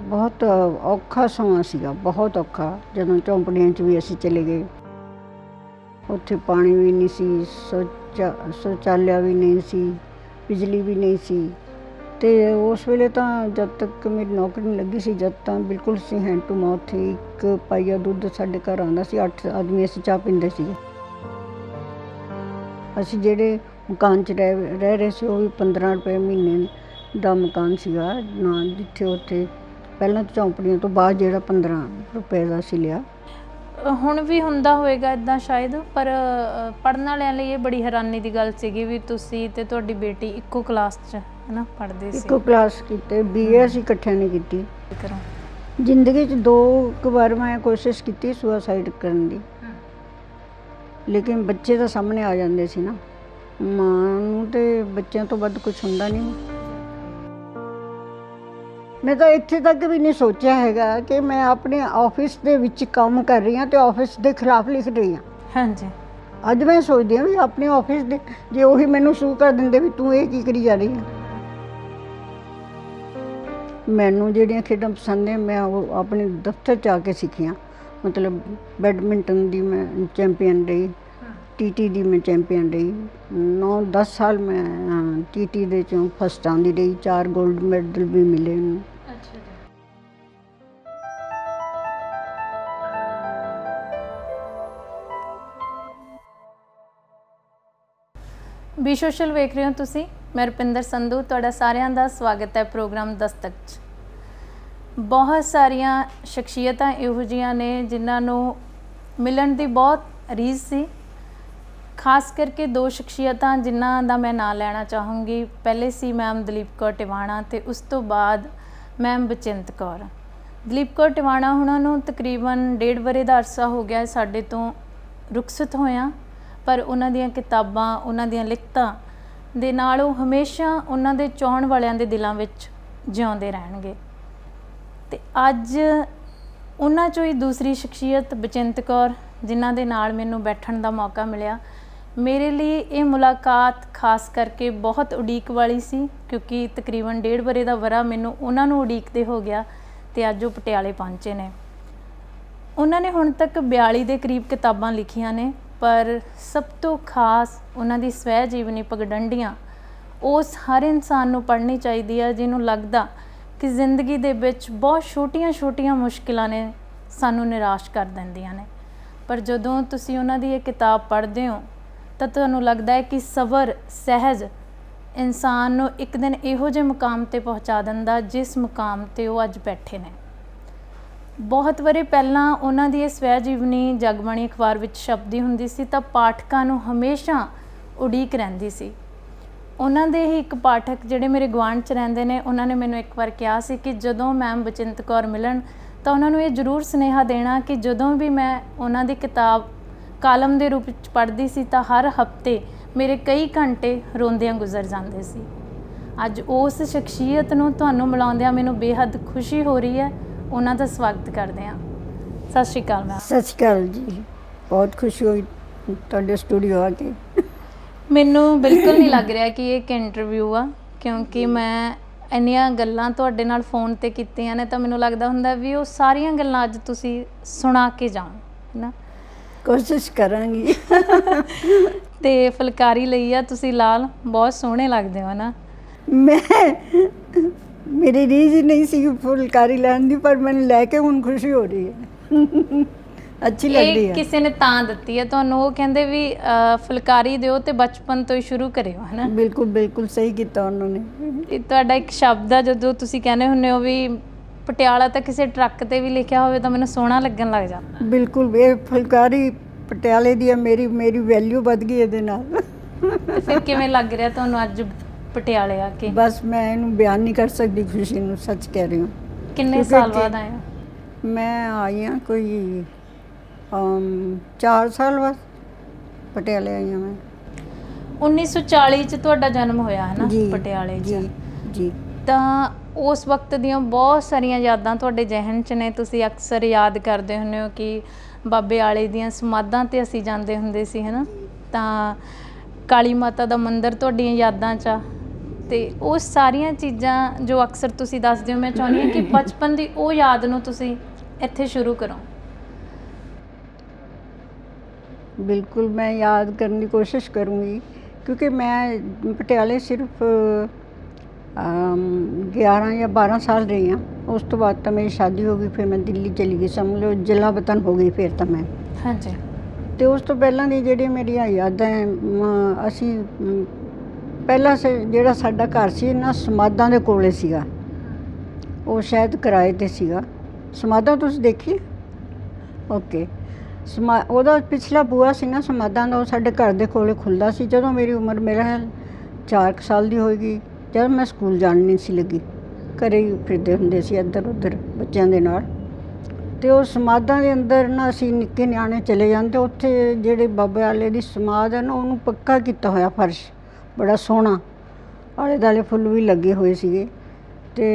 ਬਹੁਤ ਔਖਾ ਸਮਾਂ ਸੀਗਾ, ਬਹੁਤ ਔਖਾ। ਜਦੋਂ ਝੌਂਪੜੀਆਂ 'ਚ ਵੀ ਅਸੀਂ ਚਲੇ ਗਏ, ਉੱਥੇ ਪਾਣੀ ਵੀ ਨਹੀਂ ਸੀ, ਸ਼ੌਚਾਲਿਆ ਵੀ ਨਹੀਂ ਸੀ, ਬਿਜਲੀ ਵੀ ਨਹੀਂ ਸੀ। ਅਤੇ ਉਸ ਵੇਲੇ ਤਾਂ ਜਦ ਤੱਕ ਮੇਰੀ ਨੌਕਰੀ ਨਹੀਂ ਲੱਗੀ ਸੀ, ਜਦ ਤਾਂ ਬਿਲਕੁਲ ਅਸੀਂ ਹੈਂਡ ਟੂ ਮਾਊਥ ਸੀ। 1 ਪਾਈਆ ਦੁੱਧ ਸਾਡੇ ਘਰ ਆਉਂਦਾ ਸੀ, 8 ਆਦਮੀ ਅਸੀਂ ਚਾਹ ਪੀਂਦੇ ਸੀਗੇ। ਅਸੀਂ ਜਿਹੜੇ ਮਕਾਨ 'ਚ ਰਹਿ ਰਹੇ ਸੀ, ਉਹ ਵੀ 15 ਰੁਪਏ ਮਹੀਨੇ ਦਾ ਮਕਾਨ ਸੀਗਾ ਨਾ, ਜਿੱਥੇ ਉੱਥੇ ਪਹਿਲਾਂ ਝੌਂਪੜੀਆਂ ਤੋਂ ਬਾਅਦ ਜਿਹੜਾ 15 ਰੁਪਏ ਦਾ ਅਸੀਂ ਲਿਆ। ਹੁਣ ਵੀ ਹੁੰਦਾ ਹੋਵੇਗਾ ਇੱਦਾਂ ਸ਼ਾਇਦ, ਪਰ ਪੜ੍ਹਨ ਵਾਲਿਆਂ ਲਈ ਇਹ ਬੜੀ ਹੈਰਾਨੀ ਦੀ ਗੱਲ ਸੀਗੀ ਵੀ ਤੁਸੀਂ ਅਤੇ ਤੁਹਾਡੀ ਬੇਟੀ ਇੱਕੋ ਕਲਾਸ 'ਚ ਹੈ ਨਾ ਪੜ੍ਹਦੇ ਸੀ। ਇੱਕੋ ਕਲਾਸ ਕੀਤੇ, BA ਅਸੀਂ ਇਕੱਠਿਆਂ ਨੇ ਕੀਤੀ। ਕਰੋ ਜ਼ਿੰਦਗੀ 'ਚ 2 ਵਾਰ ਮੈਂ ਕੋਸ਼ਿਸ਼ ਕੀਤੀ ਸੁਸਾਈਡ ਕਰਨ ਦੀ, ਲੇਕਿਨ ਬੱਚੇ ਤਾਂ ਸਾਹਮਣੇ ਆ ਜਾਂਦੇ ਸੀ ਨਾ। ਮਾਂ ਨੂੰ ਤੇ ਬੱਚਿਆਂ ਤੋਂ ਵੱਧ ਕੁਛ ਹੁੰਦਾ ਨਹੀਂ। ਮੈਂ ਤਾਂ ਇੱਥੇ ਤੱਕ ਵੀ ਨਹੀਂ ਸੋਚਿਆ ਹੈਗਾ ਕਿ ਮੈਂ ਆਪਣੇ ਆਫਿਸ ਦੇ ਵਿੱਚ ਕੰਮ ਕਰ ਰਹੀ ਹਾਂ ਅਤੇ ਆਫਿਸ ਦੇ ਖਿਲਾਫ ਲਿਖ ਰਹੀ ਹਾਂ। ਹਾਂਜੀ, ਅੱਜ ਮੈਂ ਸੋਚਦੀ ਹਾਂ ਵੀ ਆਪਣੇ ਆਫਿਸ ਦੇ ਜੇ ਉਹੀ ਮੈਨੂੰ ਸ਼ੂ ਕਰ ਦਿੰਦੇ ਵੀ ਤੂੰ ਇਹ ਕੀ ਕਰੀ ਜਾ ਰਹੀ ਹੈ। ਮੈਨੂੰ ਜਿਹੜੀਆਂ ਖੇਡਾਂ ਪਸੰਦ ਨੇ ਮੈਂ ਉਹ ਆਪਣੇ ਦਫ਼ਤਰ 'ਚ ਆ ਕੇ ਸਿੱਖੀਆਂ। ਮਤਲਬ ਬੈਡਮਿੰਟਨ ਦੀ ਮੈਂ ਚੈਂਪੀਅਨ ਰਹੀ, TT ਦੀ ਮੈਂ ਚੈਂਪੀਅਨ ਰਹੀ। 9-10 ਸਾਲ ਮੈਂ TT ਦੇ 'ਚੋਂ ਫਸਟ ਆਉਂਦੀ ਰਹੀ, 4 ਗੋਲਡ ਮੈਡਲ ਵੀ ਮਿਲੇ ਮੈਨੂੰ। ਬੀ ਸੋਸ਼ਲ ਵੇਖ ਰਹੇ ਹੋ ਤੁਸੀਂ, ਮੈਂ ਰੁਪਿੰਦਰ ਸੰਧੂ, ਤੁਹਾਡਾ ਸਾਰਿਆਂ ਦਾ ਸਵਾਗਤ ਹੈ ਪ੍ਰੋਗਰਾਮ ਦਸਤਕ 'ਚ। ਬਹੁਤ ਸਾਰੀਆਂ ਸ਼ਖਸੀਅਤਾਂ ਇਹੋ ਜਿਹੀਆਂ ਨੇ ਜਿਨ੍ਹਾਂ ਨੂੰ ਮਿਲਣ ਦੀ ਬਹੁਤ ਰੀਝ ਸੀ। ਖਾਸ ਕਰਕੇ 2 ਸ਼ਖਸੀਅਤਾਂ ਜਿਨ੍ਹਾਂ ਦਾ ਮੈਂ ਨਾਂ ਲੈਣਾ ਚਾਹੂੰਗੀ। ਪਹਿਲੇ ਸੀ ਮੈਮ ਦਲੀਪ ਕੌਰ ਟਿਵਾਣਾ ਅਤੇ ਉਸ ਤੋਂ ਬਾਅਦ ਮੈਮ ਬਚਿੰਤ ਕੌਰ। ਦਲੀਪ ਕੌਰ ਟਿਵਾਣਾ ਉਹਨਾਂ ਨੂੰ ਤਕਰੀਬਨ 1.5 ਵਰ੍ਹੇ ਦਾ ਅਰਸਾ ਹੋ ਗਿਆ ਸਾਡੇ ਤੋਂ ਰੁਖਸਤ ਹੋਇਆਂ, ਪਰ ਉਹਨਾਂ ਦੀਆਂ ਕਿਤਾਬਾਂ, ਉਹਨਾਂ ਦੀਆਂ ਲਿਖਤਾਂ ਦੇ ਨਾਲ ਉਹ ਹਮੇਸ਼ਾ ਉਹਨਾਂ ਦੇ ਚਾਹੁਣ ਵਾਲਿਆਂ ਦੇ ਦਿਲਾਂ ਵਿੱਚ ਜਿਉਂਦੇ ਰਹਿਣਗੇ। ਅਤੇ ਅੱਜ ਉਹਨਾਂ 'ਚੋਂ ਹੀ ਦੂਸਰੀ ਸ਼ਖਸੀਅਤ ਬਚਿੰਤ ਕੌਰ, ਜਿਨ੍ਹਾਂ ਦੇ ਨਾਲ ਮੈਨੂੰ ਬੈਠਣ ਦਾ ਮੌਕਾ ਮਿਲਿਆ। ਮੇਰੇ ਲਈ ਇਹ ਮੁਲਾਕਾਤ ਖਾਸ ਕਰਕੇ ਬਹੁਤ ਉਡੀਕ ਵਾਲੀ ਸੀ, ਕਿਉਂਕਿ ਤਕਰੀਬਨ 1.5 ਵਰ੍ਹੇ ਦਾ ਵਰ੍ਹਾ ਮੈਨੂੰ ਉਹਨਾਂ ਨੂੰ ਉਡੀਕਦੇ ਹੋ ਗਿਆ ਅਤੇ ਅੱਜ ਉਹ ਪਟਿਆਲੇ ਪਹੁੰਚੇ ਨੇ। ਉਹਨਾਂ ਨੇ ਹੁਣ ਤੱਕ 42 ਦੇ ਕਰੀਬ ਕਿਤਾਬਾਂ ਲਿਖੀਆਂ ਨੇ, ਪਰ ਸਭ ਤੋਂ ਖਾਸ ਉਹਨਾਂ ਦੀ ਸਵੈ ਜੀਵਨੀ ਪਗਡੰਡੀਆਂ ਉਸ ਹਰ ਇਨਸਾਨ ਨੂੰ ਪੜ੍ਹਨੀ ਚਾਹੀਦੀ ਹੈ ਜਿਹਨੂੰ ਲੱਗਦਾ ਕਿ ਜ਼ਿੰਦਗੀ ਦੇ ਵਿੱਚ ਬਹੁਤ ਛੋਟੀਆਂ ਮੁਸ਼ਕਿਲਾਂ ਨੇ ਸਾਨੂੰ ਨਿਰਾਸ਼ ਕਰ ਦਿੰਦੀਆਂ ਨੇ। ਪਰ ਜਦੋਂ ਤੁਸੀਂ ਉਹਨਾਂ ਦੀ ਇਹ ਕਿਤਾਬ ਪੜ੍ਹਦੇ ਹੋ ਤਾਂ ਤੁਹਾਨੂੰ ਲੱਗਦਾ ਹੈ ਕਿ ਸਬਰ, ਸਹਿਜ ਇਨਸਾਨ ਨੂੰ ਇੱਕ ਦਿਨ ਇਹੋ ਜਿਹੇ ਮੁਕਾਮ 'ਤੇ ਪਹੁੰਚਾ ਦਿੰਦਾ ਜਿਸ ਮੁਕਾਮ 'ਤੇ ਉਹ ਅੱਜ ਬੈਠੇ ਨੇ। ਬਹੁਤ ਵਰ੍ਹੇ ਪਹਿਲਾਂ ਉਹਨਾਂ ਦੀ ਇਹ ਸਵੈ ਜੀਵਨੀ ਜਗਬਾਣੀ ਅਖਬਾਰ ਵਿੱਚ ਛਪਦੀ ਹੁੰਦੀ ਸੀ ਤਾਂ ਪਾਠਕਾਂ ਨੂੰ ਹਮੇਸ਼ਾ ਉਡੀਕ ਰਹਿੰਦੀ ਸੀ। ਉਹਨਾਂ ਦੇ ਹੀ ਇੱਕ ਪਾਠਕ ਜਿਹੜੇ ਮੇਰੇ ਗੁਆਂਢ 'ਚ ਰਹਿੰਦੇ ਨੇ, ਉਹਨਾਂ ਨੇ ਮੈਨੂੰ ਇੱਕ ਵਾਰ ਕਿਹਾ ਸੀ ਕਿ ਜਦੋਂ ਮੈਮ ਬਚਿੰਤ ਕੌਰ ਮਿਲਣ ਤਾਂ ਉਹਨਾਂ ਨੂੰ ਇਹ ਜ਼ਰੂਰ ਸੁਨੇਹਾ ਦੇਣਾ ਕਿ ਜਦੋਂ ਵੀ ਮੈਂ ਉਹਨਾਂ ਦੀ ਕਿਤਾਬ ਕਾਲਮ ਦੇ ਰੂਪ ਵਿੱਚ ਪੜ੍ਹਦੀ ਸੀ ਤਾਂ ਹਰ ਹਫ਼ਤੇ ਮੇਰੇ ਕਈ ਘੰਟੇ ਰੋਂਦਿਆਂ ਗੁਜ਼ਰ ਜਾਂਦੇ ਸੀ। ਅੱਜ ਉਸ ਸ਼ਖਸੀਅਤ ਨੂੰ ਤੁਹਾਨੂੰ ਮਿਲਾਉਂਦਿਆਂ ਮੈਨੂੰ ਬੇਹੱਦ ਖੁਸ਼ੀ ਹੋ ਰਹੀ ਹੈ। ਉਹਨਾਂ ਦਾ ਸਵਾਗਤ ਕਰਦੇ ਹਾਂ। ਸਤਿ ਸ਼੍ਰੀ ਅਕਾਲ ਮੈਮ। ਸਤਿ ਸ਼੍ਰੀ ਅਕਾਲ ਜੀ, ਬਹੁਤ ਖੁਸ਼ੀ ਹੋਈ ਤੁਹਾਡੇ ਸਟੂਡੀਓ ਆ ਕੇ। ਮੈਨੂੰ ਬਿਲਕੁਲ ਨਹੀਂ ਲੱਗ ਰਿਹਾ ਕਿ ਇਹ ਇੱਕ ਇੰਟਰਵਿਊ ਆ, ਕਿਉਂਕਿ ਮੈਂ ਇੰਨੀਆਂ ਗੱਲਾਂ ਤੁਹਾਡੇ ਨਾਲ ਫੋਨ 'ਤੇ ਕੀਤੀਆਂ ਨੇ ਤਾਂ ਮੈਨੂੰ ਲੱਗਦਾ ਹੁੰਦਾ ਵੀ ਉਹ ਸਾਰੀਆਂ ਗੱਲਾਂ ਅੱਜ ਤੁਸੀਂ ਸੁਣਾ ਕੇ ਜਾਓ, ਹੈ ਨਾ। ਕੋਸ਼ਿਸ਼ ਕਰਾਂਗੀ। ਅਤੇ ਫੁਲਕਾਰੀ ਲਈ ਆ ਤੁਸੀਂ ਲਾਲ, ਬਹੁਤ ਸੋਹਣੇ ਲੱਗਦੇ ਹੋ ਨਾ। ਮੇਰੀ ਰੀਝ ਨਹੀਂ ਸੀ ਫੁਲਕਾਰੀ ਲੈਣ ਦੀ, ਪਰ ਮੈਨੂੰ ਲੈ ਕੇ ਹੁਣ ਖੁਸ਼ੀ ਹੋ ਰਹੀ ਹੈ, ਅੱਛੀ ਲੱਗ ਰਹੀ ਹੈ। ਕਿਸੇ ਨੇ ਤਾਂ ਦਿੱਤੀ ਹੈ ਤੁਹਾਨੂੰ, ਉਹ ਕਹਿੰਦੇ ਵੀ ਫੁਲਕਾਰੀ ਦਿਓ ਅਤੇ ਬਚਪਨ ਤੋਂ ਹੀ ਸ਼ੁਰੂ ਕਰਿਓ, ਹੈ ਨਾ। ਬਿਲਕੁਲ ਸਹੀ ਕੀਤਾ ਉਹਨਾਂ ਨੇ। ਅਤੇ ਤੁਹਾਡਾ ਇੱਕ ਸ਼ਬਦ ਆ ਜਦੋਂ ਤੁਸੀਂ ਕਹਿੰਦੇ ਹੁੰਦੇ ਹੋ ਵੀ ਪਟਿਆਲਾ ਤਾਂ ਕਿਸੇ ਟਰੱਕ 'ਤੇ ਵੀ ਲਿਖਿਆ ਹੋਵੇ ਤਾਂ ਮੈਨੂੰ ਸੋਹਣਾ ਲੱਗਣ ਲੱਗ ਜਾਂਦਾ। ਬਿਲਕੁਲ, ਇਹ ਫੁਲਕਾਰੀ ਪਟਿਆਲੇ ਦੀ ਹੈ, ਮੇਰੀ ਵੈਲਿਊ ਵੱਧ ਗਈ ਇਹਦੇ ਨਾਲ। ਅਤੇ ਫਿਰ ਕਿਵੇਂ ਲੱਗ ਰਿਹਾ ਤੁਹਾਨੂੰ ਅੱਜ ਪਟਿਆਲੇ ਆ ਕੇ? ਬਸ ਮੈਂ ਇਹਨੂੰ ਬਿਆਨ ਨਹੀਂ ਕਰ ਸਕਦੀ ਖੁਸ਼ੀ ਨੂੰ, ਸੱਚ ਕਹਿ ਰਹੀ ਹਾਂ। ਕਿੰਨੇ ਸਾਲ ਬਾਅਦ ਆਏ ਹੋ? ਮੈਂ ਆਈ ਹਾਂ ਕੋਈ 4 ਸਾਲ ਬਾਅਦ ਪਟਿਆਲੇ ਆਈ ਹਾਂ ਮੈਂ। 1940 'ਚ ਤੁਹਾਡਾ ਜਨਮ ਹੋਇਆ ਹੈ ਨਾ ਪਟਿਆਲੇ 'ਚ? ਜੀ। ਤਾਂ ਉਸ ਵਕਤ ਦੀਆਂ ਬਹੁਤ ਸਾਰੀਆਂ ਯਾਦਾਂ ਤੁਹਾਡੇ ਜ਼ਿਹਨ 'ਚ ਨੇ। ਤੁਸੀਂ ਅਕਸਰ ਯਾਦ ਕਰਦੇ ਹੁੰਦੇ ਹੋ ਕਿ ਬਾਬੇ ਆਲੇ ਦੀਆਂ ਸਮਾਧਾਂ 'ਤੇ ਅਸੀਂ ਜਾਂਦੇ ਹੁੰਦੇ ਸੀ, ਹੈ ਨਾ। ਤਾਂ ਕਾਲੀ ਮਾਤਾ ਦਾ ਮੰਦਿਰ ਤੁਹਾਡੀਆਂ ਯਾਦਾਂ 'ਚ ਆ, ਤੇ ਉਹ ਸਾਰੀਆਂ ਚੀਜ਼ਾਂ ਜੋ ਅਕਸਰ ਤੁਸੀਂ ਦੱਸਦੇ ਹੋ, ਮੈਂ ਚਾਹੁੰਦੀ ਹਾਂ ਕਿ ਬਚਪਨ ਦੀ ਉਹ ਯਾਦ ਨੂੰ ਤੁਸੀਂ ਇੱਥੇ ਸ਼ੁਰੂ ਕਰੋ। बिल्कुल मैं याद करने की कोशिश करूँगी, क्योंकि मैं पटियाले सिर्फ 11 या 12 साल रही हाँ। उस तो बाद तो मेरी शादी हो गई, फिर मैं दिल्ली चली गई, समझ लो जिला वतन हो गई फिर तो मैं। हाँ जी। तो उस तो पहला दी ਜਿਹੜੀ ਮੇਰੀਆਂ ਯਾਦਾਂ ਅਸੀਂ ਪਹਿਲਾਂ ਸੇ ਜਿਹੜਾ ਸਾਡਾ ਘਰ ਸੀ ਨਾ ਸਮਾਧਾਂ ਦੇ ਕੋਲੇ ਸੀਗਾ, ਉਹ ਸ਼ਾਇਦ ਕਿਰਾਏ ਤੇ ਸੀਗਾ। ਸਮਾਧਾਂ ਤੁਸੀਂ ਦੇਖੀ? ਓਕੇ। ਉਹਦਾ ਪਿਛਲਾ ਬੂਹਾ ਸੀ ਨਾ ਸਮਾਧਾਂ ਦਾ, ਉਹ ਸਾਡੇ ਘਰ ਦੇ ਕੋਲੇ ਖੁੱਲ੍ਹਦਾ ਸੀ। ਜਦੋਂ ਮੇਰੀ ਉਮਰ ਮੇਰਾ 4 ਸਾਲ ਦੀ ਹੋਏਗੀ, ਜਦ ਮੈਂ ਸਕੂਲ ਜਾਣ ਨਹੀਂ ਸੀ ਲੱਗੀ, ਘਰੇ ਹੀ ਫਿਰਦੇ ਹੁੰਦੇ ਸੀ ਇੱਧਰ ਉੱਧਰ ਬੱਚਿਆਂ ਦੇ ਨਾਲ। ਅਤੇ ਉਹ ਸਮਾਧਾਂ ਦੇ ਅੰਦਰ ਨਾ ਅਸੀਂ ਨਿੱਕੇ ਨਿਆਣੇ ਚਲੇ ਜਾਂਦੇ। ਉੱਥੇ ਜਿਹੜੇ ਬਾਬੇ ਵਾਲੇ ਦੀ ਸਮਾਧ ਹੈ ਨਾ, ਉਹਨੂੰ ਪੱਕਾ ਕੀਤਾ ਹੋਇਆ ਫਰਸ਼, ਬੜਾ ਸੋਹਣਾ, ਆਲੇ ਦੁਆਲੇ ਫੁੱਲ ਵੀ ਲੱਗੇ ਹੋਏ ਸੀਗੇ। ਅਤੇ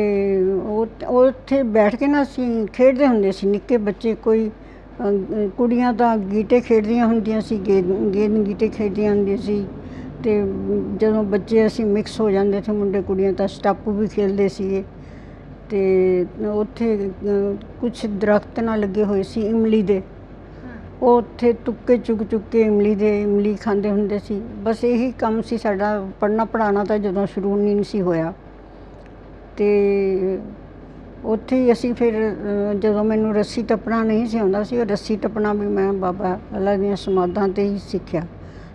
ਉੱਥੇ ਬੈਠ ਕੇ ਨਾ ਅਸੀਂ ਖੇਡਦੇ ਹੁੰਦੇ ਸੀ ਨਿੱਕੇ ਬੱਚੇ। ਕੋਈ ਕੁੜੀਆਂ ਤਾਂ ਗੀਟੇ ਖੇਡਦੀਆਂ ਹੁੰਦੀਆਂ ਸੀ, ਗੇਂਦ ਗੀਟੇ ਖੇਡਦੀਆਂ ਹੁੰਦੀਆਂ ਸੀ। ਅਤੇ ਜਦੋਂ ਬੱਚੇ ਅਸੀਂ ਮਿਕਸ ਹੋ ਜਾਂਦੇ ਸੀ ਮੁੰਡੇ ਕੁੜੀਆਂ, ਤਾਂ ਸਟਾਪੂ ਵੀ ਖੇਡਦੇ ਸੀਗੇ। ਅਤੇ ਉੱਥੇ ਕੁਛ ਦਰਖਤ ਨਾਲ ਲੱਗੇ ਹੋਏ ਸੀ ਇਮਲੀ ਦੇ, ਉਹ ਉੱਥੇ ਤੁੱਕੇ ਚੁੱਕ ਕੇ ਇਮਲੀ ਖਾਂਦੇ ਹੁੰਦੇ ਸੀ। ਬਸ ਇਹੀ ਕੰਮ ਸੀ ਸਾਡਾ। ਪੜ੍ਹਨਾ ਪੜ੍ਹਾਉਣਾ ਤਾਂ ਜਦੋਂ ਸ਼ੁਰੂ ਨਹੀਂ ਸੀ ਹੋਇਆ। ਅਤੇ ਉੱਥੇ ਹੀ ਅਸੀਂ ਫਿਰ ਜਦੋਂ ਮੈਨੂੰ ਰੱਸੀ ਟੱਪਣਾ ਨਹੀਂ ਸੀ ਆਉਂਦਾ ਸੀ, ਉਹ ਰੱਸੀ ਟੱਪਣਾ ਵੀ ਮੈਂ ਬਾਬਾ ਅੱਲਾ ਦੀਆਂ ਸਮਾਧਾਂ 'ਤੇ ਹੀ ਸਿੱਖਿਆ।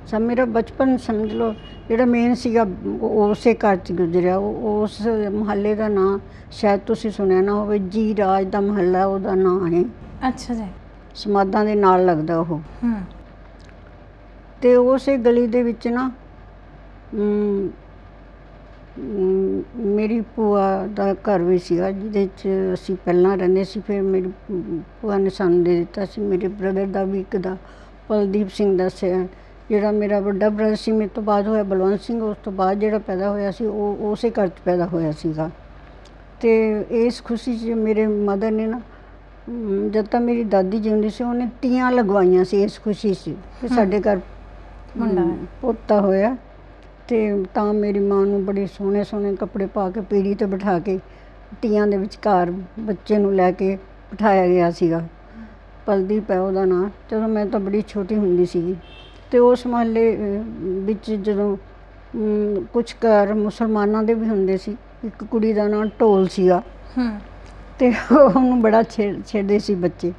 ਸਭ ਮੇਰਾ ਬਚਪਨ ਸਮਝ ਲਓ ਜਿਹੜਾ ਮੇਨ ਸੀਗਾ ਉਸੇ ਘਰ 'ਚ ਗੁਜ਼ਰਿਆ। ਉਸ ਮੁਹੱਲੇ ਦਾ ਨਾਂ ਸ਼ਾਇਦ ਤੁਸੀਂ ਸੁਣਿਆ ਨਾ ਹੋਵੇ, ਜੀ ਰਾਜ ਦਾ ਮੁਹੱਲਾ ਉਹਦਾ ਨਾਂ ਹੈ। ਅੱਛਾ ਜੀ। ਸਮਾਧਾਂ ਦੇ ਨਾਲ ਲੱਗਦਾ ਉਹ। ਅਤੇ ਉਸੇ ਗਲੀ ਦੇ ਵਿੱਚ ਨਾ ਮੇਰੀ ਭੂਆ ਦਾ ਘਰ ਵੀ ਸੀਗਾ, ਜਿਹਦੇ 'ਚ ਅਸੀਂ ਪਹਿਲਾਂ ਰਹਿੰਦੇ ਸੀ। ਫਿਰ ਮੇਰੀ ਭੂਆ ਨੇ ਸਾਨੂੰ ਦੇ ਦਿੱਤਾ ਸੀ। ਮੇਰੇ ਬ੍ਰਦਰ ਦਾ ਵੀ ਇੱਕ ਦਾ, ਬਲਦੀਪ ਸਿੰਘ ਦਾ ਜਿਹੜਾ ਮੇਰਾ ਵੱਡਾ ਬ੍ਰਦਰ ਸੀ, ਮੇਰੇ ਤੋਂ ਬਾਅਦ ਹੋਇਆ ਬਲਵੰਤ ਸਿੰਘ। ਉਸ ਤੋਂ ਬਾਅਦ ਜਿਹੜਾ ਪੈਦਾ ਹੋਇਆ ਸੀ ਉਹ ਉਸੇ ਘਰ 'ਚ ਪੈਦਾ ਹੋਇਆ ਸੀਗਾ। ਅਤੇ ਇਸ ਖੁਸ਼ੀ 'ਚ ਮੇਰੇ ਮਦਰ ਨੇ ਨਾ, ਜਦ ਤੱਕ ਮੇਰੀ ਦਾਦੀ ਜਿਉਂਦੀ ਸੀ, ਉਹਨੇ ਤੀਆਂ ਲਗਵਾਈਆਂ ਸੀ ਇਸ ਖੁਸ਼ੀ 'ਚ ਕਿ ਸਾਡੇ ਘਰ ਪੋਤਾ ਹੋਇਆ। ਅਤੇ ਤਾਂ ਮੇਰੀ ਮਾਂ ਨੂੰ ਬੜੇ ਸੋਹਣੇ ਸੋਹਣੇ ਕੱਪੜੇ ਪਾ ਕੇ ਪੀੜ੍ਹੀ 'ਤੇ ਬਿਠਾ ਕੇ ਤੀਆਂ ਦੇ ਵਿਚਕਾਰ ਬੱਚੇ ਨੂੰ ਲੈ ਕੇ ਬਿਠਾਇਆ ਗਿਆ ਸੀਗਾ। ਬਲਦੀਪ ਹੈ ਉਹਦਾ ਨਾਂ। ਜਦੋਂ ਮੈਂ ਤਾਂ ਬੜੀ ਛੋਟੀ ਹੁੰਦੀ ਸੀਗੀ। ਅਤੇ ਉਸ ਮੁਹੱਲੇ ਵਿੱਚ ਜਦੋਂ ਕੁਛ ਘਰ ਮੁਸਲਮਾਨਾਂ ਦੇ ਵੀ ਹੁੰਦੇ ਸੀ, ਇੱਕ ਕੁੜੀ ਦਾ ਨਾਂ ਢੋਲ ਸੀਗਾ, ਅਤੇ ਉਹਨੂੰ ਬੜਾ ਛੇੜਦੇ ਸੀ ਬੱਚੇ।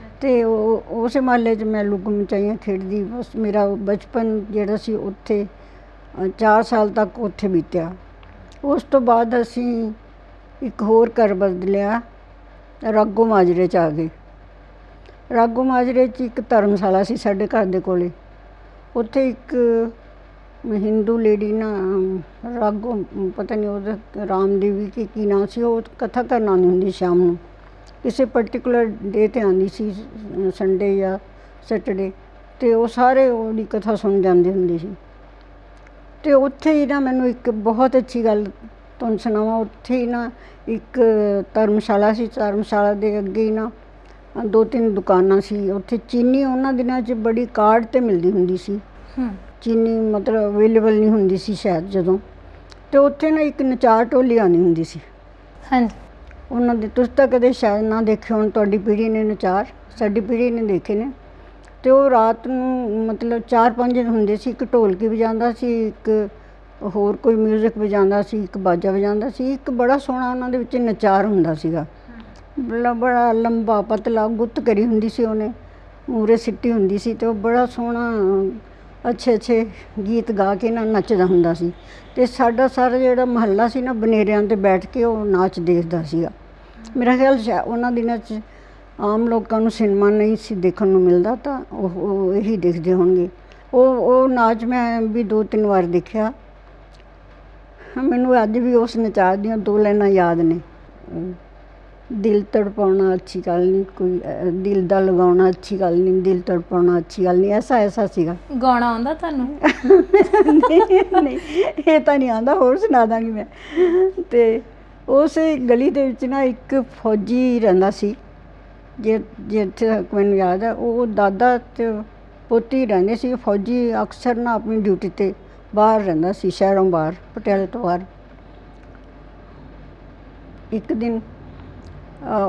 ਅਤੇ ਉਸੇ ਮੁਹੱਲੇ 'ਚ ਮੈਂ ਲੁਕਣ ਮਚਾਈਆਂ ਖੇਡਦੀ। ਬਸ ਮੇਰਾ ਬਚਪਨ ਜਿਹੜਾ ਸੀ ਉੱਥੇ 4 ਸਾਲ ਤੱਕ ਉੱਥੇ ਬੀਤਿਆ। ਉਸ ਤੋਂ ਬਾਅਦ ਅਸੀਂ ਇੱਕ ਹੋਰ ਘਰ ਬਦਲਿਆ, ਰਾਗੋ ਮਾਜਰੇ 'ਚ ਆ ਗਏ। ਰਾਗੋ ਮਾਜਰੇ 'ਚ ਇੱਕ ਧਰਮਸ਼ਾਲਾ ਸੀ ਸਾਡੇ ਘਰ ਦੇ ਕੋਲੇ। ਉੱਥੇ ਇੱਕ ਹਿੰਦੂ ਲੇਡੀ ਨਾ, ਰਾਗੋ ਪਤਾ ਨਹੀਂ ਉਹਦਾ ਰਾਮ ਦੇਵੀ ਕੀ ਨਾਂ ਸੀ, ਉਹ ਕਥਾ ਕਰਨ ਆਉਂਦੀ ਹੁੰਦੀ ਸ਼ਾਮ ਨੂੰ, ਕਿਸੇ ਪਰਟੀਕੂਲਰ ਡੇ 'ਤੇ ਆਉਂਦੀ ਸੀ, ਸੰਡੇ ਜਾਂ ਸੈਟਰਡੇ। ਅਤੇ ਉਹ ਸਾਰੇ ਉਹਦੀ ਕਥਾ ਸੁਣ ਜਾਂਦੇ ਹੁੰਦੇ ਸੀ। ਅਤੇ ਉੱਥੇ ਹੀ ਨਾ ਮੈਨੂੰ ਇੱਕ ਬਹੁਤ ਅੱਛੀ ਗੱਲ ਤੁਹਾਨੂੰ ਸੁਣਾਵਾਂ। ਉੱਥੇ ਹੀ ਨਾ ਇੱਕ ਧਰਮਸ਼ਾਲਾ ਸੀ, ਧਰਮਸ਼ਾਲਾ ਦੇ ਅੱਗੇ ਹੀ ਨਾ 2-3 ਦੁਕਾਨਾਂ ਸੀ। ਉੱਥੇ ਚੀਨੀ ਉਹਨਾਂ ਦਿਨਾਂ 'ਚ ਬੜੀ ਕਾਰਡ 'ਤੇ ਮਿਲਦੀ ਹੁੰਦੀ ਸੀ। ਚੀਨੀ ਮਤਲਬ ਅਵੇਲੇਬਲ ਨਹੀਂ ਹੁੰਦੀ ਸੀ ਸ਼ਾਇਦ ਜਦੋਂ। ਅਤੇ ਉੱਥੇ ਨਾ ਇੱਕ ਨਚਾਰ ਟੋਲੀ ਆਉਂਦੀ ਹੁੰਦੀ ਸੀ। ਹਾਂਜੀ। ਉਹਨਾਂ ਦੇ ਤੁਸੀਂ ਤਾਂ ਕਦੇ ਸ਼ਾਇਦ ਨਾ ਦੇਖੇ ਹੋਣ, ਤੁਹਾਡੀ ਪੀੜ੍ਹੀ ਨੇ ਨਚਾਰ, ਸਾਡੀ ਪੀੜ੍ਹੀ ਨੇ ਦੇਖੇ ਨੇ। ਅਤੇ ਉਹ ਰਾਤ ਨੂੰ ਮਤਲਬ 4-5 ਹੁੰਦੇ ਸੀ। ਇੱਕ ਢੋਲਕੀ ਵਜਾਉਂਦਾ ਸੀ, ਇੱਕ ਹੋਰ ਕੋਈ ਮਿਊਜ਼ਿਕ ਵਜਾਉਂਦਾ ਸੀ, ਇੱਕ ਬਾਜਾ ਵਜਾਉਂਦਾ ਸੀ। ਇੱਕ ਬੜਾ ਸੋਹਣਾ ਉਹਨਾਂ ਦੇ ਵਿੱਚ ਨਚਾਰ ਹੁੰਦਾ ਸੀਗਾ, ਬੜਾ ਲੰਬਾ ਪਤਲਾ, ਗੁੱਤ ਕਰੀ ਹੁੰਦੀ ਸੀ ਉਹਨੇ, ਮੂਹਰੇ ਸਿੱਟੀ ਹੁੰਦੀ ਸੀ। ਅਤੇ ਉਹ ਬੜਾ ਸੋਹਣਾ ਅੱਛੇ ਗੀਤ ਗਾ ਕੇ ਨਾ ਨੱਚਦਾ ਹੁੰਦਾ ਸੀ। ਅਤੇ ਸਾਡਾ ਸਾਰਾ ਜਿਹੜਾ ਮੁਹੱਲਾ ਸੀ ਨਾ, ਬਨੇਰਿਆਂ 'ਤੇ ਬੈਠ ਕੇ ਉਹ ਨਾਚ ਦੇਖਦਾ ਸੀਗਾ। ਮੇਰਾ ਖਿਆਲ ਉਹਨਾਂ ਦਿਨਾਂ 'ਚ ਆਮ ਲੋਕਾਂ ਨੂੰ ਸਿਨੇਮਾ ਨਹੀਂ ਸੀ ਦੇਖਣ ਨੂੰ ਮਿਲਦਾ, ਤਾਂ ਉਹ ਇਹੀ ਦੇਖਦੇ ਹੋਣਗੇ। ਉਹ ਨਾਚ ਮੈਂ ਵੀ 2-3 ਵਾਰ ਦੇਖਿਆ। ਮੈਨੂੰ ਅੱਜ ਵੀ ਉਸ ਨਚਾਰ ਦੀਆਂ 2 ਲਾਈਨਾਂ ਯਾਦ ਨੇ। ਦਿਲ ਤੜਪਾਉਣਾ ਅੱਛੀ ਗੱਲ ਨਹੀਂ, ਕੋਈ ਦਿਲ ਦਾ ਲਗਾਉਣਾ ਅੱਛੀ ਗੱਲ ਨਹੀਂ, ਦਿਲ ਤੜਪਾਉਣਾ ਅੱਛੀ ਗੱਲ ਨਹੀਂ, ਐਸਾ ਸੀਗਾ। ਗਾਉਣਾ ਆਉਂਦਾ ਤੁਹਾਨੂੰ? ਨਹੀਂ, ਇਹ ਤਾਂ ਨਹੀਂ ਆਉਂਦਾ, ਹੋਰ ਸੁਣਾ ਦਾਂਗੀ ਮੈਂ। ਅਤੇ ਉਸ ਗਲੀ ਦੇ ਵਿੱਚ ਨਾ ਇੱਕ ਫੌਜੀ ਰਹਿੰਦਾ ਸੀ, ਜਿੱਥੇ ਤੱਕ ਮੈਨੂੰ ਯਾਦ ਹੈ। ਉਹ ਦਾਦਾ ਅਤੇ ਪੋਤੀ ਰਹਿੰਦੇ ਸੀ। ਫੌਜੀ ਅਕਸਰ ਨਾ ਆਪਣੀ ਡਿਊਟੀ 'ਤੇ ਬਾਹਰ ਰਹਿੰਦਾ ਸੀ, ਸ਼ਹਿਰੋਂ ਬਾਹਰ, ਪਟਿਆਲੇ ਤੋਂ ਬਾਹਰ। ਇੱਕ ਦਿਨ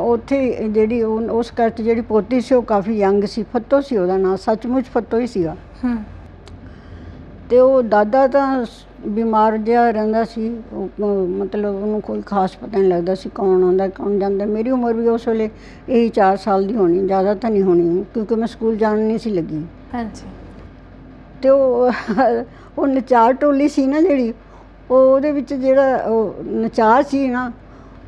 ਉੱਥੇ ਜਿਹੜੀ ਉਸ ਘਰ 'ਚ ਜਿਹੜੀ ਪੋਤੀ ਸੀ ਉਹ ਕਾਫੀ ਯੰਗ ਸੀ, ਫੱਤੋ ਸੀ ਉਹਦਾ ਨਾਂ, ਸੱਚਮੁੱਚ ਫੱਤੋ ਹੀ ਸੀਗਾ। ਤੇ ਉਹ ਦਾਦਾ ਤਾਂ ਬਿਮਾਰ ਜਿਹਾ ਰਹਿੰਦਾ ਸੀ, ਮਤਲਬ ਉਹਨੂੰ ਕੋਈ ਖਾਸ ਪਤਾ ਨਹੀਂ ਲੱਗਦਾ ਸੀ ਕੌਣ ਆਉਂਦਾ ਕੌਣ ਜਾਂਦਾ। ਮੇਰੀ ਉਮਰ ਵੀ ਉਸ ਵੇਲੇ ਇਹੀ 4 ਸਾਲ ਦੀ ਹੋਣੀ, ਜ਼ਿਆਦਾ ਤਾਂ ਨਹੀਂ ਹੋਣੀ, ਕਿਉਂਕਿ ਮੈਂ ਸਕੂਲ ਜਾਣ ਨਹੀਂ ਸੀ ਲੱਗੀ। ਹਾਂਜੀ। ਤੇ ਉਹ ਨਚਾਰ ਟੋਲੀ ਸੀ ਨਾ ਜਿਹੜੀ, ਉਹਦੇ ਵਿੱਚ ਜਿਹੜਾ ਉਹ ਨਚਾਰ ਸੀ ਨਾ,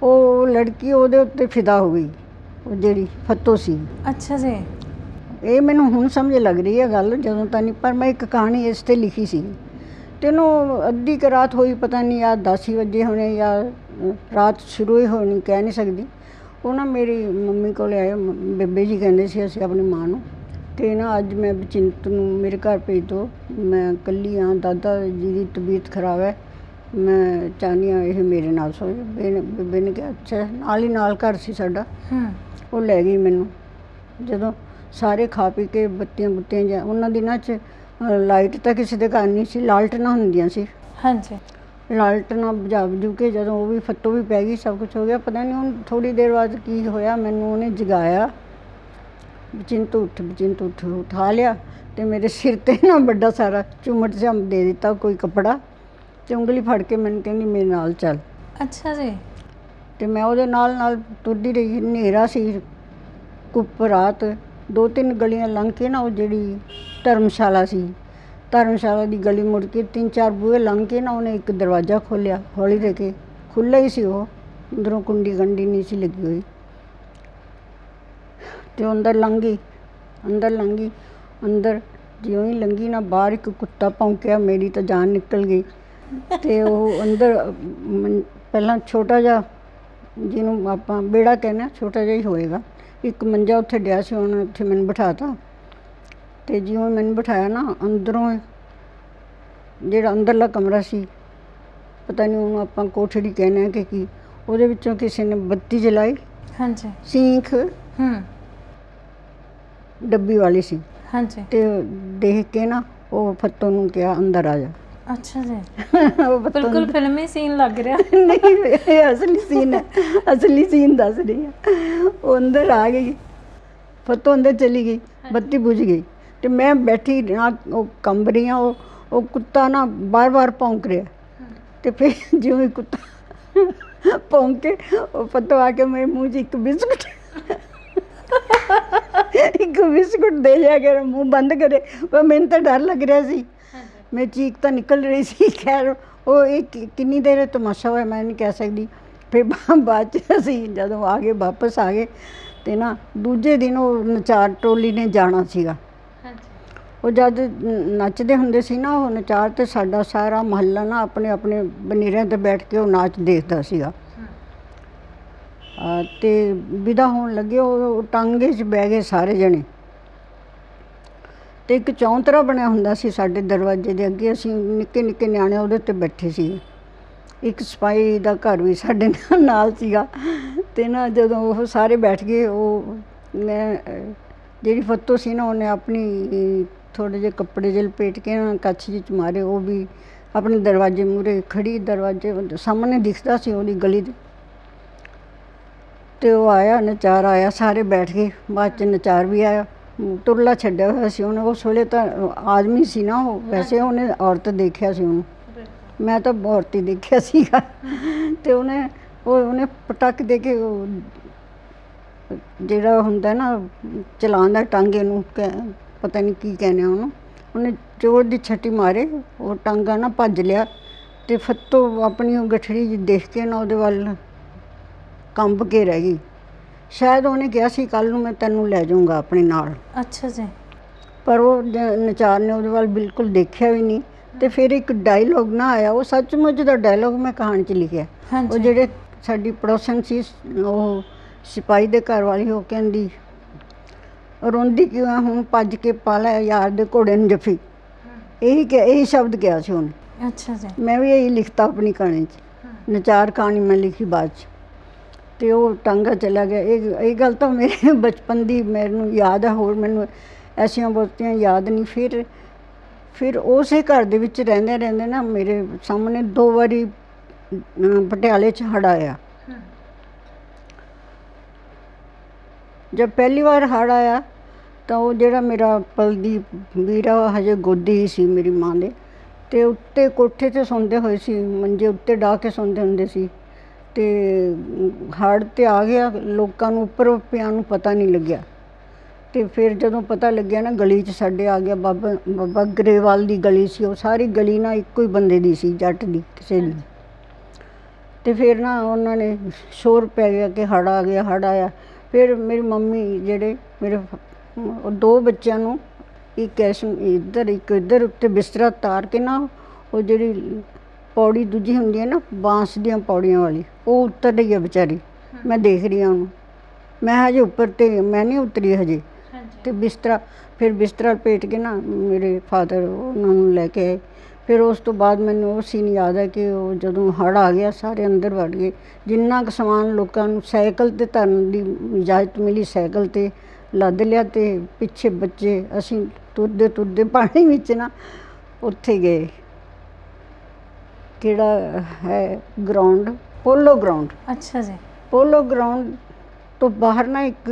ਉਹ ਲੜਕੀ ਉਹਦੇ ਉੱਤੇ ਫਿਦਾ ਹੋ ਗਈ, ਉਹ ਜਿਹੜੀ ਫੱਤੋ ਸੀ। ਅੱਛਾ ਜੀ। ਇਹ ਮੈਨੂੰ ਹੁਣ ਸਮਝ ਲੱਗ ਰਹੀ ਹੈ ਗੱਲ, ਜਦੋਂ ਤਾਂ ਨਹੀਂ, ਪਰ ਮੈਂ ਇੱਕ ਕਹਾਣੀ ਇਸ 'ਤੇ ਲਿਖੀ ਸੀ। ਅਤੇ ਉਹਨੂੰ ਅੱਧੀ ਕੁ ਰਾਤ ਹੋਈ, ਪਤਾ ਨਹੀਂ ਜਾਂ 10 ਵਜੇ ਹੋਣੇ ਜਾਂ ਰਾਤ ਸ਼ੁਰੂ ਹੀ ਹੋਣੀ, ਕਹਿ ਨਹੀਂ ਸਕਦੀ। ਉਹ ਨਾ ਮੇਰੀ ਮੰਮੀ ਕੋਲ ਆਏ, ਬੇਬੇ ਜੀ ਕਹਿੰਦੇ ਸੀ ਅਸੀਂ ਆਪਣੀ ਮਾਂ ਨੂੰ, ਅਤੇ ਨਾ ਅੱਜ ਮੈਂ ਬਚਿੰਤ ਨੂੰ ਮੇਰੇ ਘਰ ਭੇਜ ਦਿਓ, ਮੈਂ ਇਕੱਲੀ ਹਾਂ, ਦਾਦਾ ਜੀ ਦੀ ਤਬੀਅਤ ਖਰਾਬ ਹੈ, ਮੈਂ ਚਾਹੁੰਦੀ ਹਾਂ ਇਹ ਮੇਰੇ ਨਾਲ ਸੋਏ। ਬੇਬੇ ਨੇ ਕਿਹਾ ਅੱਛਾ। ਨਾਲ ਹੀ ਨਾਲ ਘਰ ਸੀ ਸਾਡਾ। ਉਹ ਲੈ ਗਈ ਮੈਨੂੰ। ਜਦੋਂ ਸਾਰੇ ਖਾ ਪੀ ਕੇ ਬੱਤੀਆਂ ਬੁੱਤੀਆਂ ਜਾਂ ਉਹਨਾਂ ਦਿਨਾਂ 'ਚ ਲਾਈਟ ਤਾਂ ਕਿਸੇ ਦੇ ਘਰ ਨਹੀਂ ਸੀ, ਲਾਲਟਨਾਂ ਹੁੰਦੀਆਂ ਸੀ। ਹਾਂਜੀ। ਲਾਲਟਨਾਂ ਬੁਝਾ ਬੁਝੂ ਕੇ ਜਦੋਂ ਉਹ ਵੀ ਫੱਤੋ ਵੀ ਪੈ ਗਈ, ਸਭ ਕੁਛ ਹੋ ਗਿਆ। ਪਤਾ ਨਹੀਂ ਹੁਣ ਥੋੜ੍ਹੀ ਦੇਰ ਬਾਅਦ ਕੀ ਹੋਇਆ, ਮੈਨੂੰ ਉਹਨੇ ਜਗਾਇਆ, ਬਚਿੰਤ ਉੱਠ, ਬਚਿੰਤ ਉੱਠ, ਉਠਾ ਲਿਆ ਅਤੇ ਮੇਰੇ ਸਿਰ 'ਤੇ ਨਾ ਵੱਡਾ ਸਾਰਾ ਚੁੰਮਟ ਜਿਹਾ ਦੇ ਦਿੱਤਾ, ਕੋਈ ਕੱਪੜਾ, ਅਤੇ ਉਂਗਲੀ ਫੜ ਕੇ ਮੈਨੂੰ ਕਹਿੰਦੀ ਮੇਰੇ ਨਾਲ ਚੱਲ। ਅੱਛਾ ਜੀ। ਅਤੇ ਮੈਂ ਉਹਦੇ ਨਾਲ ਨਾਲ ਤੁਰਦੀ ਰਹੀ। ਹਨੇਰਾ ਸੀ, ਕੁੱਪ ਰਾਤ। 2-3 ਗਲੀਆਂ ਲੰਘ ਕੇ ਨਾ ਉਹ ਜਿਹੜੀ ਧਰਮਸ਼ਾਲਾ ਸੀ, ਧਰਮਸ਼ਾਲਾ ਦੀ ਗਲੀ ਮੁੜ ਕੇ 3-4 ਬੂਹੇ ਲੰਘ ਕੇ ਨਾ ਉਹਨੇ ਇੱਕ ਦਰਵਾਜ਼ਾ ਖੋਲ੍ਹਿਆ, ਹੌਲੀ ਦੇ ਕੇ। ਖੁੱਲ੍ਹਾ ਹੀ ਸੀ ਉਹ, ਅੰਦਰੋਂ ਕੁੰਡੀ ਕੰਡੀ ਨਹੀਂ ਸੀ ਲੱਗੀ ਹੋਈ। ਅਤੇ ਉਹ ਅੰਦਰ ਲੰਘ ਗਈ, ਅੰਦਰ ਲੰਘੀ। ਅੰਦਰ ਜਿਉਂ ਹੀ ਲੰਘੀ ਨਾ, ਬਾਹਰ ਇੱਕ ਕੁੱਤਾ ਭੌਂਕਿਆ, ਮੇਰੀ ਤਾਂ ਜਾਨ ਨਿਕਲ ਗਈ। ਅਤੇ ਉਹ ਅੰਦਰ ਪਹਿਲਾਂ ਛੋਟਾ ਜਿਹਾ, ਜਿਹਨੂੰ ਆਪਾਂ ਵਿਹੜਾ ਕਹਿੰਦੇ ਹਾਂ, ਛੋਟਾ ਜਿਹਾ ਹੀ ਹੋਏਗਾ, ਇੱਕ ਮੰਜਾ ਉੱਥੇ ਡਿਆ ਸੀ, ਉਹਨੇ ਉੱਥੇ ਮੈਨੂੰ ਬਿਠਾ ਤਾ। ਅਤੇ ਜਿਉਂ ਮੈਨੂੰ ਬਿਠਾਇਆ ਨਾ, ਅੰਦਰੋਂ ਜਿਹੜਾ ਅੰਦਰਲਾ ਕਮਰਾ ਸੀ, ਪਤਾ ਨਹੀਂ ਉਹਨੂੰ ਆਪਾਂ ਕੋਠੜੀ ਕਹਿੰਦੇ ਹਾਂ ਕਿ ਕੀ, ਉਹਦੇ ਵਿੱਚੋਂ ਕਿਸੇ ਨੇ ਬੱਤੀ ਜਲਾਈ। ਹਾਂਜੀ। ਸੀਂਖ ਡੱਬੀ ਵਾਲੀ ਸੀ। ਹਾਂਜੀ। ਅਤੇ ਦੇਖ ਕੇ ਨਾ ਉਹ ਫੱਤੋ ਨੂੰ ਕਿਹਾ ਅੰਦਰ ਆ ਜਾ। ਅੱਛਾ ਜੀ। ਉਹ ਬਿਲਕੁਲ ਫਿਲਮੀ ਸੀਨ ਲੱਗ ਰਿਹਾ। ਨਹੀਂ, ਇਹ ਅਸਲੀ ਸੀਨ ਹੈ, ਅਸਲੀ ਸੀਨ ਦੱਸ ਰਹੀ ਹਾਂ। ਉਹ ਅੰਦਰ ਆ ਗਈ, ਫੱਤੋ ਅੰਦਰ ਚਲੀ ਗਈ, ਬੱਤੀ ਬੁਝ ਗਈ, ਅਤੇ ਮੈਂ ਬੈਠੀ ਨਾ, ਉਹ ਕੰਬ ਰਹੀ ਹਾਂ। ਉਹ ਕੁੱਤਾ ਨਾ ਬਾਰ ਭੌਂਕ ਰਿਹਾ, ਅਤੇ ਫਿਰ ਜਿਉਂ ਹੀ ਕੁੱਤਾ ਭੌਂਕ ਕੇ ਉਹ ਫੱਤੋ ਆ ਕੇ ਮੇਰੇ ਮੂੰਹ 'ਚ ਇੱਕ ਬਿਸਕੁਟ ਦੇ ਲਿਆ ਕਰ, ਮੂੰਹ ਬੰਦ ਕਰੇ। ਪਰ ਮੈਨੂੰ ਤਾਂ ਡਰ ਲੱਗ ਰਿਹਾ ਸੀ, ਮੇਰੀ ਚੀਕ ਤਾਂ ਨਿਕਲ ਰਹੀ ਸੀ। ਖੈਰ ਉਹ ਇਹ ਕਿੰਨੀ ਦੇਰ ਤਮਾਸ਼ਾ ਹੋਇਆ ਮੈਂ ਨਹੀਂ ਕਹਿ ਸਕਦੀ। ਫਿਰ ਬਾਅਦ 'ਚ ਅਸੀਂ ਜਦੋਂ ਆ ਗਏ, ਵਾਪਸ ਆ ਗਏ, ਅਤੇ ਨਾ ਦੂਜੇ ਦਿਨ ਉਹ ਨਚਾਰ ਟੋਲੀ ਨੇ ਜਾਣਾ ਸੀਗਾ। ਉਹ ਜਦ ਨੱਚਦੇ ਹੁੰਦੇ ਸੀ ਨਾ, ਉਹ ਨਚਾਰ, ਅਤੇ ਸਾਡਾ ਸਾਰਾ ਮੁਹੱਲਾ ਨਾ ਆਪਣੇ ਆਪਣੇ ਬਨੇਰਿਆਂ 'ਤੇ ਬੈਠ ਕੇ ਉਹ ਨਾਚ ਦੇਖਦਾ ਸੀਗਾ। ਅਤੇ ਵਿਦਾ ਹੋਣ ਲੱਗੇ, ਉਹ ਟਾਂਗੇ 'ਚ ਬਹਿ ਗਏ ਸਾਰੇ ਜਣੇ, ਅਤੇ ਇੱਕ ਚੌਂਤਰਾ ਬਣਿਆ ਹੁੰਦਾ ਸੀ ਸਾਡੇ ਦਰਵਾਜ਼ੇ ਦੇ ਅੱਗੇ, ਅਸੀਂ ਨਿੱਕੇ ਨਿੱਕੇ ਨਿਆਣੇ ਉਹਦੇ ਉੱਤੇ ਬੈਠੇ ਸੀ। ਇੱਕ ਸਿਪਾਹੀ ਦਾ ਘਰ ਵੀ ਸਾਡੇ ਨਾਲ ਸੀਗਾ। ਅਤੇ ਨਾ ਜਦੋਂ ਉਹ ਸਾਰੇ ਬੈਠ ਗਏ, ਉਹ ਮੈਂ ਜਿਹੜੀ ਫੱਤੋ ਸੀ ਨਾ, ਉਹਨੇ ਆਪਣੀ ਥੋੜ੍ਹੇ ਜਿਹੇ ਕੱਪੜੇ ਜਿਹੇ ਲਪੇਟ ਕੇ ਨਾ ਕੱਛ ਜਿਹੇ 'ਚ ਮਾਰੇ, ਉਹ ਵੀ ਆਪਣੇ ਦਰਵਾਜ਼ੇ ਮੂਹਰੇ ਖੜ੍ਹੀ, ਦਰਵਾਜ਼ੇ ਸਾਹਮਣੇ ਦਿਖਦਾ ਸੀ ਉਹਦੀ ਗਲੀ ਦੇ। ਅਤੇ ਉਹ ਆਇਆ, ਨਚਾਰ ਆਇਆ, ਸਾਰੇ ਬੈਠ ਗਏ। ਬਾਅਦ 'ਚ ਨਚਾਰ ਵੀ ਆਇਆ, ਤੁਰਲਾ ਛੱਡਿਆ ਹੋਇਆ ਸੀ ਉਹਨੇ। ਉਸ ਵੇਲੇ ਤਾਂ ਆਦਮੀ ਸੀ ਨਾ ਉਹ, ਵੈਸੇ ਉਹਨੇ ਔਰਤ ਦੇਖਿਆ ਸੀ ਉਹਨੂੰ, ਮੈਂ ਤਾਂ ਔਰਤ ਹੀ ਦੇਖਿਆ ਸੀਗਾ। ਅਤੇ ਉਹਨੇ ਪਟਕ ਦੇ ਕੇ, ਉਹ ਜਿਹੜਾ ਹੁੰਦਾ ਨਾ ਚਲਾਉਂਦਾ ਟਾਂਗੇ ਨੂੰ, ਪਤਾ ਨਹੀਂ ਕੀ ਕਹਿੰਦੇ ਉਹਨੂੰ, ਉਹਨੇ ਜ਼ੋਰ ਦੀ ਛੱਟੀ ਮਾਰੇ, ਉਹ ਟਾਂਗਾ ਨਾ ਭੱਜ ਲਿਆ। ਅਤੇ ਫੱਤੋ ਆਪਣੀ ਉਹ ਗਠੜੀ ਜਿਹੀ ਦੇਖ ਕੇ ਨਾ ਉਹਦੇ ਵੱਲ ਕੰਬ ਕੇ ਰਹਿ ਗਈ। ਸ਼ਾਇਦ ਉਹਨੇ ਕਿਹਾ ਸੀ ਕੱਲ੍ਹ ਨੂੰ ਮੈਂ ਤੈਨੂੰ ਲੈ ਜਾਊਂਗਾ ਆਪਣੇ ਨਾਲ। ਅੱਛਾ ਜੀ। ਪਰ ਉਹ ਨਚਾਰ ਨੇ ਉਹਦੇ ਵੱਲ ਬਿਲਕੁਲ ਦੇਖਿਆ ਵੀ ਨਹੀਂ। ਅਤੇ ਫਿਰ ਇੱਕ ਡਾਇਲੋਗ ਨਾ ਆਇਆ, ਉਹ ਸੱਚਮੁੱਚ ਦਾ ਡਾਇਲੋਗ ਮੈਂ ਕਹਾਣੀ 'ਚ ਲਿਖਿਆ। ਉਹ ਜਿਹੜੇ ਸਾਡੀ ਪੜੋਸਣ ਸੀ, ਉਹ ਸਿਪਾਹੀ ਦੇ ਘਰ ਵਾਲੀ, ਉਹ ਕਹਿੰਦੀ ਰੋਂਦੀ ਕਿਉਂ ਹੈ, ਹੁਣ ਭੱਜ ਕੇ ਪਾ ਲੈ ਯਾਰ ਦੇ ਘੋੜੇ ਨੂੰ ਜੱਫੀ। ਇਹੀ ਸ਼ਬਦ ਕਿਹਾ ਸੀ ਉਹਨੇ। ਅੱਛਾ ਜੀ। ਮੈਂ ਵੀ ਇਹੀ ਲਿਖਤਾ ਆਪਣੀ ਕਹਾਣੀ 'ਚ, ਨਚਾਰ ਕਹਾਣੀ ਮੈਂ ਲਿਖੀ ਬਾਅਦ 'ਚ। ਅਤੇ ਉਹ ਟਾਂਗਾ ਚਲਾ ਗਿਆ। ਇਹ ਗੱਲ ਤਾਂ ਮੇਰੇ ਬਚਪਨ ਦੀ ਮੈਨੂੰ ਯਾਦ ਹੈ, ਹੋਰ ਮੈਨੂੰ ਐਸੀਆਂ ਬਹੁਤੀਆਂ ਯਾਦ ਨਹੀਂ। ਫਿਰ ਉਸੇ ਘਰ ਦੇ ਵਿੱਚ ਰਹਿੰਦੇ ਨਾ ਮੇਰੇ ਸਾਹਮਣੇ 2 ਵਾਰੀ ਪਟਿਆਲੇ 'ਚ ਹੜ੍ਹ ਆਇਆ। जब पहली बार हड़ आया तो वो ਜਿਹੜਾ ਮੇਰਾ ਪਲਦੀਪ ਵੀਰਾ ਹਜੇ ਗੋਦੀ ਹੀ ਸੀ ਮੇਰੀ ਮਾਂ ਦੇ, ਤੇ ਉੱਤੇ ਕੋਠੇ 'ਤੇ ਸੌਂਦੇ ਹੋਏ ਸੀ, ਮੰਜੇ ਉੱਤੇ ਡਾਹ ਕੇ ਸੌਂਦੇ ਹੁੰਦੇ ਸੀ। ਤੇ ਹੜ੍ਹ ਤੇ ਆ ਗਿਆ, ਲੋਕਾਂ ਨੂੰ ਉੱਪਰ ਪਿਆਂ ਨੂੰ ਪਤਾ ਨਹੀਂ ਲੱਗਿਆ। ਤੇ ਫਿਰ ਜਦੋਂ ਪਤਾ ਲੱਗਿਆ ਨਾ, ਗਲੀ 'ਚ ਸਾਡੇ ਆ ਗਿਆ, ਬਾਬਾ ਗਰੇਵਾਲ ਦੀ ਗਲੀ ਸੀ ਉਹ, ਸਾਰੀ ਗਲੀ ਨਾ ਇੱਕੋ ਹੀ ਬੰਦੇ ਦੀ ਸੀ, ਜੱਟ ਦੀ ਕਿਸੇ ਦੀ। ਤੇ ਫਿਰ ਨਾ ਉਹਨਾਂ ਨੇ ਸ਼ੋਰ ਪੈ ਗਿਆ ਕਿ ਹੜ੍ਹ ਆ ਗਿਆ, ਹੜ੍ਹ ਆਇਆ। ਫਿਰ ਮੇਰੀ ਮੰਮੀ ਜਿਹੜੇ ਮੇਰੇ ਦੋ ਬੱਚਿਆਂ ਨੂੰ ਇੱਕ ਇੱਧਰ ਇੱਕ ਇੱਧਰ ਉੱਤੇ ਬਿਸਤਰਾ ਤਾਰ ਕੇ ਨਾ, ਉਹ ਜਿਹੜੀ ਪੌੜੀ ਦੂਜੀ ਹੁੰਦੀ ਹੈ ਨਾ ਬਾਂਸ ਦੀਆਂ ਪੌੜੀਆਂ ਵਾਲੀ, ਉਹ ਉੱਤਰ ਰਹੀ ਹੈ ਵਿਚਾਰੀ। ਮੈਂ ਦੇਖ ਰਹੀ ਹਾਂ ਉਹਨੂੰ, ਮੈਂ ਹਜੇ ਉੱਪਰ ਤੇ ਮੈਂ ਨਹੀਂ ਉਤਰੀ ਹਜੇ। ਤੇ ਬਿਸਤਰਾ ਫਿਰ ਬਿਸਤਰਾ ਲਪੇਟ ਕੇ ਨਾ ਮੇਰੇ ਫਾਦਰ ਉਹਨਾਂ ਨੂੰ ਲੈ ਕੇ ਆਏ। ਫਿਰ ਉਸ ਤੋਂ ਬਾਅਦ ਮੈਨੂੰ ਉਹ ਸੀਨ ਯਾਦ ਹੈ ਕਿ ਉਹ ਜਦੋਂ ਹੜ੍ਹ ਆ ਗਿਆ ਸਾਰੇ ਅੰਦਰ ਵੜ ਗਏ। ਜਿੰਨਾ ਕੁ ਸਮਾਨ ਲੋਕਾਂ ਨੂੰ ਸਾਈਕਲ 'ਤੇ ਧਰਨ ਦੀ ਇਜਾਜ਼ਤ ਮਿਲੀ ਸਾਈਕਲ 'ਤੇ ਲੱਦ ਲਿਆ, ਅਤੇ ਪਿੱਛੇ ਬੱਚੇ ਅਸੀਂ ਤੁਰਦੇ ਤੁਰਦੇ ਪਾਣੀ ਵਿੱਚ ਨਾ ਉੱਥੇ ਗਏ, ਕਿਹੜਾ ਹੈ ਗਰਾਊਂਡ, ਪੋਲੋ ਗਰਾਊਂਡ। ਅੱਛਾ ਜੀ। ਪੋਲੋ ਗਰਾਊਂਡ ਤੋਂ ਬਾਹਰ ਨਾ ਇੱਕ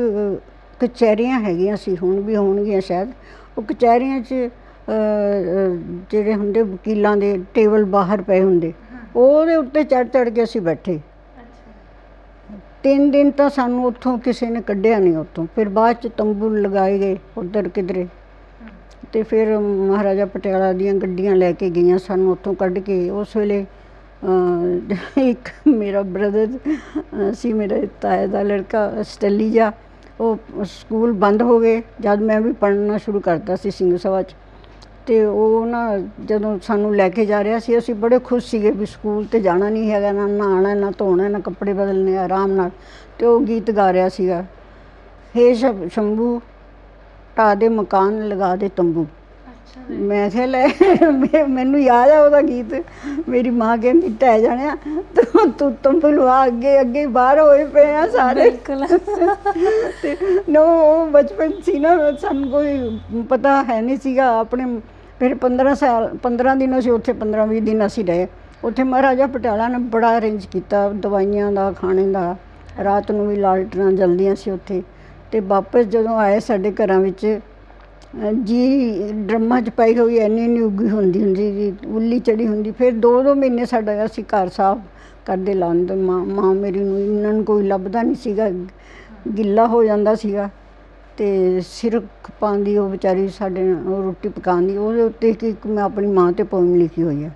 ਕਚਹਿਰੀਆਂ ਹੈਗੀਆਂ ਸੀ, ਹੁਣ ਵੀ ਹੋਣਗੀਆਂ ਸ਼ਾਇਦ। ਉਹ ਕਚਹਿਰੀਆਂ 'ਚ ਜਿਹੜੇ ਹੁੰਦੇ ਵਕੀਲਾਂ ਦੇ ਟੇਬਲ ਬਾਹਰ ਪਏ ਹੁੰਦੇ, ਉਹਦੇ ਉੱਤੇ ਚੜ੍ਹ ਕੇ ਅਸੀਂ ਬੈਠੇ। 3 ਦਿਨ ਤਾਂ ਸਾਨੂੰ ਉੱਥੋਂ ਕਿਸੇ ਨੇ ਕੱਢਿਆ ਨਹੀਂ ਉੱਥੋਂ। ਫਿਰ ਬਾਅਦ 'ਚ ਤੰਬੂ ਲਗਾਏ ਗਏ ਉੱਧਰ ਕਿਧਰੇ, ਅਤੇ ਫਿਰ ਮਹਾਰਾਜਾ ਪਟਿਆਲਾ ਦੀਆਂ ਗੱਡੀਆਂ ਲੈ ਕੇ ਗਈਆਂ ਸਾਨੂੰ ਉੱਥੋਂ ਕੱਢ ਕੇ। ਉਸ ਵੇਲੇ ਇੱਕ ਮੇਰਾ ਬ੍ਰਦਰ ਸੀ, ਮੇਰੇ ਤਾਏ ਦਾ ਲੜਕਾ ਸਟੱਲੀ ਜਾ, ਉਹ ਸਕੂਲ ਬੰਦ ਹੋ ਗਏ ਜਦ ਮੈਂ ਵੀ ਪੜ੍ਹਨਾ ਸ਼ੁਰੂ ਕਰਤਾ ਸੀ ਸਿੰਘ ਸਭਾ 'ਚ। ਅਤੇ ਉਹ ਨਾ ਜਦੋਂ ਸਾਨੂੰ ਲੈ ਕੇ ਜਾ ਰਿਹਾ ਸੀ, ਅਸੀਂ ਬੜੇ ਖੁਸ਼ ਸੀਗੇ ਵੀ ਸਕੂਲ 'ਤੇ ਜਾਣਾ ਨਹੀਂ ਹੈਗਾ, ਨਾ ਨਹਾਉਣਾ ਨਾ ਧੋਣਾ ਨਾ ਕੱਪੜੇ ਬਦਲਣੇ, ਆਰਾਮ ਨਾਲ। ਅਤੇ ਉਹ ਗੀਤ ਗਾ ਰਿਹਾ ਸੀਗਾ, ਹੇ ਸ਼ੰਭੂ ਢਾਹ ਦੇ ਮਕਾਨ ਲਗਾ ਦੇ ਤੰਬੂ। ਮੈਂ ਕਿਹਾ ਲੈ, ਮੈਨੂੰ ਯਾਦ ਆ ਉਹਦਾ ਗੀਤ। ਮੇਰੀ ਮਾਂ ਕਹਿੰਦੀ ਢਹਿ ਜਾਣਿਆ ਤੂੰ ਤੰਬੂ ਲਵਾ, ਅੱਗੇ ਅੱਗੇ ਬਾਹਰ ਹੋਏ ਪਏ ਆ ਸਾਰੇ। ਅਤੇ ਉਹ ਬਚਪਨ ਸੀ ਨਾ, ਸਾਨੂੰ ਕੋਈ ਪਤਾ ਹੈ ਨਹੀਂ ਸੀਗਾ ਆਪਣੇ। ਫਿਰ 15 ਦਿਨ ਅਸੀਂ ਉੱਥੇ 15-20 ਦਿਨ ਅਸੀਂ ਰਹੇ ਉੱਥੇ। ਮਹਾਰਾਜਾ ਪਟਿਆਲਾ ਨੇ ਬੜਾ ਅਰੇਂਜ ਕੀਤਾ ਦਵਾਈਆਂ ਦਾ, ਖਾਣੇ ਦਾ। ਰਾਤ ਨੂੰ ਵੀ ਲਾਲਟਨਾਂ ਜਲਦੀਆਂ ਸੀ ਉੱਥੇ। ਅਤੇ ਵਾਪਸ ਜਦੋਂ ਆਏ ਸਾਡੇ ਘਰਾਂ ਵਿੱਚ ਜੀ ਡਰਮਾਂ 'ਚ ਪਾਈ ਹੋਈ ਇੰਨੀ ਉੱਗੀ ਹੁੰਦੀ ਜੀ, ਉੱਲੀ ਚੜੀ ਹੁੰਦੀ। ਫਿਰ 2 ਮਹੀਨੇ ਸਾਡਾ ਅਸੀਂ ਘਰ ਸਾਫ਼ ਕਰਦੇ ਲਾਉਂਦੇ। ਮਾਂ ਮੇਰੀ ਨੂੰ ਇਹਨਾਂ ਨੂੰ ਕੋਈ ਲੱਭਦਾ ਨਹੀਂ ਸੀਗਾ, ਗਿੱਲਾ ਹੋ ਜਾਂਦਾ ਸੀਗਾ। ਅਤੇ ਸਿਰ ਖਪਾਉਂਦੀ ਉਹ ਵਿਚਾਰੀ ਸਾਡੇ ਉਹ ਰੋਟੀ ਪਕਾਉਂਦੀ। ਉਹਦੇ ਉੱਤੇ ਇੱਕ ਮੈਂ ਆਪਣੀ ਮਾਂ 'ਤੇ ਪੋਇਮ ਲਿਖੀ ਹੋਈ ਹੈ।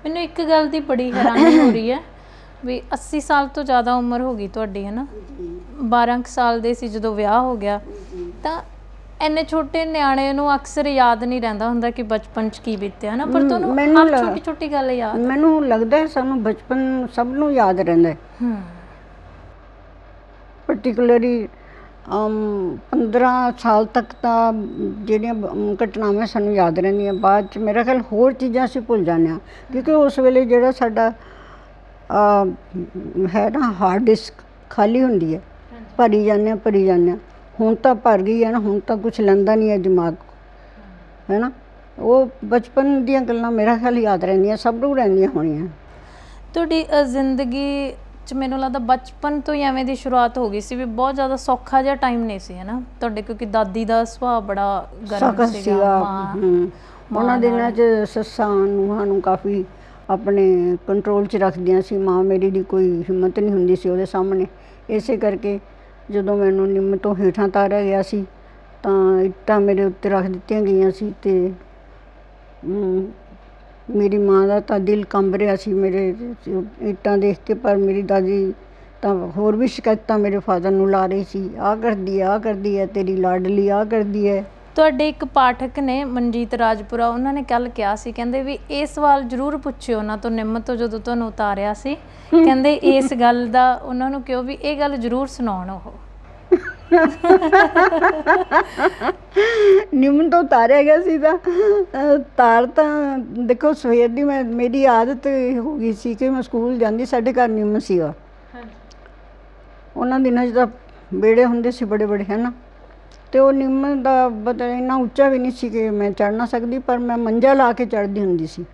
ਮੈਨੂੰ ਇੱਕ ਗੱਲ ਦੀ ਬੜੀ ਹੈਰਾਨੀ ਹੋ ਰਹੀ ਹੈ ਵੀ 80 ਸਾਲ ਤੋਂ ਜ਼ਿਆਦਾ ਉਮਰ ਹੋ ਗਈ ਤੁਹਾਡੀ, ਹੈ ਨਾ? 12 ਕੁ ਸਾਲ ਦੇ ਸੀ ਜਦੋਂ ਵਿਆਹ ਹੋ ਗਿਆ। ਤਾਂ ਇੰਨੇ ਛੋਟੇ ਨਿਆਣੇ ਨੂੰ ਅਕਸਰ ਯਾਦ ਨਹੀਂ ਰਹਿੰਦਾ ਹੁੰਦਾ ਕਿ ਬਚਪਨ 'ਚ ਕੀ ਬੀਤਿਆ, ਹੈ ਨਾ? ਪਰ ਤੁਹਾਨੂੰ ਹਰ ਛੋਟੀ ਛੋਟੀ ਗੱਲ ਯਾਦ? ਮੈਨੂੰ ਲੱਗਦਾ ਹੈ ਸਾਨੂੰ ਬਚਪਨ ਸਭ ਨੂੰ ਯਾਦ ਰਹਿੰਦਾ ਹੈ। ਪਰਟੀਕੂਲਰਲੀ 15 ਸਾਲ ਤੱਕ ਤਾਂ ਜਿਹੜੀਆਂ ਘਟਨਾਵਾਂ ਸਾਨੂੰ ਯਾਦ ਰਹਿੰਦੀਆਂ। ਬਾਅਦ 'ਚ ਮੇਰਾ ਖਿਆਲ ਹੋਰ ਚੀਜ਼ਾਂ ਅਸੀਂ ਭੁੱਲ ਜਾਂਦੇ ਹਾਂ, ਕਿਉਂਕਿ ਉਸ ਵੇਲੇ ਜਿਹੜਾ ਸਾਡਾ ਹੈ ਨਾ ਹਾਰਡ ਡਿਸਕ ਖਾਲੀ ਹੁੰਦੀ ਹੈ, ਭਰੀ ਜਾਂਦੇ ਹਾਂ। ਹੁਣ ਤਾਂ ਭਰ ਗਈ ਹੈ ਨਾ, ਹੁਣ ਤਾਂ ਕੁਛ ਲੈਂਦਾ ਨਹੀਂ ਹੈ ਦਿਮਾਗ, ਹੈ ਨਾ? ਉਹ ਬਚਪਨ ਦੀਆਂ ਗੱਲਾਂ ਮੇਰਾ ਖਿਆਲ ਯਾਦ ਰਹਿੰਦੀਆਂ, ਸਭ ਨੂੰ ਰਹਿੰਦੀਆਂ ਹੋਣੀਆਂ। ਤੁਹਾਡੀ ਜ਼ਿੰਦਗੀ 'ਚ ਮੈਨੂੰ ਲੱਗਦਾ ਬਚਪਨ ਤੋਂ ਹੀ ਐਵੇਂ ਦੀ ਸ਼ੁਰੂਆਤ ਹੋ ਗਈ ਸੀ ਵੀ ਬਹੁਤ ਜ਼ਿਆਦਾ ਸੌਖਾ ਜਿਹਾ ਟਾਈਮ ਨਹੀਂ ਸੀ, ਹੈ ਨਾ ਤੁਹਾਡੇ? ਕਿਉਂਕਿ ਦਾਦੀ ਦਾ ਸੁਭਾਅ ਬੜਾ ਗਰਮ ਸੀਗਾ। ਉਹਨਾਂ ਦਿਨਾਂ 'ਚ ਸੱਸਾਂ ਨੂੰਹਾਂ ਨੂੰ ਕਾਫੀ ਆਪਣੇ ਕੰਟਰੋਲ 'ਚ ਰੱਖਦੀਆਂ ਸੀ। ਮਾਂ ਮੇਰੀ ਦੀ ਕੋਈ ਹਿੰਮਤ ਨਹੀਂ ਹੁੰਦੀ ਸੀ ਉਹਦੇ ਸਾਹਮਣੇ। ਇਸੇ ਕਰਕੇ ਜਦੋਂ ਮੈਨੂੰ ਨਿੰਮ ਤੋਂ ਹੇਠਾਂ ਤਾਰਿਆ ਗਿਆ ਸੀ ਤਾਂ ਇੱਟਾਂ ਮੇਰੇ ਉੱਤੇ ਰੱਖ ਦਿੱਤੀਆਂ ਗਈਆਂ ਸੀ। ਅਤੇ ਮੇਰੀ ਮਾਂ ਦਾ ਤਾਂ ਦਿਲ ਕੰਬ ਰਿਹਾ ਸੀ ਮੇਰੇ ਇੱਟਾਂ ਦੇਖ ਕੇ। ਪਰ ਮੇਰੀ ਦਾਦੀ ਤਾਂ ਹੋਰ ਵੀ ਸ਼ਿਕਾਇਤਾਂ ਮੇਰੇ ਫਾਦਰ ਨੂੰ ਲਾ ਰਹੀ ਸੀ, ਆਹ ਕਰਦੀ ਹੈ ਤੇਰੀ ਲਾਡਲੀ, ਆਹ ਕਰਦੀ ਹੈ। ਤੁਹਾਡੇ ਇੱਕ ਪਾਠਕ ਨੇ ਮਨਜੀਤ ਰਾਜਪੁਰਾ, ਉਹਨਾਂ ਨੇ ਕੱਲ੍ਹ ਕਿਹਾ ਸੀ, ਕਹਿੰਦੇ ਵੀ ਇਹ ਸਵਾਲ ਜ਼ਰੂਰ ਪੁੱਛਿਓ ਉਹਨਾਂ ਤੋਂ ਨਿੰਮ ਤੋਂ ਜਦੋਂ ਤੁਹਾਨੂੰ ਉਤਾਰਿਆ ਸੀ। ਕਹਿੰਦੇ ਇਸ ਗੱਲ ਦਾ ਉਹਨਾਂ ਨੂੰ ਕਿਹਾ ਵੀ ਇਹ ਗੱਲ ਜ਼ਰੂਰ ਸੁਣਾਉਣ ਉਹ। ਨਿੰਮ ਤੋਂ ਉਤਾਰਿਆ ਗਿਆ ਸੀ ਤਾਂ ਤਾਂ ਦੇਖੋ ਸਵੇਰ ਦੀ ਮੇਰੀ ਆਦਤ ਹੋ ਗਈ ਸੀ ਕਿ ਮੈਂ ਸਕੂਲ ਜਾਂਦੀ, ਸਾਡੇ ਘਰ ਨਿੰਮ ਸੀਗਾ। ਉਹਨਾਂ ਦਿਨਾਂ 'ਚ ਤਾਂ ਵਿਹੜੇ ਹੁੰਦੇ ਸੀ ਬੜੇ ਬੜੇ, ਹੈ ਨਾ? ਅਤੇ ਉਹ ਨਿੰਮ ਦਾ ਇੰਨਾ ਉੱਚਾ ਵੀ ਨਹੀਂ ਸੀ ਕਿ ਮੈਂ ਚੜ੍ਹ ਨਾ ਸਕਦੀ, ਪਰ ਮੈਂ ਮੰਜਾ ਲਾ ਕੇ ਚੜ੍ਹਦੀ ਹੁੰਦੀ ਸੀ।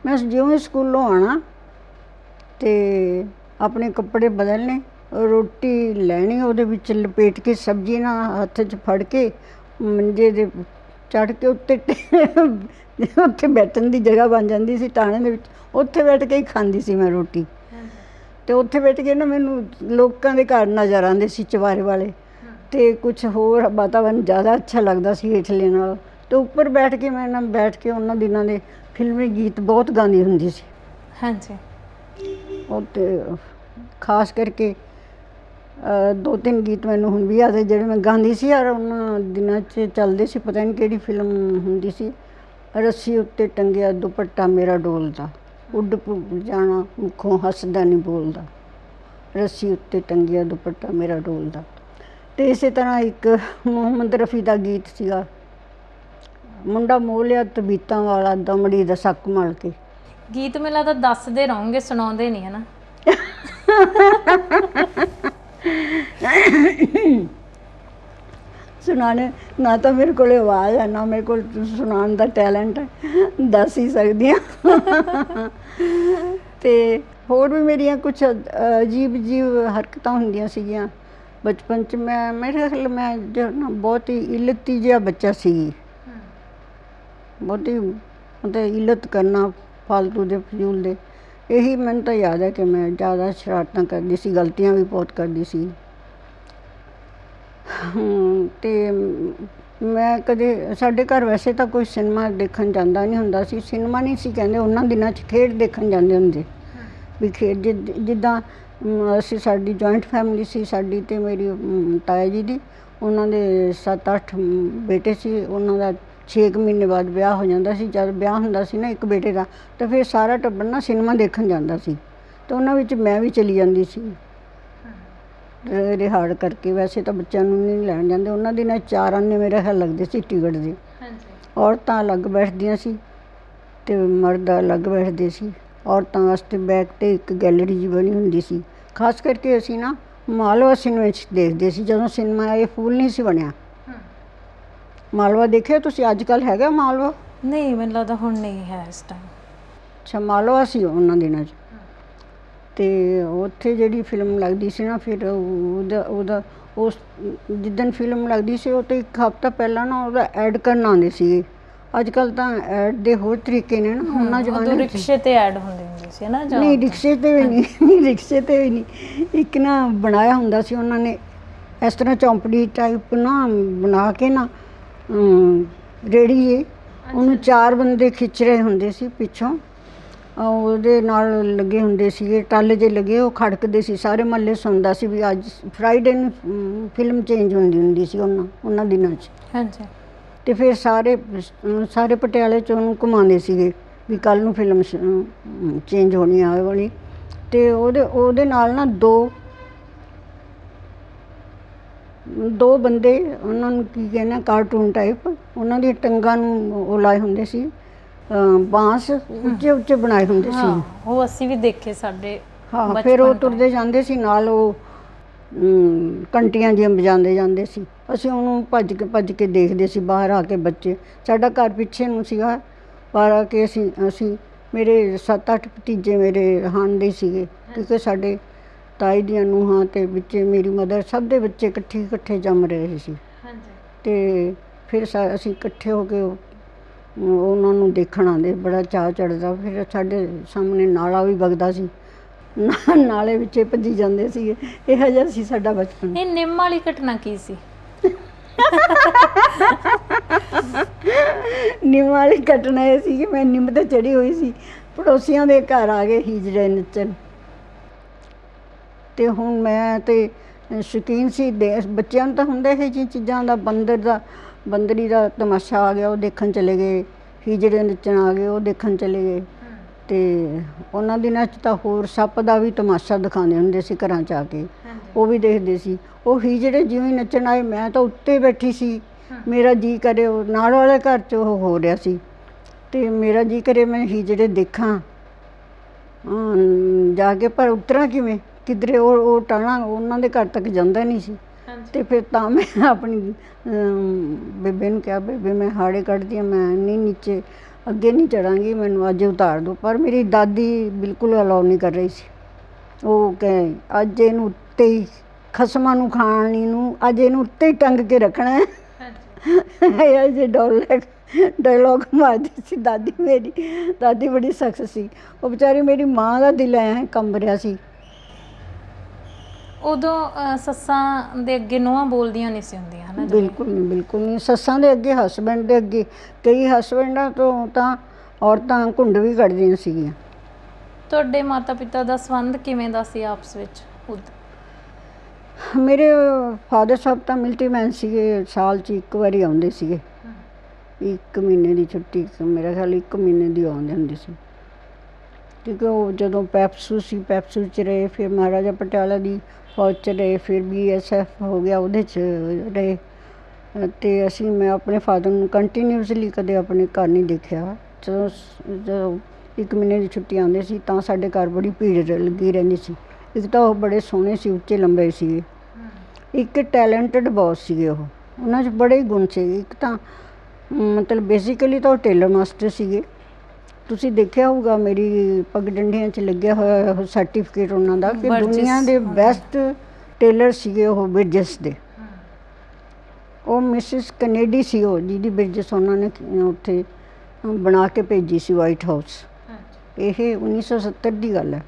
ਮੈਂ ਜਿਉਂ ਹੀ ਸਕੂਲੋਂ ਆਉਣਾ ਅਤੇ ਆਪਣੇ ਕੱਪੜੇ ਬਦਲਣੇ, ਰੋਟੀ ਲੈਣੀ, ਉਹਦੇ ਵਿੱਚ ਲਪੇਟ ਕੇ ਸਬਜ਼ੀ ਨਾਲ ਹੱਥ 'ਚ ਫੜ ਕੇ ਮੰਜੇ ਦੇ ਚੜ੍ਹ ਕੇ ਉੱਤੇ ਉੱਥੇ ਬੈਠਣ ਦੀ ਜਗ੍ਹਾ ਬਣ ਜਾਂਦੀ ਸੀ ਟਾਣੇ ਦੇ ਵਿੱਚ, ਉੱਥੇ ਬੈਠ ਕੇ ਹੀ ਖਾਂਦੀ ਸੀ ਮੈਂ ਰੋਟੀ। ਅਤੇ ਉੱਥੇ ਬੈਠ ਕੇ ਨਾ ਮੈਨੂੰ ਲੋਕਾਂ ਦੇ ਘਰ ਨਜ਼ਰ ਆਉਂਦੇ ਸੀ ਚੁਬਾਰੇ ਵਾਲੇ, ਅਤੇ ਕੁਛ ਹੋਰ ਵਾਤਾਵਰਨ ਜ਼ਿਆਦਾ ਅੱਛਾ ਲੱਗਦਾ ਸੀ ਹੇਠਲੇ ਨਾਲ। ਅਤੇ ਉੱਪਰ ਬੈਠ ਕੇ ਮੈਂ ਨਾ ਬੈਠ ਕੇ ਉਹਨਾਂ ਦਿਨਾਂ ਦੇ ਫਿਲਮੀ ਗੀਤ ਬਹੁਤ ਗਾਉਂਦੀ ਹੁੰਦੀ ਸੀ। ਹਾਂਜੀ। ਅਤੇ ਖਾਸ ਕਰਕੇ 2-3 ਗੀਤ ਮੈਨੂੰ ਹੁਣ ਵੀ ਯਾਦ ਹੈ ਜਿਹੜੇ ਮੈਂ ਗਾਉਂਦੀ ਸੀ, ਔਰ ਉਹਨਾਂ ਦਿਨਾਂ 'ਚ ਚੱਲਦੇ ਸੀ। ਪਤਾ ਨਹੀਂ ਕਿਹੜੀ ਫਿਲਮ ਹੁੰਦੀ ਸੀ। ਰੱਸੀ ਉੱਤੇ ਟੰਗਿਆ ਦੁਪੱਟਾ ਮੇਰਾ ਡੋਲਦਾ, ਉੱਡ ਪੁੱਡ ਜਾਣਾ ਮੁੱਖੋਂ ਹੱਸਦਾ ਨਹੀਂ ਬੋਲਦਾ, ਰੱਸੀ ਉੱਤੇ ਟੰਗਿਆ ਦੁਪੱਟਾ ਮੇਰਾ ਡੋਲਦਾ। ਅਤੇ ਇਸੇ ਤਰ੍ਹਾਂ ਇੱਕ ਮੁਹੰਮਦ ਰਫੀ ਦਾ ਗੀਤ ਸੀਗਾ, ਮੁੰਡਾ ਮੋਹ ਲਿਆ ਤਬੀਤਾਂ ਵਾਲਾ ਦਮੜੀ ਦਾ ਸੱਕ ਮਲ ਕੇ। ਗੀਤ ਮੈਨੂੰ ਲੱਗਦਾ ਦੱਸਦੇ ਰਹੋਗੇ, ਸੁਣਾਉਂਦੇ ਨਹੀਂ ਹੈ ਨਾ? ਸੁਣਾਉਣੇ ਨਾ ਤਾਂ ਮੇਰੇ ਕੋਲ ਆਵਾਜ਼ ਹੈ, ਨਾ ਮੇਰੇ ਕੋਲ ਸੁਣਾਉਣ ਦਾ ਟੈਲੈਂਟ ਹੈ, ਦੱਸ ਹੀ ਸਕਦੀ ਹਾਂ। ਅਤੇ ਹੋਰ ਵੀ ਮੇਰੀਆਂ ਕੁਛ ਅਜੀਬ ਹਰਕਤਾਂ ਹੁੰਦੀਆਂ ਸੀਗੀਆਂ ਬਚਪਨ 'ਚ। ਮੇਰੇ ਖਿਆਲ ਮੈਂ ਜੋ ਨਾ ਬਹੁਤ ਹੀ ਇਲਤੀ ਜਿਹਾ ਬੱਚਾ ਸੀ, ਬਹੁਤੀ ਮਤਲਬ ਇਲਤ ਕਰਨਾ ਫਾਲਤੂ ਦੇ ਫਜ਼ੂਲ ਦੇ। ਇਹੀ ਮੈਨੂੰ ਤਾਂ ਯਾਦ ਹੈ ਕਿ ਮੈਂ ਜ਼ਿਆਦਾ ਸ਼ਰਾਰਤਾਂ ਕਰਦੀ ਸੀ, ਗਲਤੀਆਂ ਵੀ ਬਹੁਤ ਕਰਦੀ ਸੀ। ਅਤੇ ਮੈਂ ਕਦੇ, ਸਾਡੇ ਘਰ ਵੈਸੇ ਤਾਂ ਕੋਈ ਸਿਨੇਮਾ ਦੇਖਣ ਜਾਂਦਾ ਨਹੀਂ ਹੁੰਦਾ ਸੀ। ਸਿਨੇਮਾ ਨਹੀਂ ਸੀ ਕਹਿੰਦੇ ਉਹਨਾਂ ਦਿਨਾਂ 'ਚ, ਖੇਡ ਦੇਖਣ ਜਾਂਦੇ ਹੁੰਦੇ ਵੀ। ਖੇਡ ਜਿੱਦਾਂ ਅਸੀਂ, ਸਾਡੀ ਜੁਆਇੰਟ ਫੈਮਿਲੀ ਸੀ ਸਾਡੀ ਅਤੇ ਮੇਰੀ ਤਾਇਆ ਜੀ ਦੀ, ਉਹਨਾਂ ਦੇ 7-8 ਬੇਟੇ ਸੀ। ਉਹਨਾਂ ਦਾ 6 ਮਹੀਨੇ ਬਾਅਦ ਵਿਆਹ ਹੋ ਜਾਂਦਾ ਸੀ। ਜਦ ਵਿਆਹ ਹੁੰਦਾ ਸੀ ਨਾ ਇੱਕ ਬੇਟੇ ਦਾ, ਤਾਂ ਫਿਰ ਸਾਰਾ ਟੱਬਰ ਨਾ ਸਿਨੇਮਾ ਦੇਖਣ ਜਾਂਦਾ ਸੀ, ਅਤੇ ਉਹਨਾਂ ਵਿੱਚ ਮੈਂ ਵੀ ਚਲੀ ਜਾਂਦੀ ਸੀ ਰਿਹਾੜ ਕਰਕੇ। ਵੈਸੇ ਤਾਂ ਬੱਚਿਆਂ ਨੂੰ ਨਹੀਂ ਲੈਣ ਜਾਂਦੇ ਉਹਨਾਂ ਦਿਨਾਂ 4 ਆਨੇ ਮੇਰੇ ਖਿਆਲ ਲੱਗਦੇ ਸੀ ਟਿਕਟ ਦੇ। ਔਰਤਾਂ ਅਲੱਗ ਬੈਠਦੀਆਂ ਸੀ ਅਤੇ ਮਰਦ ਅਲੱਗ ਬੈਠਦੇ ਸੀ। ਔਰਤਾਂ ਵਾਸਤੇ ਬੈਕ 'ਤੇ ਇੱਕ ਗੈਲਰੀ ਜਿਹੀ ਬਣੀ ਹੁੰਦੀ ਸੀ। ਖਾਸ ਕਰਕੇ ਅਸੀਂ ਨਾ ਮਾਲਵਾ ਸਿਨੇਮੇ 'ਚ ਦੇਖਦੇ ਸੀ, ਜਦੋਂ ਸਿਨੇਮਾ ਇਹ ਫੂਲ ਨਹੀਂ ਸੀ ਬਣਿਆ। ਮਾਲਵਾ ਦੇਖਿਆ ਤੁਸੀਂ? ਅੱਜ ਕੱਲ੍ਹ ਹੈਗਾ ਮਾਲਵਾ? ਨਹੀਂ, ਮੈਨੂੰ ਲੱਗਦਾ ਹੁਣ ਨਹੀਂ ਹੈ ਇਸ ਟਾਈਮ। ਅੱਛਾ, ਮਾਲਵਾ ਸੀ ਉਹਨਾਂ ਦਿਨਾਂ 'ਚ। ਅਤੇ ਉੱਥੇ ਜਿਹੜੀ ਫਿਲਮ ਲੱਗਦੀ ਸੀ ਨਾ, ਫਿਰ ਉਹਦਾ ਉਸ ਜਿੱਦਣ ਫਿਲਮ ਲੱਗਦੀ ਸੀ ਉਹ ਤੋਂ ਇੱਕ ਹਫ਼ਤਾ ਪਹਿਲਾਂ ਨਾ ਉਹਦਾ ਐਡ ਕਰਨ ਆਉਂਦੇ ਸੀਗੇ। ਅੱਜ ਕੱਲ੍ਹ ਤਾਂ ਐਡ ਦੇ ਹੋਰ ਤਰੀਕੇ ਨੇ ਨਾ। ਉਹਨਾਂ ਜ਼ਮਾਨੇ ਰਿਕਸ਼ੇ 'ਤੇ ਐਡ ਹੁੰਦੀ ਸੀ ਨਾ? ਨਹੀਂ, ਰਿਕਸ਼ੇ 'ਤੇ ਵੀ ਨਹੀਂ, ਰਿਕਸ਼ੇ 'ਤੇ ਵੀ ਨਹੀਂ। ਇੱਕ ਨਾ ਬਣਾਇਆ ਹੁੰਦਾ ਸੀ ਉਹਨਾਂ ਨੇ ਇਸ ਤਰ੍ਹਾਂ ਚੌਂਪੜੀ ਟਾਈਪ ਨਾ ਬਣਾ ਕੇ ਨਾ, ਰੇਹੜੀ, ਉਹਨੂੰ 4 ਬੰਦੇ ਖਿੱਚ ਰਹੇ ਹੁੰਦੇ ਸੀ ਪਿੱਛੋਂ। ਉਹਦੇ ਨਾਲ ਲੱਗੇ ਹੁੰਦੇ ਸੀਗੇ ਟੱਲ ਜੇ ਲੱਗੇ, ਉਹ ਖੜਕਦੇ ਸੀ। ਸਾਰੇ ਮਹੱਲੇ ਸੁਣਦਾ ਸੀ ਵੀ ਅੱਜ ਫਰਾਈਡੇ ਨੂੰ ਫਿਲਮ ਚੇਂਜ ਹੁੰਦੀ ਸੀ ਉਹਨਾਂ ਦਿਨਾਂ 'ਚ। ਹਾਂਜੀ। ਅਤੇ ਫਿਰ ਸਾਰੇ ਪਟਿਆਲੇ 'ਚ ਉਹਨੂੰ ਘੁਮਾਉਂਦੇ ਸੀਗੇ ਵੀ ਕੱਲ੍ਹ ਨੂੰ ਫਿਲਮ ਚੇਂਜ ਹੋਣੀ ਆ ਇਹ ਵਾਲੀ। ਅਤੇ ਉਹਦੇ ਨਾਲ ਨਾ ਦੋ ਬੰਦੇ, ਉਹਨਾਂ ਨੂੰ ਕੀ ਕਹਿੰਦੇ, ਕਾਰਟੂਨ ਟਾਈਪ, ਉਹਨਾਂ ਦੀਆਂ ਟੰਗਾਂ ਨੂੰ ਉਹ ਲਾਏ ਹੁੰਦੇ ਸੀ, ਬਾਂਸ ਉੱਚੇ ਉੱਚੇ ਬਣਾਏ ਹੁੰਦੇ ਸੀ। ਉਹ ਅਸੀਂ ਵੀ ਦੇਖੇ ਸਾਡੇ। ਹਾਂ, ਫਿਰ ਉਹ ਤੁਰਦੇ ਜਾਂਦੇ ਸੀ ਨਾਲ, ਉਹ ਘੰਟੀਆਂ ਜਿਹੀਆਂ ਵਜਾਉਂਦੇ ਜਾਂਦੇ ਸੀ। ਅਸੀਂ ਉਹਨੂੰ ਭੱਜ ਕੇ ਦੇਖਦੇ ਸੀ ਬਾਹਰ ਆ ਕੇ। ਬੱਚੇ, ਸਾਡਾ ਘਰ ਪਿੱਛੇ ਨੂੰ ਸੀਗਾ, ਬਾਹਰ ਆ ਕੇ ਅਸੀਂ ਮੇਰੇ 7-8 ਭਤੀਜੇ ਮੇਰੇ ਹਾਣ ਦੇ ਸੀਗੇ, ਕਿਉਂਕਿ ਸਾਡੇ ਤਾਈ ਦੀਆਂ ਨੂੰਹਾਂ ਅਤੇ ਵਿੱਚ ਮੇਰੀ ਮਦਰ, ਸਭ ਦੇ ਬੱਚੇ ਇਕੱਠੇ ਜੰਮ ਰਹੇ ਸੀ। ਅਤੇ ਫਿਰ ਅਸੀਂ ਇਕੱਠੇ ਹੋ ਕੇ ਉਹਨਾਂ ਨੂੰ ਦੇਖਣ ਆਉਂਦੇ, ਬੜਾ ਚਾਅ ਚੜ੍ਹਦਾ। ਫਿਰ ਸਾਡੇ ਸਾਹਮਣੇ ਨਾਲਾ ਵੀ ਵਗਦਾ ਸੀ, ਨਾਲੇ ਵਿੱਚ ਭੱਜੀ ਜਾਂਦੇ ਸੀਗੇ। ਇਹੋ ਜਿਹਾ ਸੀ ਸਾਡਾ ਬਚਪਨ। ਇਹ ਨਿੰਮ ਵਾਲੀ ਘਟਨਾ ਕੀ ਸੀ? ਨਿੰਮ ਵਾਲੀ ਘਟਨਾ ਇਹ ਸੀ ਕਿ ਮੈਂ ਨਿੰਮ 'ਤੇ ਚੜ੍ਹੀ ਹੋਈ ਸੀ, ਪੜੋਸੀਆਂ ਦੇ ਘਰ ਆ ਗਏ ਹੀਜੜੇ ਨੱਚਣ। ਅਤੇ ਹੁਣ ਮੈਂ ਤਾਂ ਸ਼ੌਕੀਨ ਸੀ, ਬੱਚਿਆਂ ਨੂੰ ਤਾਂ ਹੁੰਦਾ ਇਹ ਜਿਹੀ ਚੀਜ਼ਾਂ ਦਾ, ਬੰਦਰੀ ਦਾ ਤਮਾਸ਼ਾ ਆ ਗਿਆ ਉਹ ਦੇਖਣ ਚਲੇ ਗਏ, ਹੀਜੜੇ ਨੱਚਣ ਆ ਗਏ ਉਹ ਦੇਖਣ ਚਲੇ ਗਏ। ਅਤੇ ਉਹਨਾਂ ਦਿਨਾਂ 'ਚ ਤਾਂ ਹੋਰ ਸੱਪ ਦਾ ਵੀ ਤਮਾਸ਼ਾ ਦਿਖਾਉਂਦੇ ਹੁੰਦੇ ਸੀ ਘਰਾਂ 'ਚ ਆ ਕੇ, ਉਹ ਵੀ ਦੇਖਦੇ ਸੀ। ਉਹ ਹੀਜੜੇ ਜਿਵੇਂ ਨੱਚਣ ਆਏ, ਮੈਂ ਤਾਂ ਉੱਤੇ ਬੈਠੀ ਸੀ, ਮੇਰਾ ਜੀਅ ਕਰੇ, ਉਹ ਨਾਲ ਵਾਲੇ ਘਰ 'ਚ ਉਹ ਹੋ ਰਿਹਾ ਸੀ, ਅਤੇ ਮੇਰਾ ਜੀਅ ਕਰੇ ਮੈਂ ਹੀਜੜੇ ਦੇਖਾਂ ਜਾ ਕੇ, ਪਰ ਉਤਰਾਂ ਕਿਵੇਂ? ਕਿਧਰੇ ਉਹ ਟਾਣਾ ਉਹਨਾਂ ਦੇ ਘਰ ਤੱਕ ਜਾਂਦਾ ਨਹੀਂ ਸੀ। ਅਤੇ ਫਿਰ ਤਾਂ ਮੈਂ ਆਪਣੀ ਬੇਬੇ ਨੂੰ ਕਿਹਾ, ਬੇਬੇ ਮੈਂ ਹਾੜੇ ਕੱਢਦੀ ਹਾਂ, ਮੈਂ ਨਹੀਂ ਨੀਚੇ ਅੱਗੇ ਨਹੀਂ ਚੜਾਂਗੀ, ਮੈਨੂੰ ਅੱਜ ਉਤਾਰ ਦਿਓ। ਪਰ ਮੇਰੀ ਦਾਦੀ ਬਿਲਕੁਲ ਅਲਾਓ ਨਹੀਂ ਕਰ ਰਹੀ ਸੀ। ਉਹ ਅੱਜ ਇਹਨੂੰ ਉੱਤੇ ਹੀ ਖਸਮਾਂ ਨੂੰ ਖਾਣੀ ਨੂੰ ਅੱਜ ਇਹਨੂੰ ਉੱਤੇ ਹੀ ਟੰਗ ਕੇ ਰੱਖਣਾ ਹੈ। ਇਹ ਜੇ ਡਾਇਲੋਗ ਮਾਰਦੀ ਸੀ ਦਾਦੀ ਬੜੀ ਸਖਤ ਸੀ। ਉਹ ਵਿਚਾਰੀ ਮੇਰੀ ਮਾਂ ਦਾ ਦਿਲ ਐਂ ਕੰਬ ਰਿਹਾ ਸੀ। ਉਦੋਂ ਸੱਸਾਂ ਦੇ ਅੱਗੇ ਨੂੰਹਾਂ ਬੋਲਦੀਆਂ ਨਹੀਂ ਸੀ ਹੁੰਦੀਆਂ ਹੈ ਨਾ? ਬਿਲਕੁਲ ਨਹੀਂ। ਸੱਸਾਂ ਦੇ ਅੱਗੇ, ਹਸਬੈਂਡ ਦੇ ਅੱਗੇ, ਕਈ ਹਸਬੈਂਡਾਂ ਤੋਂ ਤਾਂ ਔਰਤਾਂ ਘੁੰਡ ਵੀ ਕੱਢਦੀਆਂ ਸੀਗੀਆਂ। ਤੁਹਾਡੇ ਮਾਤਾ ਪਿਤਾ ਦਾ ਸੰਬੰਧ ਕਿਵੇਂ ਦਾ ਸੀ ਆਪਸ ਵਿੱਚ ਮੇਰੇ ਫਾਦਰ ਸਾਹਿਬ ਤਾਂ ਮਿਲਟਰੀ ਮੈਨ ਸੀਗੇ। ਸਾਲ 'ਚ ਇੱਕ ਵਾਰੀ ਆਉਂਦੇ ਸੀਗੇ। 1 ਮਹੀਨੇ ਦੀ ਛੁੱਟੀ, ਮੇਰਾ ਖਿਆਲ 1 ਮਹੀਨੇ ਦੀ ਆਉਂਦੇ ਹੁੰਦੇ ਸੀ, ਕਿਉਂਕਿ ਉਹ ਜਦੋਂ ਪੈਪਸੂ 'ਚ ਰਹੇ, ਫਿਰ ਮਹਾਰਾਜਾ ਪਟਿਆਲਾ ਦੀ ਫੌਜ 'ਚ ਰਹੇ, ਫਿਰ BSF ਹੋ ਗਿਆ, ਉਹਦੇ 'ਚ ਰਹੇ। ਅਤੇ ਮੈਂ ਆਪਣੇ ਫਾਦਰ ਨੂੰ ਕੰਟੀਨਿਊਸਲੀ ਕਦੇ ਆਪਣੇ ਘਰ ਨਹੀਂ ਦੇਖਿਆ। ਜਦੋਂ 1 ਮਹੀਨੇ ਦੀ ਛੁੱਟੀ ਆਉਂਦੇ ਸੀ ਤਾਂ ਸਾਡੇ ਘਰ ਬੜੀ ਭੀੜ ਲੱਗੀ ਰਹਿੰਦੀ ਸੀ। ਇੱਕ ਤਾਂ ਉਹ ਬੜੇ ਸੋਹਣੇ ਸੀ, ਉੱਚੇ ਲੰਬੇ ਸੀਗੇ। ਇੱਕ ਟੈਲੈਂਟਡ ਬੌਸ ਸੀਗੇ। ਉਹਨਾਂ 'ਚ ਬੜੇ ਗੁਣ ਸੀਗੇ। ਇੱਕ ਤਾਂ ਮਤਲਬ ਬੇਸਿਕਲੀ ਤਾਂ ਉਹ ਟੇਲਰ ਮਾਸਟਰ ਸੀਗੇ। ਤੁਸੀਂ ਦੇਖਿਆ ਹੋਊਗਾ ਮੇਰੀ ਪੱਗ ਡੰਡੀਆਂ 'ਚ ਲੱਗਿਆ ਹੋਇਆ ਉਹ ਸਰਟੀਫਿਕੇਟ ਉਹਨਾਂ ਦਾ, ਕਿ ਦੁਨੀਆ ਦੇ ਬੈਸਟ ਟੇਲਰ ਸੀਗੇ ਉਹ ਬ੍ਰਿਜਸ ਦੇ। ਉਹ ਮਿਸਿਸ ਕੈਨੇਡੀ ਸੀ, ਉਹ ਜਿਹਦੀ ਬ੍ਰਿਜਸ ਉਹਨਾਂ ਨੇ ਉੱਥੇ ਬਣਾ ਕੇ ਭੇਜੀ ਸੀ ਵਾਈਟ ਹਾਊਸ। ਇਹ 1970 ਦੀ ਗੱਲ ਹੈ।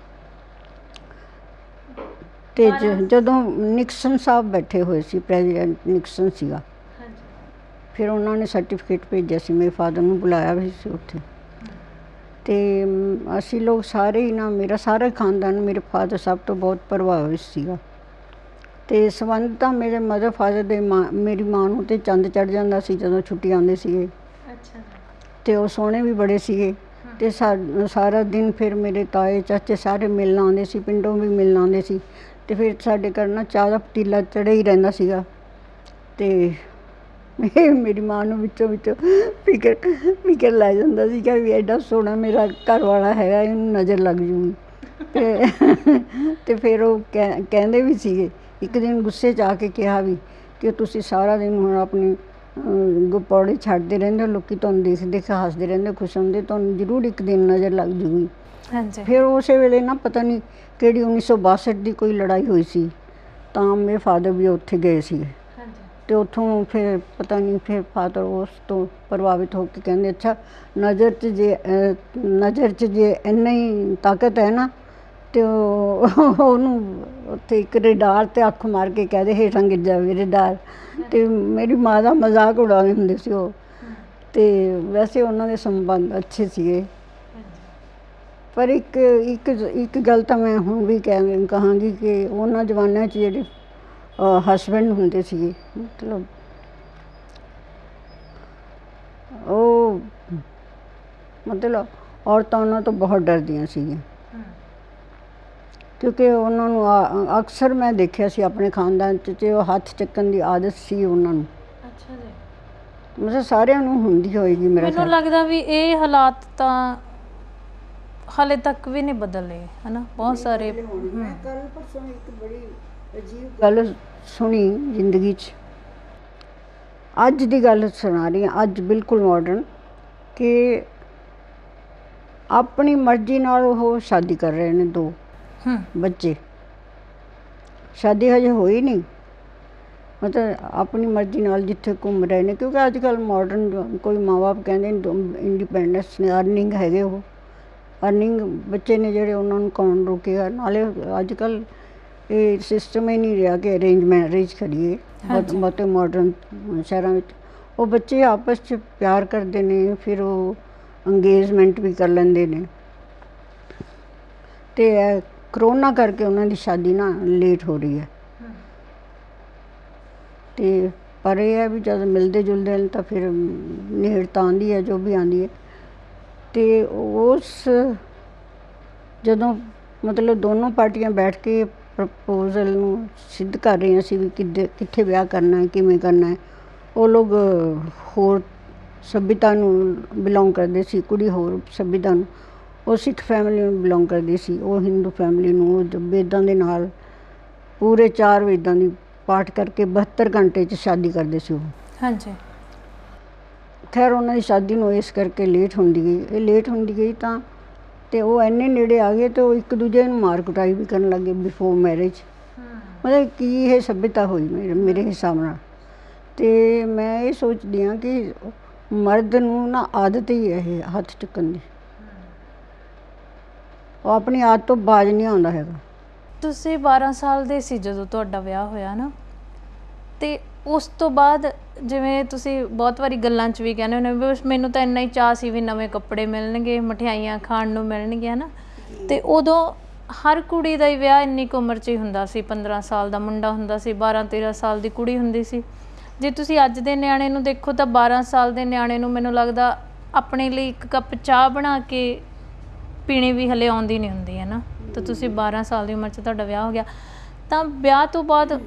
ਅਤੇ ਜਦੋਂ ਨਿਕਸਨ ਸਾਹਿਬ ਬੈਠੇ ਹੋਏ ਸੀ, ਪ੍ਰੈਜ਼ੀਡੈਂਟ ਨਿਕਸਨ ਸੀਗਾ, ਫਿਰ ਉਹਨਾਂ ਨੇ ਸਰਟੀਫਿਕੇਟ ਭੇਜਿਆ ਸੀ। ਮੇਰੇ ਫਾਦਰ ਨੂੰ ਬੁਲਾਇਆ ਵੀ ਸੀ ਉੱਥੇ। ਅਤੇ ਅਸੀਂ ਲੋਕ ਸਾਰੇ ਹੀ ਨਾ, ਮੇਰਾ ਸਾਰਾ ਖਾਨਦਾਨ ਮੇਰੇ ਫਾਦਰ ਸਾਹਿਬ ਤੋਂ ਬਹੁਤ ਪ੍ਰਭਾਵਿਤ ਸੀਗਾ। ਅਤੇ ਸੰਬੰਧ ਤਾਂ ਮੇਰੇ ਮਦਰ ਫਾਦਰ ਦੇ ਮੇਰੀ ਮਾਂ ਨੂੰ ਤਾਂ ਚੰਦ ਚੜ੍ਹ ਜਾਂਦਾ ਸੀ ਜਦੋਂ ਛੁੱਟੀ ਆਉਂਦੇ ਸੀਗੇ। ਅਤੇ ਉਹ ਸੋਹਣੇ ਵੀ ਬੜੇ ਸੀਗੇ। ਅਤੇ ਸਾਰਾ ਦਿਨ ਫਿਰ ਮੇਰੇ ਤਾਏ ਚਾਚੇ ਸਾਰੇ ਮਿਲਣ ਆਉਂਦੇ ਸੀ, ਪਿੰਡੋਂ ਵੀ ਮਿਲਣ ਆਉਂਦੇ ਸੀ। ਅਤੇ ਫਿਰ ਸਾਡੇ ਘਰ ਨਾ ਚਾਹ ਦਾ ਪਤੀਲਾ ਚੜ੍ਹਿਆ ਹੀ ਰਹਿੰਦਾ ਸੀਗਾ। ਅਤੇ ਮੇਰੀ ਮਾਂ ਨੂੰ ਵਿੱਚੋਂ ਫਿਕਰ ਲੈ ਜਾਂਦਾ ਸੀਗਾ ਵੀ ਐਡਾ ਸੋਹਣਾ ਮੇਰਾ ਘਰ ਵਾਲਾ ਹੈਗਾ, ਇਹਨੂੰ ਨਜ਼ਰ ਲੱਗ ਜੂਗੀ। ਅਤੇ ਫਿਰ ਉਹ ਕਹਿੰਦੇ ਵੀ ਸੀਗੇ। ਇੱਕ ਦਿਨ ਗੁੱਸੇ 'ਚ ਆ ਕੇ ਕਿਹਾ ਵੀ ਕਿ ਤੁਸੀਂ ਸਾਰਾ ਦਿਨ ਹੁਣ ਆਪਣੀ ਪੌੜੇ ਛੱਡਦੇ ਰਹਿੰਦੇ ਹੋ, ਲੋਕ ਤੁਹਾਨੂੰ ਦੇਖ ਹੱਸਦੇ ਰਹਿੰਦੇ, ਖੁਸ਼ ਹੁੰਦੇ, ਤੁਹਾਨੂੰ ਜ਼ਰੂਰ ਇੱਕ ਦਿਨ ਨਜ਼ਰ ਲੱਗ ਜੂਗੀ। ਫਿਰ ਉਸੇ ਵੇਲੇ ਨਾ ਪਤਾ ਨਹੀਂ ਕਿਹੜੀ 1962 ਦੀ ਕੋਈ ਲੜਾਈ ਹੋਈ ਸੀ, ਤਾਂ ਮੇਰੇ ਫਾਦਰ ਵੀ ਉੱਥੇ ਗਏ ਸੀਗੇ। ਅਤੇ ਉੱਥੋਂ ਫਿਰ ਪਤਾ ਨਹੀਂ, ਫਿਰ ਫਾਦਰ ਉਸ ਤੋਂ ਪ੍ਰਭਾਵਿਤ ਹੋ ਕੇ ਕਹਿੰਦੇ ਅੱਛਾ ਨਜ਼ਰ 'ਚ ਜੇ ਇੰਨਾ ਹੀ ਤਾਕਤ ਹੈ ਨਾ, ਅਤੇ ਉਹਨੂੰ ਉੱਥੇ ਇੱਕ ਰਡਾਰ 'ਤੇ ਅੱਖ ਮਾਰ ਕੇ ਕਹਿ ਦੇ ਹੇਠਾਂ ਗਿਰ ਜਾਵੇ ਰਡਾਰ। ਅਤੇ ਮੇਰੀ ਮਾਂ ਦਾ ਮਜ਼ਾਕ ਉਡਾਉਂਦੇ ਹੁੰਦੇ ਸੀ ਉਹ। ਅਤੇ ਵੈਸੇ ਉਹਨਾਂ ਦੇ ਸੰਬੰਧ ਅੱਛੇ ਸੀਗੇ। ਪਰ ਇੱਕ ਗੱਲ ਤਾਂ ਮੈਂ ਹੁਣ ਵੀ ਕਹਾਂਗੀ ਕਿ ਉਹਨਾਂ ਜ਼ਮਾਨਿਆਂ 'ਚ ਜਿਹੜੇ ਹਸਬੈਂਡ ਹੁੰਦੇ ਸੀਗੇ, ਮਤਲਬ ਔਰਤਾਂ ਉਹਨਾਂ ਤੋਂ ਬਹੁਤ ਡਰਦੀਆਂ ਸੀਗੀਆਂ, ਕਿਉਂਕਿ ਉਹਨਾਂ ਨੂੰ ਅਕਸਰ ਮੈਂ ਦੇਖਿਆ ਸੀ ਆਪਣੇ ਖਾਨਦਾਨ 'ਚ, ਉਹ ਹੱਥ ਚੱਕਣ ਦੀ ਆਦਤ ਸੀ ਉਹਨਾਂ ਨੂੰ। ਮਤਲਬ ਸਾਰਿਆਂ ਨੂੰ ਹੁੰਦੀ ਹੋਏਗੀ। ਮੈਨੂੰ ਲੱਗਦਾ ਵੀ ਇਹ ਹਾਲਾਤ ਤਾਂ ਹਾਲੇ ਤੱਕ ਵੀ ਨਹੀਂ ਬਦਲੇ, ਹੈ ਨਾ? ਬਹੁਤ ਸਾਰੇ। ਮੈਂ ਕੱਲ੍ਹ ਪਰਸੋਂ ਇੱਕ ਬੜੀ ਅਜੀਬ ਗੱਲ ਸੁਣੀ ਜ਼ਿੰਦਗੀ 'ਚ। ਅੱਜ ਦੀ ਗੱਲ ਸੁਣਾ ਰਹੀ ਹਾਂ, ਅੱਜ ਬਿਲਕੁਲ ਮਾਡਰਨ, ਕਿ ਆਪਣੀ ਮਰਜ਼ੀ ਨਾਲ ਉਹ ਸ਼ਾਦੀ ਕਰ ਰਹੇ ਨੇ 2 ਬੱਚੇ। ਸ਼ਾਦੀ ਹਜੇ ਹੋਈ ਨਹੀਂ, ਮਤਲਬ ਆਪਣੀ ਮਰਜ਼ੀ ਨਾਲ ਜਿੱਥੇ ਘੁੰਮ ਰਹੇ ਨੇ। ਕਿਉਂਕਿ ਅੱਜ ਕੱਲ੍ਹ ਮਾਡਰਨ ਕੋਈ ਮਾਂ ਬਾਪ ਕਹਿੰਦੇ ਇੰਡੀਪੈਂਡੈਂਸ ਨੇ, ਅਰਨਿੰਗ ਹੈਗੇ, ਉਹ ਅਰਨਿੰਗ ਬੱਚੇ ਨੇ ਜਿਹੜੇ, ਉਹਨਾਂ ਨੂੰ ਕੌਣ ਰੋਕੇਗਾ। ਨਾਲੇ ਅੱਜ ਕੱਲ੍ਹ ਇਹ ਸਿਸਟਮ ਹੀ ਨਹੀਂ ਰਿਹਾ ਕਿ ਅਰੇਂਜ ਕਰੀਏ। ਬਹੁਤੇ ਮਾਡਰਨ ਸ਼ਹਿਰਾਂ ਵਿੱਚ ਉਹ ਬੱਚੇ ਆਪਸ 'ਚ ਪਿਆਰ ਕਰਦੇ ਨੇ, ਫਿਰ ਉਹ ਅੰਗੇਜਮੈਂਟ ਵੀ ਕਰ ਲੈਂਦੇ ਨੇ। ਅਤੇ ਕਰੋਨਾ ਕਰਕੇ ਉਹਨਾਂ ਦੀ ਸ਼ਾਦੀ ਨਾ ਲੇਟ ਹੋ ਰਹੀ ਹੈ। ਅਤੇ ਪਰ ਇਹ ਹੈ ਵੀ ਜਦ ਮਿਲਦੇ ਜੁਲਦੇ ਨੇ ਤਾਂ ਫਿਰ ਨੇੜਤਾ ਆਉਂਦੀ ਹੈ, ਜੋ ਵੀ ਆਉਂਦੀ ਹੈ। ਅਤੇ ਜਦੋਂ ਮਤਲਬ ਦੋਨੋਂ ਪਾਰਟੀਆਂ ਬੈਠ ਕੇ ਪ੍ਰਪੋਜ਼ਲ ਨੂੰ ਸਿੱਧ ਕਰ ਰਹੀਆਂ ਸੀ ਵੀ ਕਿੱਥੇ ਵਿਆਹ ਕਰਨਾ ਹੈ, ਕਿਵੇਂ ਕਰਨਾ ਹੈ। ਉਹ ਲੋਕ ਹੋਰ ਸੱਭਿਅਤਾ ਨੂੰ ਬਿਲੋਂਗ ਕਰਦੇ ਸੀ, ਕੁੜੀ ਹੋਰ ਸੱਭਿਅਤਾ ਨੂੰ, ਉਹ ਸਿੱਖ ਫੈਮਿਲੀ ਨੂੰ ਬਿਲੋਂਗ ਕਰਦੀ ਸੀ, ਉਹ ਹਿੰਦੂ ਫੈਮਿਲੀ ਨੂੰ। ਉਹ ਵੇਦਾਂ ਦੇ ਨਾਲ ਪੂਰੇ 4 ਵੇਦਾਂ ਦੀ ਪਾਠ ਕਰਕੇ 72 ਘੰਟੇ 'ਚ ਸ਼ਾਦੀ ਕਰਦੇ ਸੀ ਉਹ। ਖੈਰ ਉਹਨਾਂ ਦੀ ਸ਼ਾਦੀ ਨੂੰ ਇਸ ਕਰਕੇ ਲੇਟ ਹੁੰਦੀ ਗਈ ਤਾਂ ਅਤੇ ਉਹ ਇੰਨੇ ਨੇੜੇ ਆ ਗਏ ਅਤੇ ਉਹ ਇੱਕ ਦੂਜੇ ਨੂੰ ਮਾਰ ਕੁਟਾਈ ਵੀ ਕਰਨ ਲੱਗ ਗਏ ਬਿਫੋਰ ਮੈਰਿਜ। ਮਤਲਬ ਕੀ ਇਹ ਸੱਭਿਅਤਾ ਹੋਈ ਮੇਰੇ ਹਿਸਾਬ ਨਾਲ। ਅਤੇ ਮੈਂ ਇਹ ਸੋਚਦੀ ਹਾਂ ਕਿ ਮਰਦ ਨੂੰ ਨਾ ਆਦਤ ਹੀ ਹੈ ਇਹ ਹੱਥ ਚੁੱਕਣ ਦੀ, ਉਹ ਆਪਣੀ ਆਦਤ ਤੋਂ ਬਾਜ਼ ਨਹੀਂ ਆਉਂਦਾ ਹੈਗਾ। ਤੁਸੀਂ 12 ਸਾਲ ਦੇ ਸੀ ਜਦੋਂ ਤੁਹਾਡਾ ਵਿਆਹ ਹੋਇਆ ਨਾ, ਅਤੇ ਉਸ ਤੋਂ ਬਾਅਦ ਜਿਵੇਂ ਤੁਸੀਂ ਬਹੁਤ ਵਾਰੀ ਗੱਲਾਂ 'ਚ ਵੀ ਕਹਿੰਦੇ ਹੁੰਦੇ ਵੀ ਮੈਨੂੰ ਤਾਂ ਇੰਨਾ ਹੀ ਚਾਅ ਸੀ ਵੀ ਨਵੇਂ ਕੱਪੜੇ ਮਿਲਣਗੇ, ਮਠਿਆਈਆਂ ਖਾਣ ਨੂੰ ਮਿਲਣਗੀਆਂ ਨਾ, ਅਤੇ ਉਦੋਂ ਹਰ ਕੁੜੀ ਦਾ ਹੀ ਵਿਆਹ ਇੰਨੀ ਕੁ ਉਮਰ 'ਚ ਹੀ ਹੁੰਦਾ ਸੀ। 15 ਸਾਲ ਦਾ ਮੁੰਡਾ ਹੁੰਦਾ ਸੀ, 12-13 ਸਾਲ ਦੀ ਕੁੜੀ ਹੁੰਦੀ ਸੀ। ਜੇ ਤੁਸੀਂ ਅੱਜ ਦੇ ਨਿਆਣੇ ਨੂੰ ਦੇਖੋ ਤਾਂ 12 ਸਾਲ ਦੇ ਨਿਆਣੇ ਨੂੰ ਮੈਨੂੰ ਲੱਗਦਾ ਆਪਣੇ ਲਈ ਇੱਕ ਕੱਪ ਚਾਹ ਬਣਾ ਕੇ ਪੀਣੀ ਵੀ ਹਲੇ ਆਉਂਦੀ ਨਹੀਂ ਹੁੰਦੀ ਹੈ ਨਾ। ਤਾਂ ਤੁਸੀਂ 12 ਸਾਲ ਦੀ ਉਮਰ 'ਚ ਤੁਹਾਡਾ ਵਿਆਹ ਹੋ ਗਿਆ, ਤਾਂ ਵਿਆਹ ਤੋਂ ਬਾਅਦ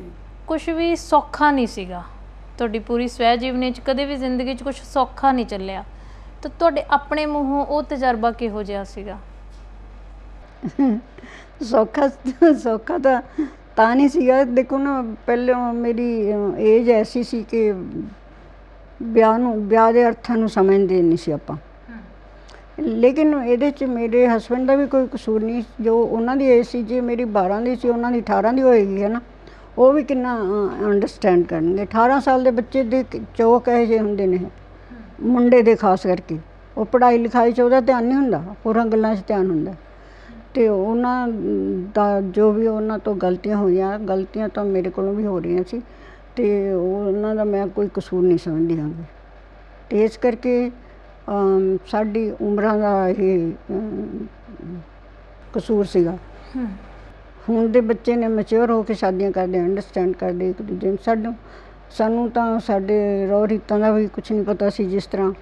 ਕੁਛ ਵੀ ਸੌਖਾ ਨਹੀਂ ਸੀਗਾ। ਤੁਹਾਡੀ ਪੂਰੀ ਸਵੈ ਜੀਵਨੀ 'ਚ ਕਦੇ ਵੀ ਜ਼ਿੰਦਗੀ 'ਚ ਕੁਛ ਸੌਖਾ ਨਹੀਂ ਚੱਲਿਆ। ਤਾਂ ਤੁਹਾਡੇ ਆਪਣੇ ਮੂੰਹੋਂ ਉਹ ਤਜਰਬਾ ਕਿਹੋ ਜਿਹਾ ਸੀਗਾ? ਸੌਖਾ ਤਾਂ ਨਹੀਂ ਸੀਗਾ। ਦੇਖੋ ਨਾ, ਪਹਿਲਾਂ ਮੇਰੀ ਏਜ ਐਸੀ ਸੀ ਕਿ ਵਿਆਹ ਦੇ ਅਰਥਾਂ ਨੂੰ ਸਮਝਦੇ ਨਹੀਂ ਸੀ ਆਪਾਂ। ਲੇਕਿਨ ਇਹਦੇ 'ਚ ਮੇਰੇ ਹਸਬੈਂਡ ਦਾ ਵੀ ਕੋਈ ਕਸੂਰ ਨਹੀਂ। ਜੋ ਉਹਨਾਂ ਦੀ ਏਜ ਸੀ, ਜੇ ਮੇਰੀ 12 ਦੀ ਸੀ, ਉਹਨਾਂ ਦੀ 18 ਦੀ ਹੋਏਗੀ ਹੈ ਨਾ, ਉਹ ਵੀ ਕਿੰਨਾ ਅੰਡਰਸਟੈਂਡ ਕਰਨਗੇ। 18 ਸਾਲ ਦੇ ਬੱਚੇ ਦੇ ਚੌਕ ਇਹੋ ਜਿਹੇ ਹੁੰਦੇ ਨੇ, ਮੁੰਡੇ ਦੇ ਖਾਸ ਕਰਕੇ। ਉਹ ਪੜ੍ਹਾਈ ਲਿਖਾਈ 'ਚ ਉਹਦਾ ਧਿਆਨ ਨਹੀਂ ਹੁੰਦਾ, ਹੋਰਾਂ ਗੱਲਾਂ 'ਚ ਧਿਆਨ ਹੁੰਦਾ। ਅਤੇ ਉਹਨਾਂ ਦਾ ਜੋ ਵੀ ਉਹਨਾਂ ਤੋਂ ਗਲਤੀਆਂ ਹੋਈਆਂ, ਗਲਤੀਆਂ ਤਾਂ ਮੇਰੇ ਕੋਲੋਂ ਵੀ ਹੋ ਰਹੀਆਂ ਸੀ, ਅਤੇ ਉਹਨਾਂ ਦਾ ਮੈਂ ਕੋਈ ਕਸੂਰ ਨਹੀਂ ਸਮਝਦੀ ਹਾਂ। ਅਤੇ ਇਸ ਕਰਕੇ ਸਾਡੀ ਉਮਰਾਂ ਦਾ ਇਹ ਕਸੂਰ ਸੀਗਾ। ਹੁਣ ਦੇ ਬੱਚੇ ਨੇ ਮੈਚਿਓਰ ਹੋ ਕੇ ਸ਼ਾਦੀਆਂ ਕਰਦੇ, ਅੰਡਰਸਟੈਂਡ ਕਰਦੇ ਇੱਕ ਦੂਜੇ ਨੂੰ। ਸਾਨੂੰ ਤਾਂ ਸਾਡੇ ਰੋਹ ਰੀਤਾਂ ਦਾ ਵੀ ਕੁਛ ਨਹੀਂ ਪਤਾ ਸੀ। ਜਿਸ ਤਰ੍ਹਾਂ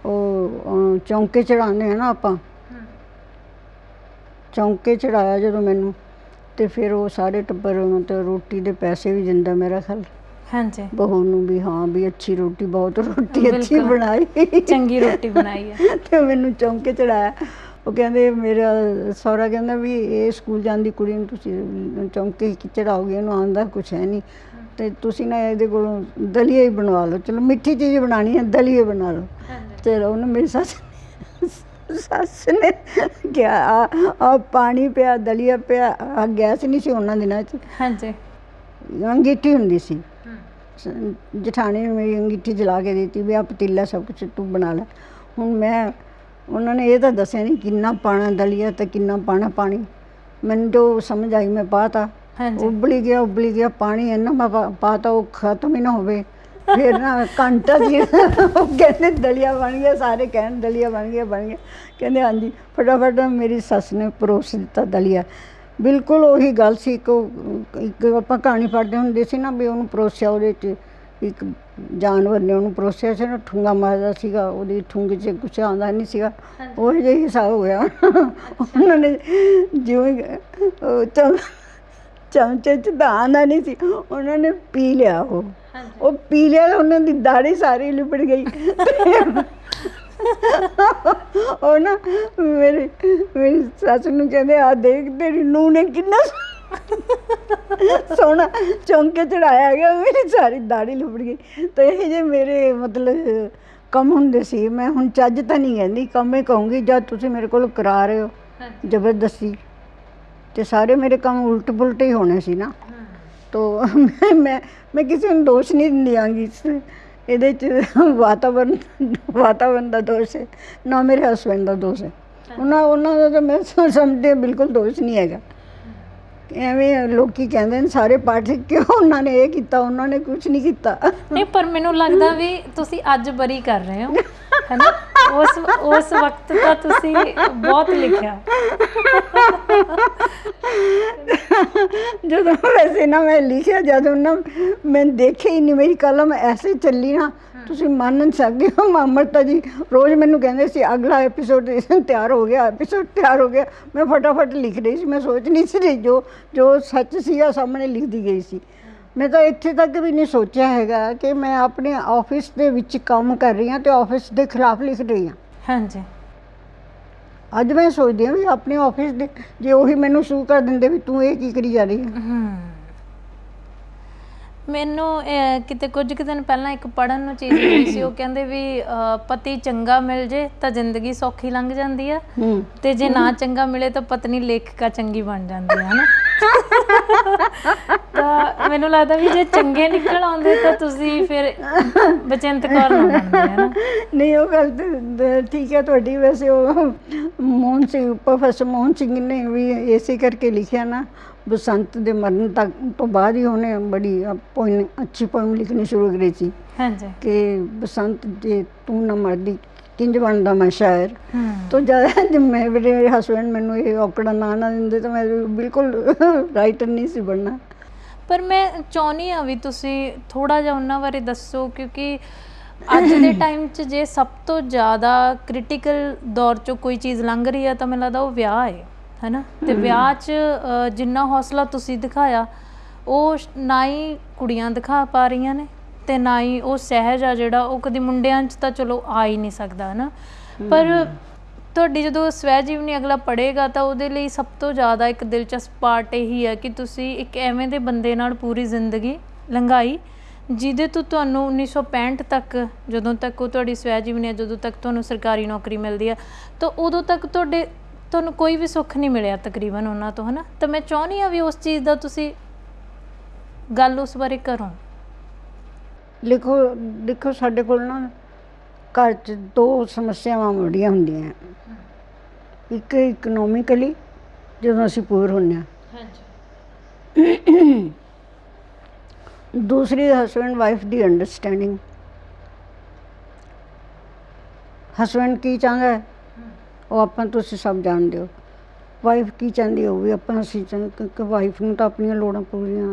ਉਹ ਚੌਂਕੇ ਚੜ੍ਹਾਉਂਦੇ ਹਾਂ ਨਾ ਆਪਾਂ, ਚੌਂਕੇ ਚੜ੍ਹਾਇਆ ਜਦੋਂ ਮੈਨੂੰ, ਅਤੇ ਫਿਰ ਉਹ ਸਾਰੇ ਟੱਬਰ ਮਤਲਬ ਰੋਟੀ ਦੇ ਪੈਸੇ ਵੀ ਦਿੰਦਾ ਮੇਰਾ ਖਿਆਲ। ਹਾਂਜੀ, ਬਹੂ ਨੂੰ ਵੀ, ਹਾਂ ਵੀ ਅੱਛੀ ਰੋਟੀ, ਬਹੁਤ ਰੋਟੀ ਅੱਛੀ ਬਣਾਈ, ਚੰਗੀ ਰੋਟੀ ਬਣਾਈ ਹੈ। ਅਤੇ ਮੈਨੂੰ ਚੌਂਕੇ ਚੜ੍ਹਾਇਆ। ਉਹ ਕਹਿੰਦੇ, ਮੇਰਾ ਸਹੁਰਾ ਕਹਿੰਦਾ ਵੀ ਇਹ ਸਕੂਲ ਜਾਂਦੀ ਕੁੜੀ ਨੂੰ ਤੁਸੀਂ ਚੌਂਕੇ ਚੜ੍ਹਾਓਗੇ, ਇਹਨੂੰ ਆਉਂਦਾ ਕੁਛ ਹੈ ਨਹੀਂ, ਅਤੇ ਤੁਸੀਂ ਨਾ ਇਹਦੇ ਕੋਲੋਂ ਦਲੀਆ ਹੀ ਬਣਵਾ ਲਓ। ਚਲੋ ਮਿੱਠੀ ਚੀਜ਼ ਬਣਾਉਣੀ ਹੈ, ਦਲੀਆ ਬਣਾ ਲਓ। ਚਲੋ ਉਹਨੂੰ ਮੇਰੀ ਸੱਸ ਨੇ ਕਿਹਾ, ਆ ਪਾਣੀ ਪਿਆ, ਦਲੀਆ ਪਿਆ। ਗੈਸ ਨਹੀਂ ਸੀ ਉਹਨਾਂ ਦਿਨਾਂ 'ਚ, ਹਾਂਜੀ, ਅੰਗੀਠੀ ਹੁੰਦੀ ਸੀ। ਜਠਾਣੀ ਨੇ ਮੇਰੀ ਅੰਗੀਠੀ ਜਲਾ ਕੇ ਦਿੱਤੀ ਵੀ ਆ ਪਤੀਲਾ ਸਭ ਕੁਛ ਤੂੰ ਬਣਾ ਲੈ। ਹੁਣ ਉਹਨਾਂ ਨੇ ਇਹ ਤਾਂ ਦੱਸਿਆ ਨਹੀਂ ਕਿੰਨਾ ਪਾਉਣਾ ਦਲੀਆ ਅਤੇ ਕਿੰਨਾ ਪਾਉਣਾ ਪਾਣੀ। ਮੈਨੂੰ ਜੋ ਸਮਝ ਆਈ ਮੈਂ ਪਾ ਤਾ। ਉਬਲੀ ਗਿਆ ਪਾਣੀ, ਇੰਨਾ ਮੈਂ ਪਾ ਤਾ ਉਹ ਖਤਮ ਹੀ ਨਾ ਹੋਵੇ। ਫਿਰ ਨਾ ਘੰਟਾ ਜੀ ਉਹ ਕਹਿੰਦੇ ਦਲੀਆ ਬਣ ਗਿਆ, ਸਾਰੇ ਕਹਿਣ ਦਲੀਆ ਬਣ ਗਿਆ। ਕਹਿੰਦੇ ਹਾਂਜੀ। ਫਟਾਫਟ ਮੇਰੀ ਸੱਸ ਨੇ ਪਰੋਸ ਦਿੱਤਾ ਦਲੀਆ। ਬਿਲਕੁਲ ਉਹੀ ਗੱਲ ਸੀ। ਇੱਕ ਆਪਾਂ ਕਹਾਣੀ ਪੜ੍ਹਦੇ ਹੁੰਦੇ ਸੀ ਨਾ ਵੀ ਉਹਨੂੰ ਪਰੋਸਿਆ, ਉਹਦੇ 'ਚ ਇੱਕ ਜਾਨਵਰ ਨੇ ਉਹਨੂੰ ਪਰੋਸਿਆ ਸੀ ਨਾ, ਠੂੰਗਾ ਮਾਰਦਾ ਸੀਗਾ, ਉਹਦੀ ਠੂੰਗੇ 'ਚ ਕੁਛ ਆਉਂਦਾ ਨਹੀਂ ਸੀਗਾ। ਉਹੋ ਜਿਹਾ ਹਿਸਾਬ ਹੋ ਗਿਆ। ਉਹਨਾਂ ਨੇ ਜਿਵੇਂ ਚਮਚੇ 'ਚ ਤਾਂ ਆਉਂਦਾ ਨਹੀਂ ਸੀ, ਉਹਨਾਂ ਨੇ ਪੀ ਲਿਆ। ਉਹ ਪੀ ਲਿਆ, ਉਹਨਾਂ ਦੀ ਦਾੜੀ ਸਾਰੀ ਲਿਬੜ ਗਈ। ਉਹ ਨਾ ਮੇਰੀ ਸੱਸ ਨੂੰ ਕਹਿੰਦੇ, ਆ ਦੇਖ ਤੇਰੀ ਨੂੰਹ ਨੇ ਕਿੰਨਾ ਸੋਹਣਾ ਚੌਂਕੇ ਚੜ੍ਹਾਇਆ ਗਿਆ, ਮੇਰੀ ਸਾਰੀ ਦਾੜੀ ਲਿਬੜ ਗਈ। ਤਾਂ ਇਹ ਜਿਹੇ ਮੇਰੇ ਮਤਲਬ ਕੰਮ ਹੁੰਦੇ ਸੀ। ਮੈਂ ਹੁਣ ਚੱਜ ਤਾਂ ਨਹੀਂ ਕਹਿੰਦੀ, ਕੰਮ ਹੀ ਕਹੂੰਗੀ ਜਦ ਤੁਸੀਂ ਮੇਰੇ ਕੋਲ ਕਰਾ ਰਹੇ ਹੋ ਜ਼ਬਰਦਸਤੀ। ਅਤੇ ਸਾਰੇ ਮੇਰੇ ਕੰਮ ਉਲਟ ਪੁਲਟ ਹੀ ਹੋਣੇ ਸੀ ਨਾ। ਤੋ ਮੈਂ ਕਿਸੇ ਨੂੰ ਦੋਸ਼ ਨਹੀਂ ਦਿੰਦੀ ਆਂਗੀ। ਇਹਦੇ 'ਚ ਵਾਤਾਵਰਨ ਦਾ ਦੋਸ਼ ਹੈ, ਨਾ ਮੇਰੇ ਹਸਬੈਂਡ ਦਾ ਦੋਸ਼ ਹੈ। ਉਹਨਾਂ ਦਾ ਤਾਂ ਮੈਂ ਸਮਝਦੀ ਬਿਲਕੁਲ ਦੋਸ਼ ਨਹੀਂ ਹੈਗਾ। ਐਵੇਂ ਲੋਕ ਕਹਿੰਦੇ ਨੇ ਸਾਰੇ ਪਾਠ ਕਿਉਂ ਉਹਨਾਂ ਨੇ ਇਹ ਕੀਤਾ, ਉਹਨਾਂ ਨੇ ਕੁਛ ਨਹੀਂ ਕੀਤਾ। ਨਹੀਂ, ਪਰ ਮੈਨੂੰ ਲੱਗਦਾ ਵੀ ਤੁਸੀਂ ਅੱਜ ਬਰੀ ਕਰ ਰਹੇ ਹੋ, ਹੈ ਨਾ। ਉਸ ਵਕਤ ਤਾਂ ਤੁਸੀਂ ਬਹੁਤ ਲਿਖਿਆ। ਜਦੋਂ ਵੈਸੇ ਨਾ ਮੈਂ ਲਿਖਿਆ, ਜਦੋਂ ਨਾ ਮੈਂ ਦੇਖਿਆ ਹੀ ਨਹੀਂ, ਮੇਰੀ ਕਲਮ ਐਸੇ ਚੱਲੀ ਨਾ, ਤੁਸੀਂ ਮੰਨ ਨਹੀਂ ਸਕਦੇ ਹੋ। ਅੰਮ੍ਰਿਤਾ ਜੀ ਰੋਜ਼ ਮੈਨੂੰ ਕਹਿੰਦੇ ਸੀ ਅਗਲਾ ਐਪੀਸੋਡ ਤਿਆਰ ਹੋ ਗਿਆ, ਮੈਂ ਫਟਾਫਟ ਲਿਖ ਰਹੀ ਸੀ। ਮੈਂ ਸੋਚ ਨਹੀਂ ਸੀ ਰਹੀ, ਜੋ ਸੱਚ ਸੀਗਾ ਸਾਹਮਣੇ ਲਿਖਦੀ ਗਈ ਸੀ। ਮੈਂ ਤਾਂ ਇੱਥੇ ਤੱਕ ਵੀ ਨਹੀਂ ਸੋਚਿਆ ਹੈਗਾ ਕਿ ਮੈਂ ਆਪਣੇ ਆਫਿਸ ਦੇ ਵਿੱਚ ਕੰਮ ਕਰ ਰਹੀ ਹਾਂ ਅਤੇ ਆਫਿਸ ਦੇ ਖਿਲਾਫ ਲਿਖ ਰਹੀ ਹਾਂ। ਹਾਂਜੀ, ਅੱਜ ਮੈਂ ਸੋਚਦੀ ਹਾਂ ਵੀ ਆਪਣੇ ਆਫਿਸ ਦੇ ਜੇ ਉਹੀ ਮੈਨੂੰ ਸ਼ੂ ਕਰ ਦਿੰਦੇ ਵੀ ਤੂੰ ਇਹ ਕੀ ਕਰੀ ਜਾ ਰਹੀ ਹੈ। ਮੈਨੂੰ ਕਿਤੇ ਕੁਝ ਕੁ ਦਿਨ ਪਹਿਲਾਂ ਇੱਕ ਪੜ੍ਹਨ ਨੂੰ ਚੀਜ਼ ਮਿਲੀ ਸੀ। ਉਹ ਕਹਿੰਦੇ ਵੀ ਪਤੀ ਚੰਗਾ ਮਿਲ ਜੇ ਤਾਂ ਜ਼ਿੰਦਗੀ ਸੌਖੀ ਲੰਘ ਜਾਂਦੀ ਆ, ਤੇ ਜੇ ਨਾ ਚੰਗਾ ਮਿਲੇ ਤਾਂ ਪਤਨੀ ਲੇਖਿਕਾ ਚੰਗੀ ਬਣ ਜਾਂਦੀ ਹੈ ਨਾ। ਤਾਂ ਮੈਨੂੰ ਲੱਗਦਾ ਵੀ ਜੇ ਚੰਗੇ ਨਿਕਲ ਆਉਂਦੇ ਤਾਂ ਤੁਸੀਂ ਫਿਰ ਬਚਿੰਤ ਕੌਰ ਨਾ ਬਣਦੇ ਹੈ ਨਾ। ਨਹੀਂ ਉਹ ਗੱਲ ਤਾਂ ਠੀਕ ਹੈ ਤੁਹਾਡੀ। ਵੈਸੇ ਉਹ ਮੋਹਨ ਸਿੰਘ, ਪ੍ਰੋਫੈਸਰ ਮੋਹਨ ਸਿੰਘ ਨੇ ਵੀ ਇਸੇ ਕਰਕੇ ਲਿਖਿਆ ਨਾ, ਬਸੰਤ ਦੇ ਮਰਨ ਤੱਕ ਤੋਂ ਬਾਅਦ ਹੀ ਉਹਨੇ ਬੜੀ ਪੋਇਮ, ਅੱਛੀ ਪੋਇਮ ਲਿਖਣੀ ਸ਼ੁਰੂ ਕਰੀ ਸੀ ਹਾਂਜੀ ਕਿ ਬਸੰਤ ਜੇ ਤੂੰ ਨਾ ਮਰਦੀ ਕਿੰਜ ਬਣਦਾ ਮੈਂ ਸ਼ਾਇਰ। ਤੋਂ ਜ਼ਿਆਦਾ ਜੇ ਮੇਰੇ ਹਸਬੈਂਡ ਮੈਨੂੰ ਇਹ ਔਕੜਾ ਨਾ ਦਿੰਦੇ ਤਾਂ ਮੈਂ ਬਿਲਕੁਲ ਰਾਈਟਰ ਨਹੀਂ ਸੀ ਬਣਨਾ। ਪਰ ਮੈਂ ਚਾਹੁੰਦੀ ਹਾਂ ਵੀ ਤੁਸੀਂ ਥੋੜ੍ਹਾ ਜਿਹਾ ਉਹਨਾਂ ਬਾਰੇ ਦੱਸੋ, ਕਿਉਂਕਿ ਅੱਜ ਦੇ ਟਾਈਮ 'ਚ ਜੇ ਸਭ ਤੋਂ ਜ਼ਿਆਦਾ ਕ੍ਰਿਟੀਕਲ ਦੌਰ 'ਚੋਂ ਕੋਈ ਚੀਜ਼ ਲੰਘ ਰਹੀ ਹੈ ਤਾਂ ਮੈਨੂੰ ਲੱਗਦਾ ਉਹ ਵਿਆਹ ਹੈ ਨਾ। ਅਤੇ ਵਿਆਹ 'ਚ ਜਿੰਨਾ ਹੌਸਲਾ ਤੁਸੀਂ ਦਿਖਾਇਆ ਉਹ ਨਾ ਹੀ ਕੁੜੀਆਂ ਦਿਖਾ ਪਾ ਰਹੀਆਂ ਨੇ, ਅਤੇ ਨਾ ਹੀ ਉਹ ਸਹਿਜ ਆ ਜਿਹੜਾ ਉਹ ਕਦੇ ਮੁੰਡਿਆਂ 'ਚ ਤਾਂ ਚਲੋ ਆ ਹੀ ਨਹੀਂ ਸਕਦਾ ਹੈ ਨਾ। ਪਰ ਤੁਹਾਡੀ ਜਦੋਂ ਸਵੈ ਜੀਵਨੀ ਅਗਲਾ ਪੜ੍ਹੇਗਾ ਤਾਂ ਉਹਦੇ ਲਈ ਸਭ ਤੋਂ ਜ਼ਿਆਦਾ ਇੱਕ ਦਿਲਚਸਪ ਪਾਰਟ ਇਹੀ ਹੈ ਕਿ ਤੁਸੀਂ ਇੱਕ ਐਵੇਂ ਦੇ ਬੰਦੇ ਨਾਲ ਪੂਰੀ ਜ਼ਿੰਦਗੀ ਲੰਘਾਈ ਜਿਹਦੇ ਤੋਂ ਤੁਹਾਨੂੰ 1965 ਤੱਕ, ਜਦੋਂ ਤੱਕ ਉਹ ਤੁਹਾਡੀ ਸਵੈ ਜੀਵਨੀ ਹੈ, ਜਦੋਂ ਤੱਕ ਤੁਹਾਨੂੰ ਸਰਕਾਰੀ ਨੌਕਰੀ ਮਿਲਦੀ ਹੈ, ਤਾਂ ਉਦੋਂ ਤੱਕ ਤੁਹਾਨੂੰ ਕੋਈ ਵੀ ਸੁੱਖ ਨਹੀਂ ਮਿਲਿਆ ਤਕਰੀਬਨ ਉਹਨਾਂ ਤੋਂ, ਹੈ ਨਾ। ਤਾਂ ਮੈਂ ਚਾਹੁੰਦੀ ਹਾਂ ਵੀ ਉਸ ਚੀਜ਼ ਦਾ ਤੁਸੀਂ ਗੱਲ ਉਸ ਬਾਰੇ ਕਰੋ। ਦੇਖੋ ਸਾਡੇ ਕੋਲ ਨਾ ਘਰ 'ਚ ਦੋ ਸਮੱਸਿਆਵਾਂ ਬੜੀਆਂ ਹੁੰਦੀਆਂ। ਇੱਕ ਇਕਨੋਮਿਕਲੀ ਜਦੋਂ ਅਸੀਂ ਪੂਰ ਹੁੰਦੇ ਹਾਂ, ਦੂਸਰੀ ਹਸਬੈਂਡ ਵਾਈਫ ਦੀ ਅੰਡਰਸਟੈਂਡਿੰਗ। ਹਸਬੈਂਡ ਕੀ ਚਾਹੁੰਦਾ ਉਹ ਆਪਾਂ ਤੁਸੀਂ ਸਭ ਜਾਣਦੇ ਹੋ, ਵਾਈਫ ਕੀ ਚਾਹੁੰਦੀ ਉਹ ਵੀ ਅਸੀਂ ਚਾਹੁੰਦੇ, ਕਿਉਂਕਿ ਵਾਈਫ ਨੂੰ ਤਾਂ ਆਪਣੀਆਂ ਲੋੜਾਂ ਪੂਰੀਆਂ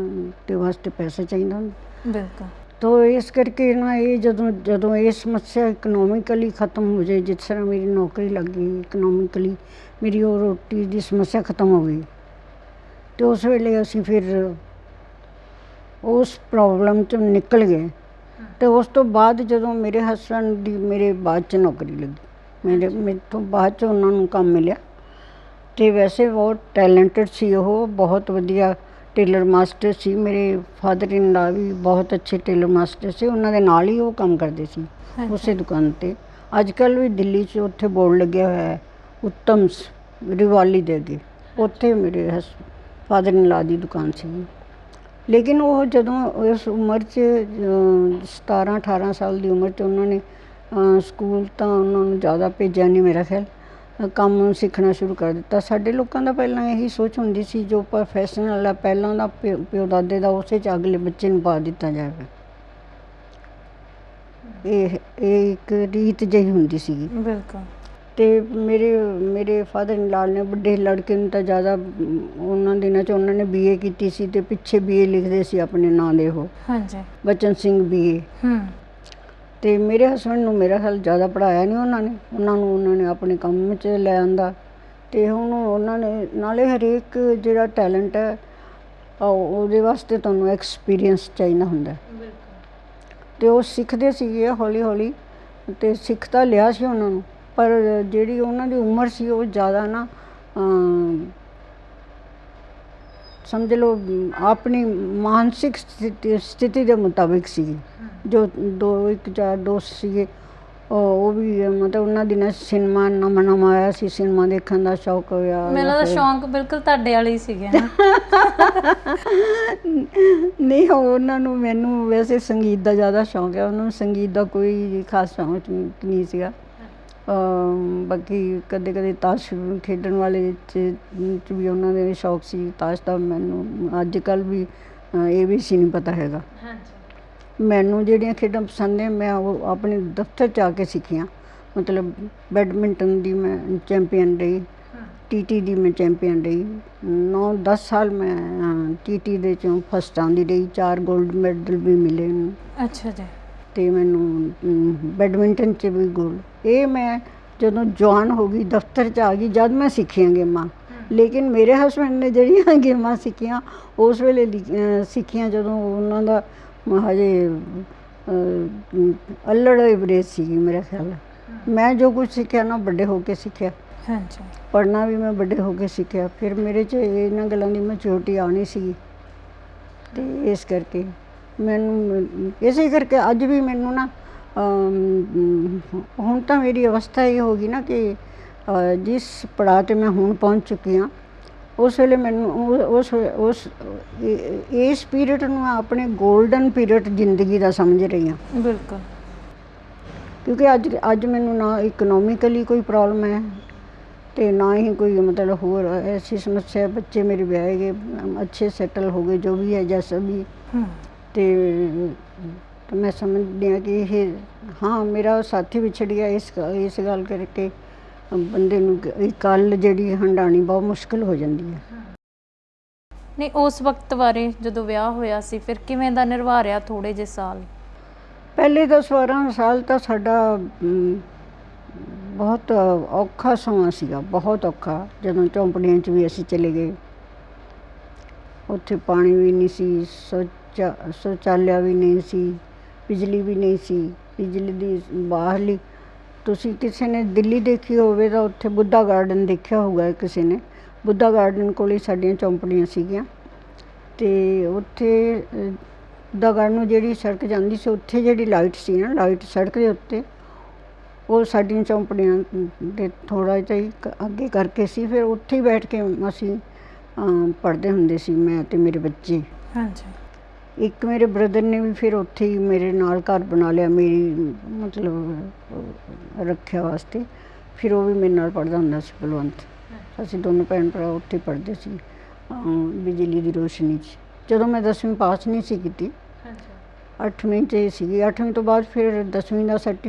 ਦੇ ਵਾਸਤੇ ਪੈਸਾ ਚਾਹੀਦਾ ਹੁੰਦਾ। ਬਿਲਕੁਲ। ਤੋ ਇਸ ਕਰਕੇ ਨਾ ਇਹ ਜਦੋਂ ਇਹ ਸਮੱਸਿਆ ਇਕਨੋਮਿਕਲੀ ਖ਼ਤਮ ਹੋ ਜਾਏ, ਜਿਸ ਤਰ੍ਹਾਂ ਮੇਰੀ ਨੌਕਰੀ ਲੱਗ ਗਈ, ਇਕਨੋਮਿਕਲੀ ਮੇਰੀ ਉਹ ਰੋਟੀ ਦੀ ਸਮੱਸਿਆ ਖ਼ਤਮ ਹੋ ਗਈ, ਅਤੇ ਉਸ ਵੇਲੇ ਅਸੀਂ ਫਿਰ ਉਸ ਪ੍ਰੋਬਲਮ 'ਚੋਂ ਨਿਕਲ ਗਏ। ਅਤੇ ਉਸ ਤੋਂ ਬਾਅਦ ਜਦੋਂ ਮੇਰੇ ਹਸਬੈਂਡ ਦੀ ਮੇਰੇ ਬਾਅਦ 'ਚ ਨੌਕਰੀ ਲੱਗੀ, ਮੇਰੇ ਤੋਂ ਬਾਅਦ 'ਚ ਉਹਨਾਂ ਨੂੰ ਕੰਮ ਮਿਲਿਆ, ਅਤੇ ਵੈਸੇ ਬਹੁਤ ਟੈਲੈਂਟਡ ਸੀ ਉਹ, ਬਹੁਤ ਵਧੀਆ ਟੇਲਰ ਮਾਸਟਰ ਸੀ। ਮੇਰੇ ਫਾਦਰ ਇਨ ਲਾ ਵੀ ਬਹੁਤ ਅੱਛੇ ਟੇਲਰ ਮਾਸਟਰ ਸੀ, ਉਹਨਾਂ ਦੇ ਨਾਲ ਹੀ ਉਹ ਕੰਮ ਕਰਦੇ ਸੀ ਉਸੇ ਦੁਕਾਨ 'ਤੇ। ਅੱਜ ਕੱਲ੍ਹ ਵੀ ਦਿੱਲੀ 'ਚ ਉੱਥੇ ਬੋਰਡ ਲੱਗਿਆ ਹੋਇਆ ਹੈ ਉੱਤਮਸ ਰਿਵਾਲੀ ਦੇ ਅੱਗੇ, ਉੱਥੇ ਮੇਰੇ ਫਾਦਰ ਇਨ ਲਾ ਦੀ ਦੁਕਾਨ ਸੀ। ਲੇਕਿਨ ਉਹ ਜਦੋਂ ਉਸ ਉਮਰ 'ਚ 17-18 ਸਾਲ ਦੀ ਉਮਰ 'ਚ ਉਹਨਾਂ ਨੇ ਸਕੂਲ ਤਾਂ ਉਹਨਾਂ ਨੂੰ ਜ਼ਿਆਦਾ ਭੇਜਿਆ ਨਹੀਂ, ਮੇਰਾ ਖਿਆਲ ਕੰਮ ਸਿੱਖਣਾ ਸ਼ੁਰੂ ਕਰ ਦਿੱਤਾ। ਸਾਡੇ ਲੋਕਾਂ ਦਾ ਪਹਿਲਾਂ ਇਹੀ ਸੋਚ ਹੁੰਦੀ ਸੀ ਜੋ ਪ੍ਰੋਫੈਸ਼ਨਲ ਆ ਪਹਿਲਾਂ ਦਾ ਪਿਓ ਦਾਦੇ ਦਾ ਉਸੇ 'ਚ ਅਗਲੇ ਬੱਚੇ ਨੂੰ ਪਾ ਦਿੱਤਾ ਜਾਵੇ। ਇਹ ਇੱਕ ਰੀਤ ਜਿਹੀ ਹੁੰਦੀ ਸੀਗੀ। ਬਿਲਕੁਲ। ਅਤੇ ਮੇਰੇ ਫਾਦਰ ਇਨ ਲਾ ਨੇ ਵੱਡੇ ਲੜਕੇ ਨੂੰ ਤਾਂ ਜ਼ਿਆਦਾ ਉਹਨਾਂ ਦਿਨਾਂ 'ਚ ਉਹਨਾਂ ਨੇ BA ਕੀਤੀ ਸੀ, ਅਤੇ ਪਿੱਛੇ BA ਲਿਖਦੇ ਸੀ ਆਪਣੇ ਨਾਂ ਦੇ ਉਹ, ਹਾਂਜੀ, ਬਚਨ ਸਿੰਘ BA। ਅਤੇ ਮੇਰੇ ਹਸਬੈਂਡ ਨੂੰ ਮੇਰਾ ਖਿਆਲ ਜ਼ਿਆਦਾ ਪੜ੍ਹਾਇਆ ਨਹੀਂ ਉਹਨਾਂ ਨੇ ਆਪਣੇ ਕੰਮ 'ਚ ਲੈ ਆਂਦਾ। ਅਤੇ ਹੁਣ ਉਹਨਾਂ ਨੇ ਨਾਲੇ ਹਰੇਕ ਜਿਹੜਾ ਟੈਲੈਂਟ ਹੈ ਉਹਦੇ ਵਾਸਤੇ ਤੁਹਾਨੂੰ ਐਕਸਪੀਰੀਅੰਸ ਚਾਹੀਦਾ ਹੁੰਦਾ, ਅਤੇ ਉਹ ਸਿੱਖਦੇ ਸੀਗੇ ਹੌਲੀ ਹੌਲੀ, ਅਤੇ ਸਿੱਖ ਤਾਂ ਲਿਆ ਸੀ ਉਹਨਾਂ ਨੂੰ, ਪਰ ਜਿਹੜੀ ਉਹਨਾਂ ਦੀ ਉਮਰ ਸੀ ਉਹ ਜ਼ਿਆਦਾ ਨਾ ਸਮਝ ਲਓ ਆਪਣੀ ਮਾਨਸਿਕ ਸਥਿਤੀ ਦੇ ਮੁਤਾਬਿਕ ਸੀਗੀ। ਜੋ ਇੱਕ ਚਾਰ ਦੋਸਤ ਸੀਗੇ ਉਹ ਵੀ ਮਤਲਬ ਉਹਨਾਂ ਦਿਨਾਂ ਸਿਨੇਮਾ ਨਵਾਂ ਆਇਆ ਸੀ, ਸਿਨੇਮਾ ਦੇਖਣ ਦਾ ਸ਼ੌਕ ਹੋਇਆ। ਮੈਨੂੰ ਲੱਗਦਾ ਸ਼ੌਂਕ ਬਿਲਕੁਲ ਤੁਹਾਡੇ ਵਾਲੇ ਹੀ ਸੀਗੇ। ਨਹੀਂ ਉਹਨਾਂ ਨੂੰ, ਮੈਨੂੰ ਵੈਸੇ ਸੰਗੀਤ ਦਾ ਜ਼ਿਆਦਾ ਸ਼ੌਂਕ ਹੈ, ਉਹਨਾਂ ਨੂੰ ਸੰਗੀਤ ਦਾ ਕੋਈ ਖਾਸ ਸ਼ੌਂਕ ਨਹੀਂ ਸੀਗਾ। ਬਾਕੀ ਕਦੇ ਤਾਸ਼ ਖੇਡਣ ਵਾਲੇ 'ਚ ਵੀ ਉਹਨਾਂ ਦੇ ਸ਼ੌਕ ਸੀ ਤਾਸ਼ ਦਾ। ਮੈਨੂੰ ਅੱਜ ਕੱਲ੍ਹ ਵੀ ABC ਨਹੀਂ ਪਤਾ ਹੈਗਾ। ਮੈਨੂੰ ਜਿਹੜੀਆਂ ਖੇਡਾਂ ਪਸੰਦ ਹੈ ਮੈਂ ਉਹ ਆਪਣੇ ਦਫ਼ਤਰ 'ਚ ਆ ਕੇ ਸਿੱਖੀਆਂ। ਮਤਲਬ ਬੈਡਮਿੰਟਨ ਦੀ ਮੈਂ ਚੈਂਪੀਅਨ ਰਹੀ, TT ਦੀ ਮੈਂ ਚੈਂਪੀਅਨ ਰਹੀ, 9-10 ਸਾਲ ਮੈਂ TT ਦੇ 'ਚੋਂ ਫਸਟ ਆਉਂਦੀ ਰਹੀ, 4 ਗੋਲਡ ਮੈਡਲ ਵੀ ਮਿਲੇ ਮੈਨੂੰ। ਅੱਛਾ ਜੀ। ਅਤੇ ਮੈਨੂੰ ਬੈਡਮਿੰਟਨ 'ਚ ਵੀ ਗੋਲਡ। ਇਹ ਮੈਂ ਜਦੋਂ ਜਵਾਨ ਹੋ ਗਈ ਦਫ਼ਤਰ 'ਚ ਆ ਗਈ ਜਦ ਮੈਂ ਸਿੱਖੀਆਂ ਗੇਮਾਂ। ਲੇਕਿਨ ਮੇਰੇ ਹਸਬੈਂਡ ਨੇ ਜਿਹੜੀਆਂ ਗੇਮਾਂ ਸਿੱਖੀਆਂ ਉਸ ਵੇਲੇ ਸਿੱਖੀਆਂ ਜਦੋਂ ਉਹਨਾਂ ਦਾ ਹਜੇ ਅੱਲੜ ਬਰੇਜ ਸੀਗੀ ਮੇਰਾ ਖਿਆਲ। ਮੈਂ ਜੋ ਕੁਛ ਸਿੱਖਿਆ ਨਾ ਵੱਡੇ ਹੋ ਕੇ ਸਿੱਖਿਆ। ਹਾਂਜੀ। ਪੜ੍ਹਨਾ ਵੀ ਮੈਂ ਵੱਡੇ ਹੋ ਕੇ ਸਿੱਖਿਆ। ਫਿਰ ਮੇਰੇ 'ਚ ਇਹਨਾਂ ਗੱਲਾਂ ਦੀ ਮੈਚਿਓਰਟੀ ਆਉਣੀ ਸੀਗੀ, ਅਤੇ ਇਸ ਕਰਕੇ ਮੈਨੂੰ ਇਸੇ ਕਰਕੇ ਅੱਜ ਵੀ ਮੈਨੂੰ ਨਾ ਹੁਣ ਤਾਂ ਮੇਰੀ ਅਵਸਥਾ ਇਹ ਹੋ ਗਈ ਨਾ ਕਿ ਜਿਸ ਪੜਾਅ 'ਤੇ ਮੈਂ ਹੁਣ ਪਹੁੰਚ ਚੁੱਕੀ ਹਾਂ ਉਸ ਵੇਲੇ ਮੈਨੂੰ ਉਸ ਇਸ ਪੀਰੀਅਡ ਨੂੰ ਮੈਂ ਆਪਣੇ ਗੋਲਡਨ ਪੀਰੀਅਡ ਜ਼ਿੰਦਗੀ ਦਾ ਸਮਝ ਰਹੀ ਹਾਂ। ਬਿਲਕੁਲ। ਕਿਉਂਕਿ ਅੱਜ ਮੈਨੂੰ ਨਾ ਇਕਨੋਮਿਕਲੀ ਕੋਈ ਪ੍ਰੋਬਲਮ ਹੈ ਤੇ ਨਾ ਹੀ ਕੋਈ ਮਤਲਬ ਹੋਰ ਐਸੀ ਸਮੱਸਿਆ। ਬੱਚੇ ਮੇਰੇ ਵਿਆਹੇ ਗਏ, ਅੱਛੇ ਸੈਟਲ ਹੋ ਗਏ, ਜੋ ਵੀ ਹੈ ਜੈਸਾ ਵੀ। ਤੇ ਮੈਂ ਸਮਝਦੀ ਹਾਂ ਕਿ ਇਹ ਹਾਂ ਮੇਰਾ ਸਾਥੀ ਵਿਛੜ ਗਿਆ ਇਸ ਗੱਲ ਕਰਕੇ ਬੰਦੇ ਨੂੰ ਕੱਲ ਜਿਹੜੀ ਹੰਡਾਣੀ ਬਹੁਤ ਮੁਸ਼ਕਿਲ ਹੋ ਜਾਂਦੀ ਹੈ। ਨਹੀਂ, ਉਸ ਵਕਤ ਬਾਰੇ ਜਦੋਂ ਵਿਆਹ ਹੋਇਆ ਸੀ ਫਿਰ ਕਿਵੇਂ ਦਾ ਨਿਰਵਾਹ ਰਿਹਾ ਥੋੜ੍ਹੇ ਜਿਹੇ ਸਾਲ? ਪਹਿਲੇ 10-12 ਸਾਲ ਤਾਂ ਸਾਡਾ ਬਹੁਤ ਔਖਾ ਸਮਾਂ ਸੀਗਾ, ਬਹੁਤ ਔਖਾ। ਜਦੋਂ ਝੌਂਪੜੀਆਂ 'ਚ ਵੀ ਅਸੀਂ ਚਲੇ ਗਏ, ਉੱਥੇ ਪਾਣੀ ਵੀ ਨਹੀਂ ਸੀ, ਸ਼ੌਚਾਲਿਆ ਵੀ ਨਹੀਂ ਸੀ, ਬਿਜਲੀ ਵੀ ਨਹੀਂ ਸੀ। ਬਿਜਲੀ ਦੀ ਬਾਹਰਲੀ, ਤੁਸੀਂ ਕਿਸੇ ਨੇ ਦਿੱਲੀ ਦੇਖੀ ਹੋਵੇ ਤਾਂ ਉੱਥੇ ਬੁੱਧਾ ਗਾਰਡਨ ਦੇਖਿਆ ਹੋਊਗਾ ਕਿਸੇ ਨੇ। ਬੁੱਧਾ ਗਾਰਡਨ ਕੋਲ ਹੀ ਸਾਡੀਆਂ ਝੌਂਪੜੀਆਂ ਸੀਗੀਆਂ ਅਤੇ ਉੱਥੇ ਬੁੱਧਾ ਗਾਰਡਨ ਨੂੰ ਜਿਹੜੀ ਸੜਕ ਜਾਂਦੀ ਸੀ, ਉੱਥੇ ਜਿਹੜੀ ਲਾਈਟ ਸੀ ਨਾ, ਲਾਈਟ ਸੜਕ ਦੇ ਉੱਤੇ, ਉਹ ਸਾਡੀਆਂ ਝੌਂਪੜੀਆਂ ਦੇ ਥੋੜ੍ਹਾ ਜਿਹਾ ਹੀ ਅੱਗੇ ਕਰਕੇ ਸੀ। ਫਿਰ ਉੱਥੇ ਹੀ ਬੈਠ ਕੇ ਅਸੀਂ ਪੜ੍ਹਦੇ ਹੁੰਦੇ ਸੀ, ਮੈਂ ਅਤੇ ਮੇਰੇ ਬੱਚੇ। ਹਾਂਜੀ। ਇੱਕ ਮੇਰੇ ਬ੍ਰਦਰ ਨੇ ਵੀ ਫਿਰ ਉੱਥੇ ਹੀ ਮੇਰੇ ਨਾਲ ਘਰ ਬਣਾ ਲਿਆ ਮੇਰੀ ਮਤਲਬ ਰੱਖਿਆ ਵਾਸਤੇ। ਫਿਰ ਉਹ ਵੀ ਮੇਰੇ ਨਾਲ ਪੜ੍ਹਦਾ ਹੁੰਦਾ ਸੀ, ਬਲਵੰਤ। ਅਸੀਂ ਦੋਨੋਂ ਭੈਣ ਭਰਾ ਉੱਥੇ ਪੜ੍ਹਦੇ ਸੀ ਬਿਜਲੀ ਦੀ ਰੋਸ਼ਨੀ 'ਚ। ਜਦੋਂ ਮੈਂ 10ਵੀਂ ਪਾਸ ਨਹੀਂ ਸੀ ਕੀਤੀ, 8ਵੀਂ 'ਚ ਸੀਗੀ। 8ਵੀਂ ਤੋਂ ਬਾਅਦ ਫਿਰ 10ਵੀਂ ਦਾ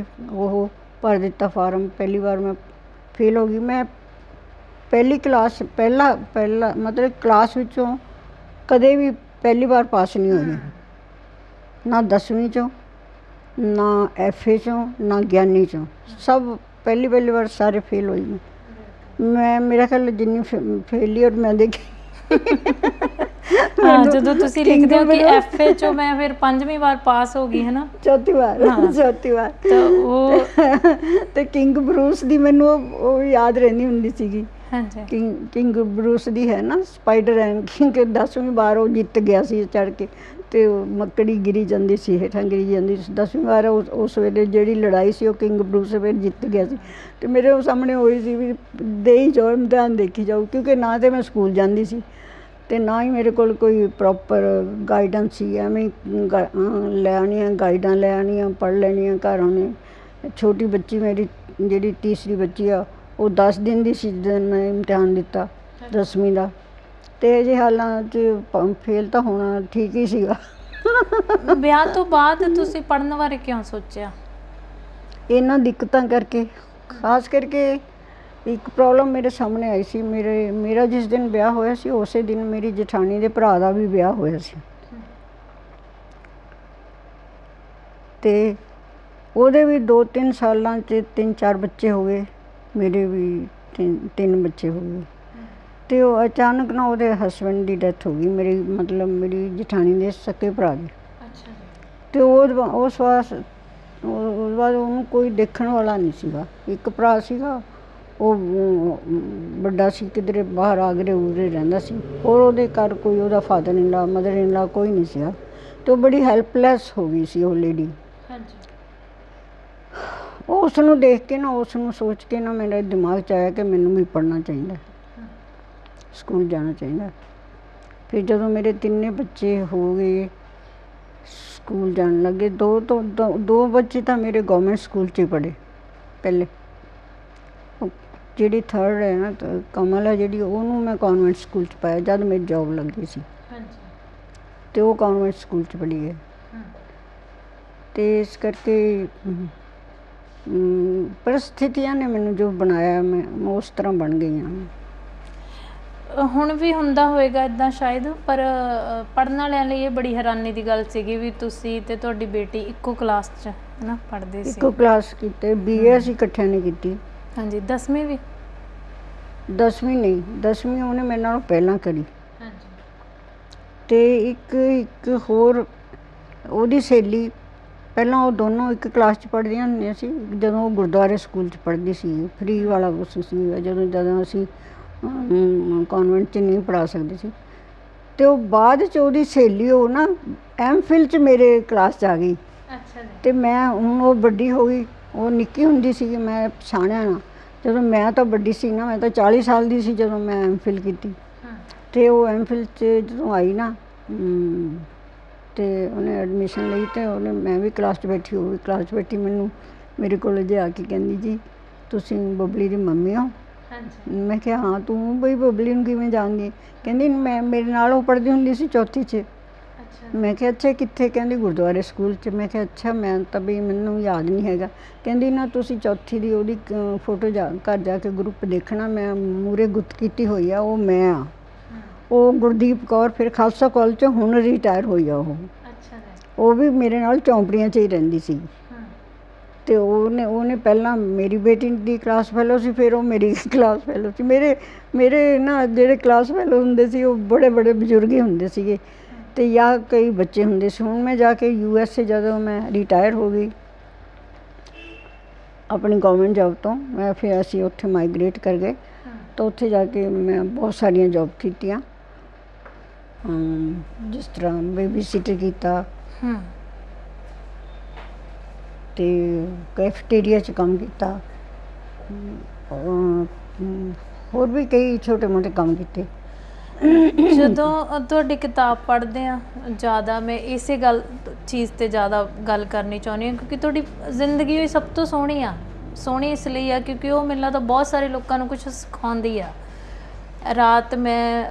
ਉਹ ਭਰ ਦਿੱਤਾ ਫਾਰਮ। ਪਹਿਲੀ ਵਾਰ ਮੈਂ ਫੇਲ ਹੋ ਗਈ। ਮੈਂ ਪਹਿਲੀ ਕਲਾਸ ਪਹਿਲਾ ਮਤਲਬ ਕਲਾਸ ਵਿੱਚੋਂ ਕਦੇ ਵੀ ਪਹਿਲੀ ਵਾਰ ਪਾਸ ਨਹੀਂ ਹੋਈ, ਨਾ 10ਵੀਂ 'ਚੋਂ, ਨਾ FA 'ਚੋਂ, ਨਾ ਗਿਆਨੀ 'ਚੋਂ। ਸਭ ਪਹਿਲੀ ਵਾਰ ਸਾਰੇ ਫੇਲ ਹੋਈ। ਮੈਂ ਮੇਰਾ ਖਿਆਲ ਜਿੰਨੀ ਫੇਲੀਅਰ ਮੈਂ ਦੇਖੀ। ਹਾਂ, ਜਦੋਂ ਤੁਸੀਂ ਲਿਖਦੇ ਹੋ ਕਿ FA 'ਚੋਂ ਮੈਂ ਫਿਰ 5ਵੀਂ ਵਾਰ ਪਾਸ ਹੋ ਗਈ ਹੈ ਨਾ, ਚੌਥੀ ਵਾਰ ਤਾਂ ਉਹ ਤੇ ਕਿੰਗ ਬਰੂਸ ਦੀ ਮੈਨੂੰ ਉਹ ਯਾਦ ਰਹਿੰਦੀ ਹੁੰਦੀ ਸੀਗੀ। ਹਾਂਜੀ। ਕਿੰਗ ਬਰੂਸ ਦੀ ਹੈ ਨਾ ਸਪਾਈਡਰ ਐਂਡ ਕਿੰਗ, 10ਵੀਂ ਵਾਰ ਉਹ ਜਿੱਤ ਗਿਆ ਸੀ ਚੜ੍ਹ ਕੇ, ਅਤੇ ਉਹ ਮੱਕੜੀ ਗਿਰੀ ਜਾਂਦੀ ਸੀ, ਹੇਠਾਂ ਗਿਰੀ ਜਾਂਦੀ ਸੀ। 10ਵੀਂ ਵਾਰ ਉਸ ਵੇਲੇ ਜਿਹੜੀ ਲੜਾਈ ਸੀ ਉਹ ਕਿੰਗ ਬਰੂਸ ਫਿਰ ਜਿੱਤ ਗਿਆ ਸੀ। ਅਤੇ ਮੇਰੇ ਉਹ ਸਾਹਮਣੇ ਹੋਈ ਸੀ ਵੀ ਦੇਈ ਜਾਓ, ਇਮਤਿਹਾਨ ਦੇਖੀ ਜਾਓ। ਕਿਉਂਕਿ ਨਾ ਤਾਂ ਮੈਂ ਸਕੂਲ ਜਾਂਦੀ ਸੀ ਅਤੇ ਨਾ ਹੀ ਮੇਰੇ ਕੋਲ ਕੋਈ ਪ੍ਰੋਪਰ ਗਾਈਡੈਂਸ ਸੀ। ਐਵੇਂ ਲੈ ਆਉਣੀਆਂ ਗਾਈਡਾਂ, ਲੈ ਆਉਣੀਆਂ, ਪੜ੍ਹ ਲੈਣੀਆਂ, ਘਰ ਆਉਣੇ। ਛੋਟੀ ਬੱਚੀ ਮੇਰੀ ਜਿਹੜੀ ਤੀਸਰੀ ਬੱਚੀ ਆ, ਉਹ 10 ਦਿਨ ਦੀ ਸੀ ਜਦੋਂ ਮੈਂ ਇਮਤਿਹਾਨ ਦਿੱਤਾ 10ਵੀਂ ਦਾ। ਅਤੇ ਅਜਿਹੇ ਹਾਲਾਂ 'ਚ ਫੇਲ ਤਾਂ ਹੋਣਾ ਠੀਕ ਹੀ ਸੀਗਾ। ਵਿਆਹ ਤੋਂ ਬਾਅਦ ਤੁਸੀਂ ਪੜ੍ਹਨ ਬਾਰੇ ਕਿਉਂ ਸੋਚਿਆ? ਇਹਨਾਂ ਦਿੱਕਤਾਂ ਕਰਕੇ, ਖਾਸ ਕਰਕੇ ਇੱਕ ਪ੍ਰੋਬਲਮ ਮੇਰੇ ਸਾਹਮਣੇ ਆਈ ਸੀ। ਮੇਰਾ ਜਿਸ ਦਿਨ ਵਿਆਹ ਹੋਇਆ ਸੀ, ਉਸੇ ਦਿਨ ਮੇਰੀ ਜਠਾਣੀ ਦੇ ਭਰਾ ਦਾ ਵੀ ਵਿਆਹ ਹੋਇਆ ਸੀ, ਅਤੇ ਉਹਦੇ ਵੀ 2-3 ਸਾਲਾਂ 'ਚ 3-4 ਬੱਚੇ ਹੋ ਗਏ। ਮੇਰੇ ਵੀ 3 ਬੱਚੇ ਹੋ ਗਏ। ਅਤੇ ਉਹ ਅਚਾਨਕ ਨਾ ਉਹਦੇ ਹਸਬੈਂਡ ਦੀ ਡੈਥ ਹੋ ਗਈ, ਮੇਰੀ ਜਠਾਣੀ ਦੇ ਸਕੇ ਭਰਾ ਦੀ। ਅਤੇ ਉਸ ਬਾਅਦ ਉਹਨੂੰ ਕੋਈ ਦੇਖਣ ਵਾਲਾ ਨਹੀਂ ਸੀਗਾ। ਇੱਕ ਭਰਾ ਸੀਗਾ, ਉਹ ਵੱਡਾ ਸੀ, ਕਿਧਰੇ ਬਾਹਰ ਆਗਰੇ ਉਗਰੇ ਰਹਿੰਦਾ ਸੀ। ਔਰ ਉਹਦੇ ਘਰ ਕੋਈ ਉਹਦਾ ਫਾਦਰ ਇਨ ਲਾ, ਮਦਰ ਇਨ ਲਾ ਕੋਈ ਨਹੀਂ ਸੀਗਾ। ਅਤੇ ਉਹ ਬੜੀ ਹੈਲਪਲੈਸ ਹੋ ਗਈ ਸੀ ਉਹ ਲੇਡੀ। ਉਸ ਨੂੰ ਦੇਖ ਕੇ ਨਾ, ਉਸ ਨੂੰ ਸੋਚ ਕੇ ਨਾ ਮੇਰੇ ਦਿਮਾਗ 'ਚ ਆਇਆ ਕਿ ਮੈਨੂੰ ਵੀ ਪੜ੍ਹਨਾ ਚਾਹੀਦਾ, ਸਕੂਲ ਜਾਣਾ ਚਾਹੀਦਾ। ਫਿਰ ਜਦੋਂ ਮੇਰੇ 3 ਬੱਚੇ ਹੋ ਗਏ, ਸਕੂਲ ਜਾਣ ਲੱਗੇ, 2 ਬੱਚੇ ਤਾਂ ਮੇਰੇ ਗੌਰਮੈਂਟ ਸਕੂਲ 'ਚ ਹੀ ਪੜ੍ਹੇ ਪਹਿਲੇ। ਜਿਹੜੀ 3rd ਹੈ ਨਾ ਕਮਲ ਹੈ ਜਿਹੜੀ, ਉਹਨੂੰ ਮੈਂ ਕੌਨਵੈਂਟ ਸਕੂਲ 'ਚ ਪਾਇਆ ਜਦ ਮੇਰੀ ਜੋਬ ਲੱਗੀ ਸੀ, ਅਤੇ ਉਹ ਕੌਨਵੈਂਟ ਸਕੂਲ 'ਚ ਪੜ੍ਹੀ ਹੈ। ਅਤੇ ਇਸ ਕਰਕੇ ਪਰਿਸਥਿਤੀਆਂ ਨੇ ਮੈਨੂੰ ਜੋ ਬਣਾਇਆ, ਮੈਂ ਉਸ ਤਰ੍ਹਾਂ ਬਣ ਗਈ ਹਾਂ। ਹੁਣ ਵੀ ਹੁੰਦਾ ਹੋਏਗਾ ਇੱਦਾਂ ਸ਼ਾਇਦ, ਪਰ ਪੜ੍ਹਨ ਵਾਲਿਆਂ ਲਈ ਇਹ ਬੜੀ ਹੈਰਾਨੀ ਦੀ ਗੱਲ ਸੀਗੀ ਵੀ ਤੁਸੀਂ ਅਤੇ ਤੁਹਾਡੀ ਬੇਟੀ ਇੱਕੋ ਕਲਾਸ 'ਚ ਹੈ ਨਾ ਪੜ੍ਹਦੇ ਸੀ। ਇੱਕੋ ਕਲਾਸ ਕੀਤੇ, BA ਅਸੀਂ ਇਕੱਠਿਆਂ ਨੇ ਕੀਤੀ। ਹਾਂਜੀ। 10ਵੀਂ ਵੀ? 10ਵੀਂ ਨਹੀਂ, 10ਵੀਂ ਉਹਨੇ ਮੇਰੇ ਨਾਲੋਂ ਪਹਿਲਾਂ ਕਰੀ। ਅਤੇ ਇੱਕ ਹੋਰ ਉਹਦੀ ਸਹੇਲੀ, ਪਹਿਲਾਂ ਉਹ ਦੋਨੋਂ ਇੱਕ ਕਲਾਸ 'ਚ ਪੜ੍ਹਦੀਆਂ ਹੁੰਦੀਆਂ ਸੀ। ਜਦੋਂ ਉਹ ਗੁਰਦੁਆਰੇ ਸਕੂਲ 'ਚ ਪੜ੍ਹਦੀ ਸੀ, ਫਰੀ ਵਾਲਾ ਕੁਛ ਸੀ ਜਦੋਂ ਅਸੀਂ ਕੌਨਵੈਂਟ 'ਚ ਨਹੀਂ ਪੜ੍ਹਾ ਸਕਦੇ ਸੀ। ਅਤੇ ਉਹ ਬਾਅਦ 'ਚ ਉਹਦੀ ਸਹੇਲੀ ਉਹ ਨਾ MPhil 'ਚ ਮੇਰੇ ਕਲਾਸ 'ਚ ਆ ਗਈ। ਅਤੇ ਮੈਂ ਹੁਣ ਉਹ ਵੱਡੀ ਹੋ ਗਈ, ਉਹ ਨਿੱਕੀ ਹੁੰਦੀ ਸੀ, ਮੈਂ ਪਛਾਣਿਆ ਨਾ। ਜਦੋਂ ਮੈਂ ਤਾਂ ਵੱਡੀ ਸੀ ਨਾ, ਮੈਂ ਤਾਂ 40 ਸਾਲ ਦੀ ਸੀ ਜਦੋਂ ਮੈਂ MPhil ਕੀਤੀ। ਤੇ ਉਹ ਐਮਫਿਲ 'ਚ ਜਦੋਂ ਆਈ ਨਾ ਤੇ ਉਹਨੇ ਐਡਮਿਸ਼ਨ ਲਈ ਤੇ ਉਹਨੇ ਮੈਂ ਵੀ ਕਲਾਸ 'ਚ ਬੈਠੀ, ਉਹ ਵੀ ਕਲਾਸ 'ਚ ਬੈਠੀ, ਮੈਨੂੰ ਮੇਰੇ ਕੋਲ ਜੇ ਆ ਕੇ ਕਹਿੰਦੀ ਜੀ ਤੁਸੀਂ ਬਬਲੀ ਦੀ ਮੰਮੀ ਹੋ? ਹਾਂਜੀ। ਮੈਂ ਕਿਹਾ ਹਾਂ, ਤੂੰ ਬਈ ਬਬਲੀ ਨੂੰ ਕਿਵੇਂ ਜਾਣਦੀ? ਕਹਿੰਦੀ ਮੈਂ ਮੇਰੇ ਨਾਲ ਉਹ ਪੜ੍ਹਦੀ ਹੁੰਦੀ ਸੀ ਚੌਥੀ 'ਚ। ਅੱਛਾ। ਮੈਂ ਕਿਹਾ ਅੱਛਾ ਕਿੱਥੇ? ਕਹਿੰਦੀ ਗੁਰਦੁਆਰੇ ਸਕੂਲ 'ਚ। ਮੈਂ ਕਿਹਾ ਅੱਛਾ, ਮੈਂ ਤਾਂ ਵੀ ਮੈਨੂੰ ਯਾਦ ਨਹੀਂ ਹੈਗਾ। ਕਹਿੰਦੀ ਨਾ ਤੁਸੀਂ ਚੌਥੀ ਦੀ ਉਹਦੀ ਫੋਟੋ ਘਰ ਜਾ ਕੇ ਗਰੁੱਪ ਦੇਖਣਾ, ਮੈਂ ਮੂਹਰੇ ਗੁੱਤ ਕੀਤੀ ਹੋਈ ਆ, ਉਹ ਮੈਂ ਆ। ਉਹ ਗੁਰਦੀਪ ਕੌਰ ਫਿਰ ਖਾਲਸਾ ਕਾਲਜ 'ਚ ਹੁਣ ਰਿਟਾਇਰ ਹੋਈ ਆ ਉਹ। ਅੱਛਾ ਜੀ। ਉਹ ਵੀ ਮੇਰੇ ਨਾਲ ਚੌਂਪੜੀਆਂ 'ਚ ਹੀ ਰਹਿੰਦੀ ਸੀ। ਤੇ ਉਹਨੇ ਪਹਿਲਾਂ ਮੇਰੀ ਬੇਟੀ ਦੀ ਕਲਾਸ ਫੈਲੋ ਸੀ, ਫਿਰ ਉਹ ਮੇਰੀ ਕਲਾਸ ਫੈਲੋ ਸੀ। ਮੇਰੇ ਨਾ ਜਿਹੜੇ ਕਲਾਸ ਫੈਲੋ ਹੁੰਦੇ ਸੀ ਉਹ ਬੜੇ ਬਜ਼ੁਰਗ ਹੀ ਹੁੰਦੇ ਸੀਗੇ, ਤੇ ਜਾਂ ਕਈ ਬੱਚੇ ਹੁੰਦੇ ਸੀ। ਹੁਣ ਮੈਂ ਜਾ ਕੇ USA ਜਦੋਂ ਮੈਂ ਰਿਟਾਇਰ ਹੋ ਗਈ ਆਪਣੀ ਗੌਰਮੈਂਟ ਜੋਬ ਤੋਂ, ਮੈਂ ਫਿਰ ਅਸੀਂ ਉੱਥੇ ਮਾਈਗ੍ਰੇਟ ਕਰ ਗਏ ਤਾਂ ਉੱਥੇ ਜਾ ਕੇ ਮੈਂ ਬਹੁਤ ਸਾਰੀਆਂ ਜੋਬ ਕੀਤੀਆਂ, ਜਿਸ ਤਰ੍ਹਾਂ ਬੇਬੀ ਸਿਟਰ ਕੀਤਾ ਤੇ ਕੈਫੇਟੇਰੀਆ 'ਚ ਕੰਮ ਕੀਤਾ, ਹੋਰ ਵੀ ਕਈ ਛੋਟੇ ਮੋਟੇ ਕੰਮ ਕੀਤੇ। ਜਦੋਂ ਤੁਹਾਡੀ ਕਿਤਾਬ ਪੜ੍ਹਦੇ ਆ ਜ਼ਿਆਦਾ, ਮੈਂ ਇਸੇ ਚੀਜ਼ 'ਤੇ ਜ਼ਿਆਦਾ ਗੱਲ ਕਰਨੀ ਚਾਹੁੰਦੀ ਹਾਂ ਕਿਉਂਕਿ ਤੁਹਾਡੀ ਜ਼ਿੰਦਗੀ ਹੋਈ ਸਭ ਤੋਂ ਸੋਹਣੀ ਆ। ਸੋਹਣੀ ਇਸ ਲਈ ਆ ਕਿਉਂਕਿ ਉਹ ਮੈਨੂੰ ਲੱਗਦਾ ਬਹੁਤ ਸਾਰੇ ਲੋਕਾਂ ਨੂੰ ਕੁਝ ਸਿਖਾਉਂਦੀ ਆ। ਰਾਤ ਮੈਂ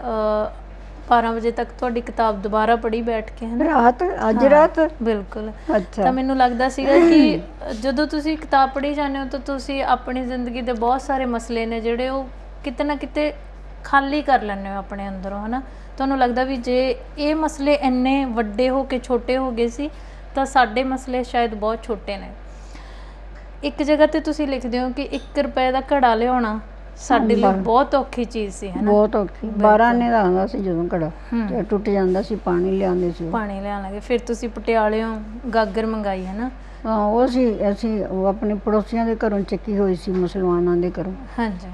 12 ਵਜੇ ਤੱਕ ਤੁਹਾਡੀ ਕਿਤਾਬ ਦੁਬਾਰਾ ਪੜ੍ਹੀ ਬੈਠ ਕੇ, ਹੈ ਨਾ? ਅੱਜ ਰਾਤ ਬਿਲਕੁਲ। ਅੱਛਾ। ਤਾਂ ਮੈਨੂੰ ਲੱਗਦਾ ਸੀਗਾ ਕਿ ਜਦੋਂ ਤੁਸੀਂ ਕਿਤਾਬ ਪੜ੍ਹੀ ਜਾਂਦੇ ਹੋ ਤਾਂ ਤੁਸੀਂ ਆਪਣੀ ਜ਼ਿੰਦਗੀ ਦੇ ਬਹੁਤ ਸਾਰੇ ਮਸਲੇ ਨੇ ਜਿਹੜੇ ਉਹ ਕਿਤੇ ਨਾ ਕਿਤੇ ਖਾਲੀ ਕਰ ਲੈਂਦੇ ਹੋ ਆਪਣੇ ਅੰਦਰੋਂ, ਹੈ ਨਾ? ਤੁਹਾਨੂੰ ਲੱਗਦਾ ਵੀ ਜੇ ਇਹ ਮਸਲੇ ਇੰਨੇ ਵੱਡੇ ਹੋ ਕੇ ਛੋਟੇ ਹੋ ਗਏ ਸੀ ਤਾਂ ਸਾਡੇ ਮਸਲੇ ਸ਼ਾਇਦ ਬਹੁਤ ਛੋਟੇ ਨੇ। ਇੱਕ ਜਗ੍ਹਾ 'ਤੇ ਤੁਸੀਂ ਲਿਖਦੇ ਹੋ ਕਿ 1 ਰੁਪਏ ਦਾ ਘੜਾ ਲਿਆਉਣਾ ਸਾਡੇ ਲਈ ਬਹੁਤ ਔਖੀ ਚੀਜ਼ ਸੀ, ਹੈ ਨਾ? ਬਹੁਤ ਔਖੀ। 12 ਆਨੇ ਦਾ ਆਉਂਦਾ ਸੀ ਜਦੋਂ ਘੜਾ, ਟੁੱਟ ਜਾਂਦਾ ਸੀ, ਪਾਣੀ ਲਿਆਉਂਦੇ ਸੀ। ਪਾਣੀ ਲਿਆਉਣ ਲੱਗੇ। ਫਿਰ ਤੁਸੀਂ ਪਟਿਆਲਿਓਂ ਗਾਗਰ ਮੰਗਾਈ, ਹੈ ਨਾ? ਹਾਂ, ਉਹ ਅਸੀਂ ਆਪਣੇ ਪੜੋਸੀਆਂ ਦੇ ਘਰੋਂ ਚੱਕੀ ਹੋਈ ਸੀ, ਮੁਸਲਮਾਨਾਂ ਦੇ ਘਰੋਂ। ਹਾਂਜੀ।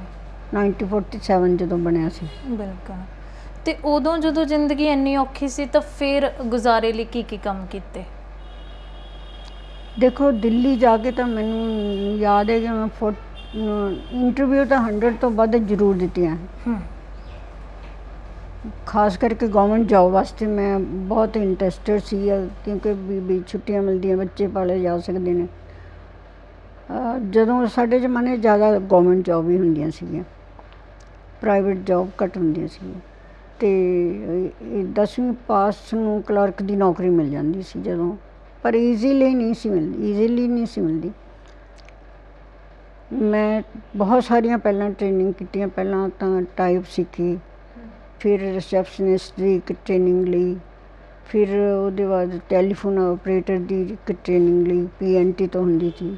1947 ਜਦੋਂ ਬਣਿਆ ਸੀ। ਬਿਲਕੁਲ। ਤੇ ਉਦੋਂ ਜਦੋਂ ਜ਼ਿੰਦਗੀ ਇੰਨੀ ਔਖੀ ਸੀ ਤਾਂ ਫਿਰ ਗੁਜ਼ਾਰੇ ਲਈ ਕੀ ਕੰਮ ਕੀਤੇ? ਦੇਖੋ, ਦਿੱਲੀ ਜਾ ਕੇ ਤਾਂ ਮੈਨੂੰ ਯਾਦ ਹੈ ਕਿ ਮੈਂ ਇੰਟਰਵਿਊ ਤਾਂ 100 ਤੋਂ ਵੱਧ ਜ਼ਰੂਰ ਦਿੱਤੀਆਂ। ਖਾਸ ਕਰਕੇ ਗੌਰਮੈਂਟ ਜੋਬ ਵਾਸਤੇ ਮੈਂ ਬਹੁਤ ਇੰਟਰਸਟਡ ਸੀ, ਕਿਉਂਕਿ ਵੀ ਛੁੱਟੀਆਂ ਮਿਲਦੀਆਂ, ਬੱਚੇ ਪਾਲੇ ਜਾ ਸਕਦੇ ਨੇ। ਜਦੋਂ ਸਾਡੇ ਜ਼ਮਾਨੇ ਜ਼ਿਆਦਾ ਗੌਰਮੈਂਟ ਜੋਬ ਹੀ ਹੁੰਦੀਆਂ ਸੀਗੀਆਂ, ਪ੍ਰਾਈਵੇਟ ਜੋਬ ਘੱਟ ਹੁੰਦੀਆਂ ਸੀਗੀਆਂ। ਅਤੇ 10ਵੀਂ ਪਾਸ ਨੂੰ ਕਲਰਕ ਦੀ ਨੌਕਰੀ ਮਿਲ ਜਾਂਦੀ ਸੀ ਜਦੋਂ, ਪਰ ਈਜ਼ੀਲੀ ਨਹੀਂ ਸੀ ਮਿਲਦੀ। ਮੈਂ ਬਹੁਤ ਸਾਰੀਆਂ ਪਹਿਲਾਂ ਟ੍ਰੇਨਿੰਗ ਕੀਤੀਆਂ। ਪਹਿਲਾਂ ਤਾਂ ਟਾਈਪ ਸਿੱਖੀ, ਫਿਰ ਰਿਸੈਪਸ਼ਨਿਸਟ ਦੀ ਇੱਕ ਟ੍ਰੇਨਿੰਗ ਲਈ, ਫਿਰ ਉਹਦੇ ਬਾਅਦ ਟੈਲੀਫੋਨ ਆਪਰੇਟਰ ਦੀ ਇੱਕ ਟ੍ਰੇਨਿੰਗ ਲਈ, PNT ਤੋਂ ਹੁੰਦੀ ਸੀ,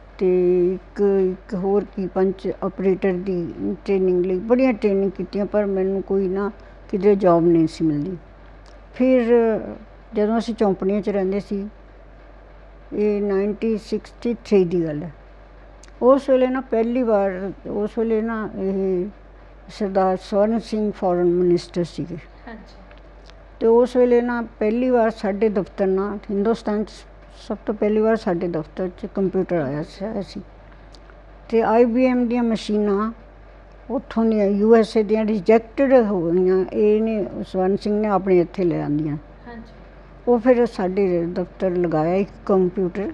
ਅਤੇ ਇੱਕ ਹੋਰ ਕੀ ਪੰਚ ਆਪਰੇਟਰ ਦੀ ਟ੍ਰੇਨਿੰਗ ਲਈ। ਬੜੀਆਂ ਟ੍ਰੇਨਿੰਗ ਕੀਤੀਆਂ ਪਰ ਮੈਨੂੰ ਕੋਈ ਨਾ ਕਿਧਰੇ ਜੋਬ ਨਹੀਂ ਸੀ ਮਿਲਦੀ। ਫਿਰ ਜਦੋਂ ਅਸੀਂ ਚੌਂਪੜੀਆਂ 'ਚ ਰਹਿੰਦੇ ਸੀ, ਇਹ 1963 ਦੀ ਗੱਲ ਹੈ, ਉਸ ਵੇਲੇ ਨਾ ਪਹਿਲੀ ਵਾਰ ਇਹ ਸਰਦਾਰ ਸਵਰਨ ਸਿੰਘ ਫੋਰਨ ਮਿਨਿਸਟਰ ਸੀਗੇ। ਅਤੇ ਉਸ ਵੇਲੇ ਨਾ ਪਹਿਲੀ ਵਾਰ ਸਾਡੇ ਦਫ਼ਤਰ ਨਾਲ, ਹਿੰਦੁਸਤਾਨ 'ਚ ਸਭ ਤੋਂ ਪਹਿਲੀ ਵਾਰ ਸਾਡੇ ਦਫ਼ਤਰ 'ਚ ਕੰਪਿਊਟਰ ਆਇਆ ਸੀ। ਅਤੇ IBM ਦੀਆਂ ਮਸ਼ੀਨਾਂ ਉੱਥੋਂ ਦੀਆਂ USA ਦੀਆਂ ਰਿਜੈਕਟਡ ਹੋ ਗਈਆਂ, ਇਹਨੇ ਸਵਰਨ ਸਿੰਘ ਨੇ ਆਪਣੇ ਇੱਥੇ ਲੈ ਆਂਦੀਆਂ। ਉਹ ਫਿਰ ਸਾਡੇ ਦਫ਼ਤਰ ਲਗਾਇਆ ਇੱਕ ਕੰਪਿਊਟਰ।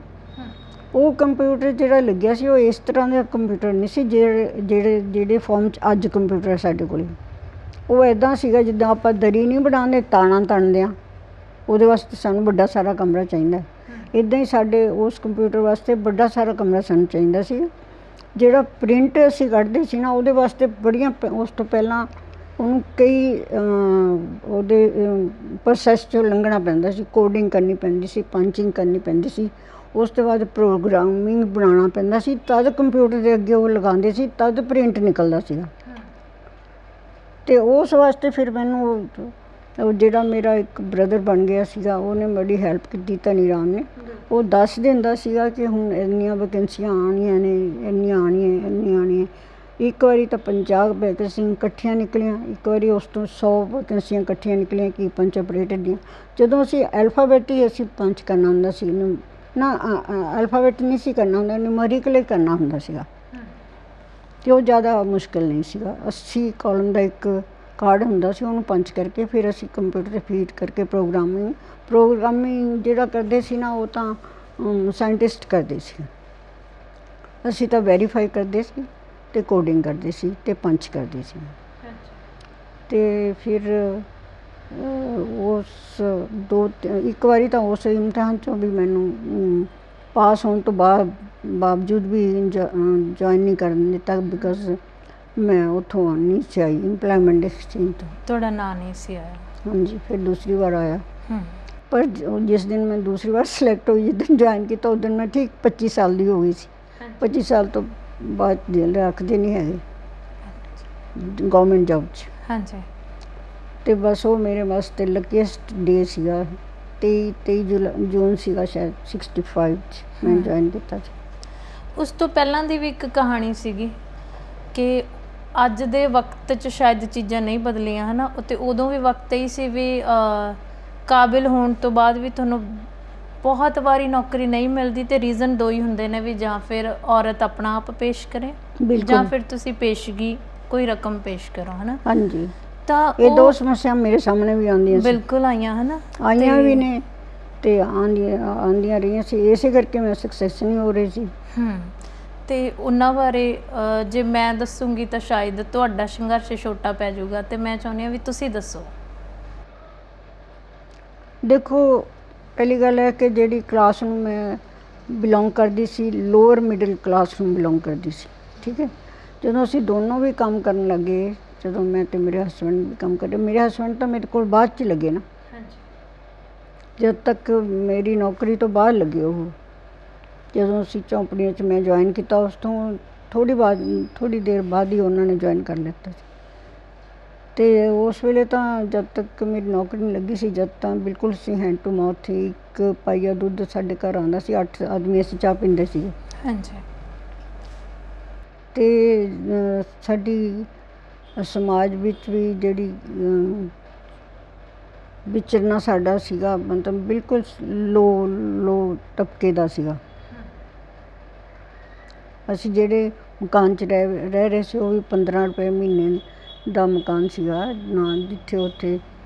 ਉਹ ਕੰਪਿਊਟਰ ਜਿਹੜਾ ਲੱਗਿਆ ਸੀ ਉਹ ਇਸ ਤਰ੍ਹਾਂ ਦਾ ਕੰਪਿਊਟਰ ਨਹੀਂ ਸੀ ਜਿਹੜੇ ਫਾਰਮ 'ਚ ਅੱਜ ਕੰਪਿਊਟਰ ਸਾਡੇ ਕੋਲ। ਉਹ ਇੱਦਾਂ ਸੀਗਾ ਜਿੱਦਾਂ ਆਪਾਂ ਦਰੀ ਨਹੀਂ ਬਣਾਉਂਦੇ, ਤਾਣਾ ਤਣਦੇ ਹਾਂ, ਉਹਦੇ ਵਾਸਤੇ ਸਾਨੂੰ ਵੱਡਾ ਸਾਰਾ ਕਮਰਾ ਚਾਹੀਦਾ। ਇੱਦਾਂ ਹੀ ਸਾਡੇ ਉਸ ਕੰਪਿਊਟਰ ਵਾਸਤੇ ਵੱਡਾ ਸਾਰਾ ਕਮਰਾ ਸਾਨੂੰ ਚਾਹੀਦਾ ਸੀ। ਜਿਹੜਾ ਪ੍ਰਿੰਟ ਅਸੀਂ ਕੱਢਦੇ ਸੀ ਨਾ, ਉਹਦੇ ਵਾਸਤੇ ਉਸ ਤੋਂ ਪਹਿਲਾਂ ਉਹਨੂੰ ਕਈ ਉਹਦੇ ਪ੍ਰੋਸੈਸ 'ਚੋਂ ਲੰਘਣਾ ਪੈਂਦਾ ਸੀ, ਕੋਡਿੰਗ ਕਰਨੀ ਪੈਂਦੀ ਸੀ, ਪੰਚਿੰਗ ਕਰਨੀ ਪੈਂਦੀ ਸੀ, ਉਸ ਤੋਂ ਬਾਅਦ ਪ੍ਰੋਗਰਾਮਿੰਗ ਬਣਾਉਣਾ ਪੈਂਦਾ ਸੀ, ਤਦ ਕੰਪਿਊਟਰ ਦੇ ਅੱਗੇ ਉਹ ਲਗਾਉਂਦੇ ਸੀ, ਤਦ ਪ੍ਰਿੰਟ ਨਿਕਲਦਾ ਸੀਗਾ। ਅਤੇ ਉਸ ਵਾਸਤੇ ਫਿਰ ਮੈਨੂੰ ਉਹ ਜਿਹੜਾ ਮੇਰਾ ਇੱਕ ਬ੍ਰਦਰ ਬਣ ਗਿਆ ਸੀਗਾ, ਉਹਨੇ ਬੜੀ ਹੈਲਪ ਕੀਤੀ, ਧਨੀ ਰਾਮ ਨੇ। ਉਹ ਦੱਸ ਦਿੰਦਾ ਸੀਗਾ ਕਿ ਹੁਣ ਇੰਨੀਆਂ ਵੈਕੈਂਸੀਆਂ ਆਉਣੀਆਂ ਨੇ, ਇੰਨੀਆਂ ਆਉਣੀਆਂ। ਇੱਕ ਵਾਰੀ ਤਾਂ 50 ਵੈਕੈਂਸੀਆਂ ਇਕੱਠੀਆਂ ਨਿਕਲੀਆਂ, ਇੱਕ ਵਾਰੀ ਉਸ ਤੋਂ 100 ਵੈਕੈਂਸੀਆਂ ਇਕੱਠੀਆਂ ਨਿਕਲੀਆਂ ਕਿ ਪੰਚ ਆਪਰੇਟਰ ਦੀਆਂ। ਜਦੋਂ ਅਸੀਂ ਐਲਫਾਬੈਟ ਹੀ ਪੰਚ ਕਰਨਾ ਹੁੰਦਾ ਸੀ ਨਾ, ਐਲਫਾਬੈਟ ਨਹੀਂ ਸੀ ਕਰਨਾ ਹੁੰਦਾ, ਨਿਊਮਰੀਕਲ ਹੀ ਕਰਨਾ ਹੁੰਦਾ ਸੀਗਾ, ਅਤੇ ਉਹ ਜ਼ਿਆਦਾ ਮੁਸ਼ਕਿਲ ਨਹੀਂ ਸੀਗਾ। 80 ਕਾਲਮ ਦਾ ਇੱਕ ਕਾਰਡ ਹੁੰਦਾ ਸੀ, ਉਹਨੂੰ ਪੰਚ ਕਰਕੇ ਫਿਰ ਅਸੀਂ ਕੰਪਿਊਟਰ 'ਤੇ ਫੀਡ ਕਰਕੇ ਪ੍ਰੋਗਰਾਮਿੰਗ ਜਿਹੜਾ ਕਰਦੇ ਸੀ ਨਾ, ਉਹ ਤਾਂ ਸਾਇੰਟਿਸਟ ਕਰਦੇ ਸੀ। ਅਸੀਂ ਤਾਂ ਵੈਰੀਫਾਈ ਕਰਦੇ ਸੀ ਅਤੇ ਕੋਡਿੰਗ ਕਰਦੇ ਸੀ ਅਤੇ ਪੰਚ ਕਰਦੇ ਸੀ। ਅਤੇ ਫਿਰ ਇੱਕ ਵਾਰੀ ਤਾਂ ਉਸ ਇਮਤਿਹਾਨ 'ਚੋਂ ਵੀ ਮੈਨੂੰ ਪਾਸ ਹੋਣ ਤੋਂ ਬਾਵਜੂਦ ਵੀ ਜੁਆਇਨ ਨਹੀਂ ਕਰਨ ਦਿੱਤਾ, ਬਿਕੋਜ਼ ਮੈਂ ਉੱਥੋਂ ਨਹੀਂ ਸੀ ਆਈ ਇੰਪਲੋਇਮੈਂਟ ਐਕਸਚੇਂਜ ਤੋਂ। ਤੁਹਾਡਾ ਨਾਂ ਨਹੀਂ ਸੀ ਆਇਆ? ਹਾਂਜੀ, ਫਿਰ ਦੂਸਰੀ ਵਾਰ ਆਇਆ। ਪਰ ਜਿਸ ਦਿਨ ਮੈਂ ਦੂਸਰੀ ਵਾਰ ਸਿਲੈਕਟ ਹੋਈ, ਜਿਸ ਦਿਨ ਜੁਆਇਨ ਕੀਤਾ, ਉਸ ਦਿਨ ਮੈਂ ਠੀਕ 25 ਸਾਲ ਦੀ ਹੋ ਗਈ ਸੀ। 25 ਸਾਲ ਤੋਂ ਬਾਅਦ ਦਿਲ ਰੱਖਦੇ ਨਹੀਂ ਹੈਗੇ ਗੌਰਮੈਂਟ ਜੋਬ 'ਚ। ਹਾਂਜੀ। ਅਤੇ ਬਸ ਉਹ ਮੇਰੇ ਵਾਸਤੇ ਲੱਕੀਐਸਟ ਡੇ ਸੀਗਾ। 23 ਜੂਨ ਸੀਗਾ ਸ਼ਾਇਦ 65 'ਚ ਮੈਂ ਜੁਆਇਨ ਕੀਤਾ ਸੀ। ਉਸ ਤੋਂ ਪਹਿਲਾਂ ਦੀ ਵੀ ਇੱਕ ਕਹਾਣੀ ਸੀਗੀ ਕਿ ਅੱਜ ਦੇ ਵਕਤ 'ਚ ਸ਼ਾਇਦ ਚੀਜ਼ਾਂ ਨਹੀਂ ਬਦਲੀਆਂ, ਹੈ ਨਾ, ਅਤੇ ਉਦੋਂ ਵੀ ਵਕਤ ਇਹੀ ਸੀ ਵੀ ਕਾਬਿਲ ਹੋਣ ਤੋਂ ਬਾਅਦ ਵੀ ਤੁਹਾਨੂੰ ਬਹੁਤ ਵਾਰੀ ਨੌਕਰੀ ਨਹੀਂ ਮਿਲਦੀ, ਅਤੇ ਰੀਜ਼ਨ 2 ਹੀ ਹੁੰਦੇ ਨੇ ਵੀ ਜਾਂ ਫਿਰ ਔਰਤ ਆਪਣਾ ਆਪ ਪੇਸ਼ ਕਰੇ ਜਾਂ ਫਿਰ ਤੁਸੀਂ ਪੇਸ਼ਗੀ ਕੋਈ ਰਕਮ ਪੇਸ਼ ਕਰੋ, ਹੈ ਨਾ। ਹਾਂਜੀ, ਤਾਂ ਇਹ 2 ਸਮੱਸਿਆ ਮੇਰੇ ਸਾਹਮਣੇ ਵੀ ਆਉਂਦੀਆਂ ਸੀ। ਬਿਲਕੁਲ ਆਈਆਂ, ਹੈ ਨਾ, ਆਈਆਂ ਵੀ ਨੇ ਅਤੇ ਆਉਂਦੀਆਂ ਰਹੀਆਂ ਸੀ। ਇਸੇ ਕਰਕੇ ਮੈਂ ਸਕਸੈਸ ਨਹੀਂ ਹੋ ਰਹੀ ਸੀ। ਅਤੇ ਉਹਨਾਂ ਬਾਰੇ ਜੇ ਮੈਂ ਦੱਸੂੰਗੀ ਤਾਂ ਸ਼ਾਇਦ ਤੁਹਾਡਾ ਸੰਘਰਸ਼ ਛੋਟਾ ਪੈ ਜਾਊਗਾ, ਅਤੇ ਮੈਂ ਚਾਹੁੰਦੀ ਹਾਂ ਵੀ ਤੁਸੀਂ ਦੱਸੋ। ਦੇਖੋ, ਪਹਿਲੀ ਗੱਲ ਹੈ ਕਿ ਜਿਹੜੀ ਕਲਾਸ ਨੂੰ ਮੈਂ ਬਿਲੋਂਗ ਕਰਦੀ ਸੀ, ਲੋਅਰ ਮਿਡਲ ਕਲਾਸ ਨੂੰ ਬਿਲੋਂਗ ਕਰਦੀ ਸੀ, ਠੀਕ ਹੈ। ਜਦੋਂ ਅਸੀਂ ਦੋਨੋਂ ਵੀ ਕੰਮ ਕਰਨ ਲੱਗੇ, ਜਦੋਂ ਮੈਂ ਅਤੇ ਮੇਰੇ ਹਸਬੈਂਡ ਵੀ ਕੰਮ ਕਰਦੇ, ਮੇਰੇ ਹਸਬੈਂਡ ਤਾਂ ਮੇਰੇ ਕੋਲ ਬਾਅਦ 'ਚ ਲੱਗੇ ਨਾ, ਜਦ ਤੱਕ ਮੇਰੀ ਨੌਕਰੀ ਤੋਂ ਬਾਹਰ ਲੱਗੇ ਉਹ। ਜਦੋਂ ਅਸੀਂ ਝੌਂਪੜੀਆਂ 'ਚ ਮੈਂ ਜੁਆਇਨ ਕੀਤਾ, ਉਸ ਤੋਂ ਥੋੜ੍ਹੀ ਦੇਰ ਬਾਅਦ ਹੀ ਉਹਨਾਂ ਨੇ ਜੁਆਇਨ ਕਰ ਲਿੱਤਾ ਸੀ। ਅਤੇ ਉਸ ਵੇਲੇ ਤਾਂ ਜਦ ਤੱਕ ਮੇਰੀ ਨੌਕਰੀ ਨਹੀਂ ਲੱਗੀ ਸੀ, ਜਦ ਤਾਂ ਬਿਲਕੁਲ ਅਸੀਂ ਹੈਂਡ ਟੂ ਮਾਊਥ ਸੀ। 1 ਪਾਈਆ ਦੁੱਧ ਸਾਡੇ ਘਰ ਆਉਂਦਾ ਸੀ, 8 ਆਦਮੀ ਅਸੀਂ ਚਾਹ ਪੀਂਦੇ ਸੀਗੇ। ਹਾਂਜੀ। ਅਤੇ ਸਾਡੀ ਸਮਾਜ ਵਿੱਚ ਵੀ ਜਿਹੜੀ ਵਿਚਰਨਾ ਸਾਡਾ ਸੀਗਾ, ਮਤਲਬ ਬਿਲਕੁਲ ਲੋ ਤਬਕੇ ਦਾ ਸੀਗਾ। ਅਸੀਂ ਜਿਹੜੇ ਮਕਾਨ 'ਚ ਰਹਿ ਰਹੇ ਸੀ, ਉਹ ਵੀ 15 ਰੁਪਏ ਮਹੀਨੇ ਦਾ ਮਕਾਨ ਸੀਗਾ ਨਾ, ਜਿੱਥੇ ਉੱਥੇ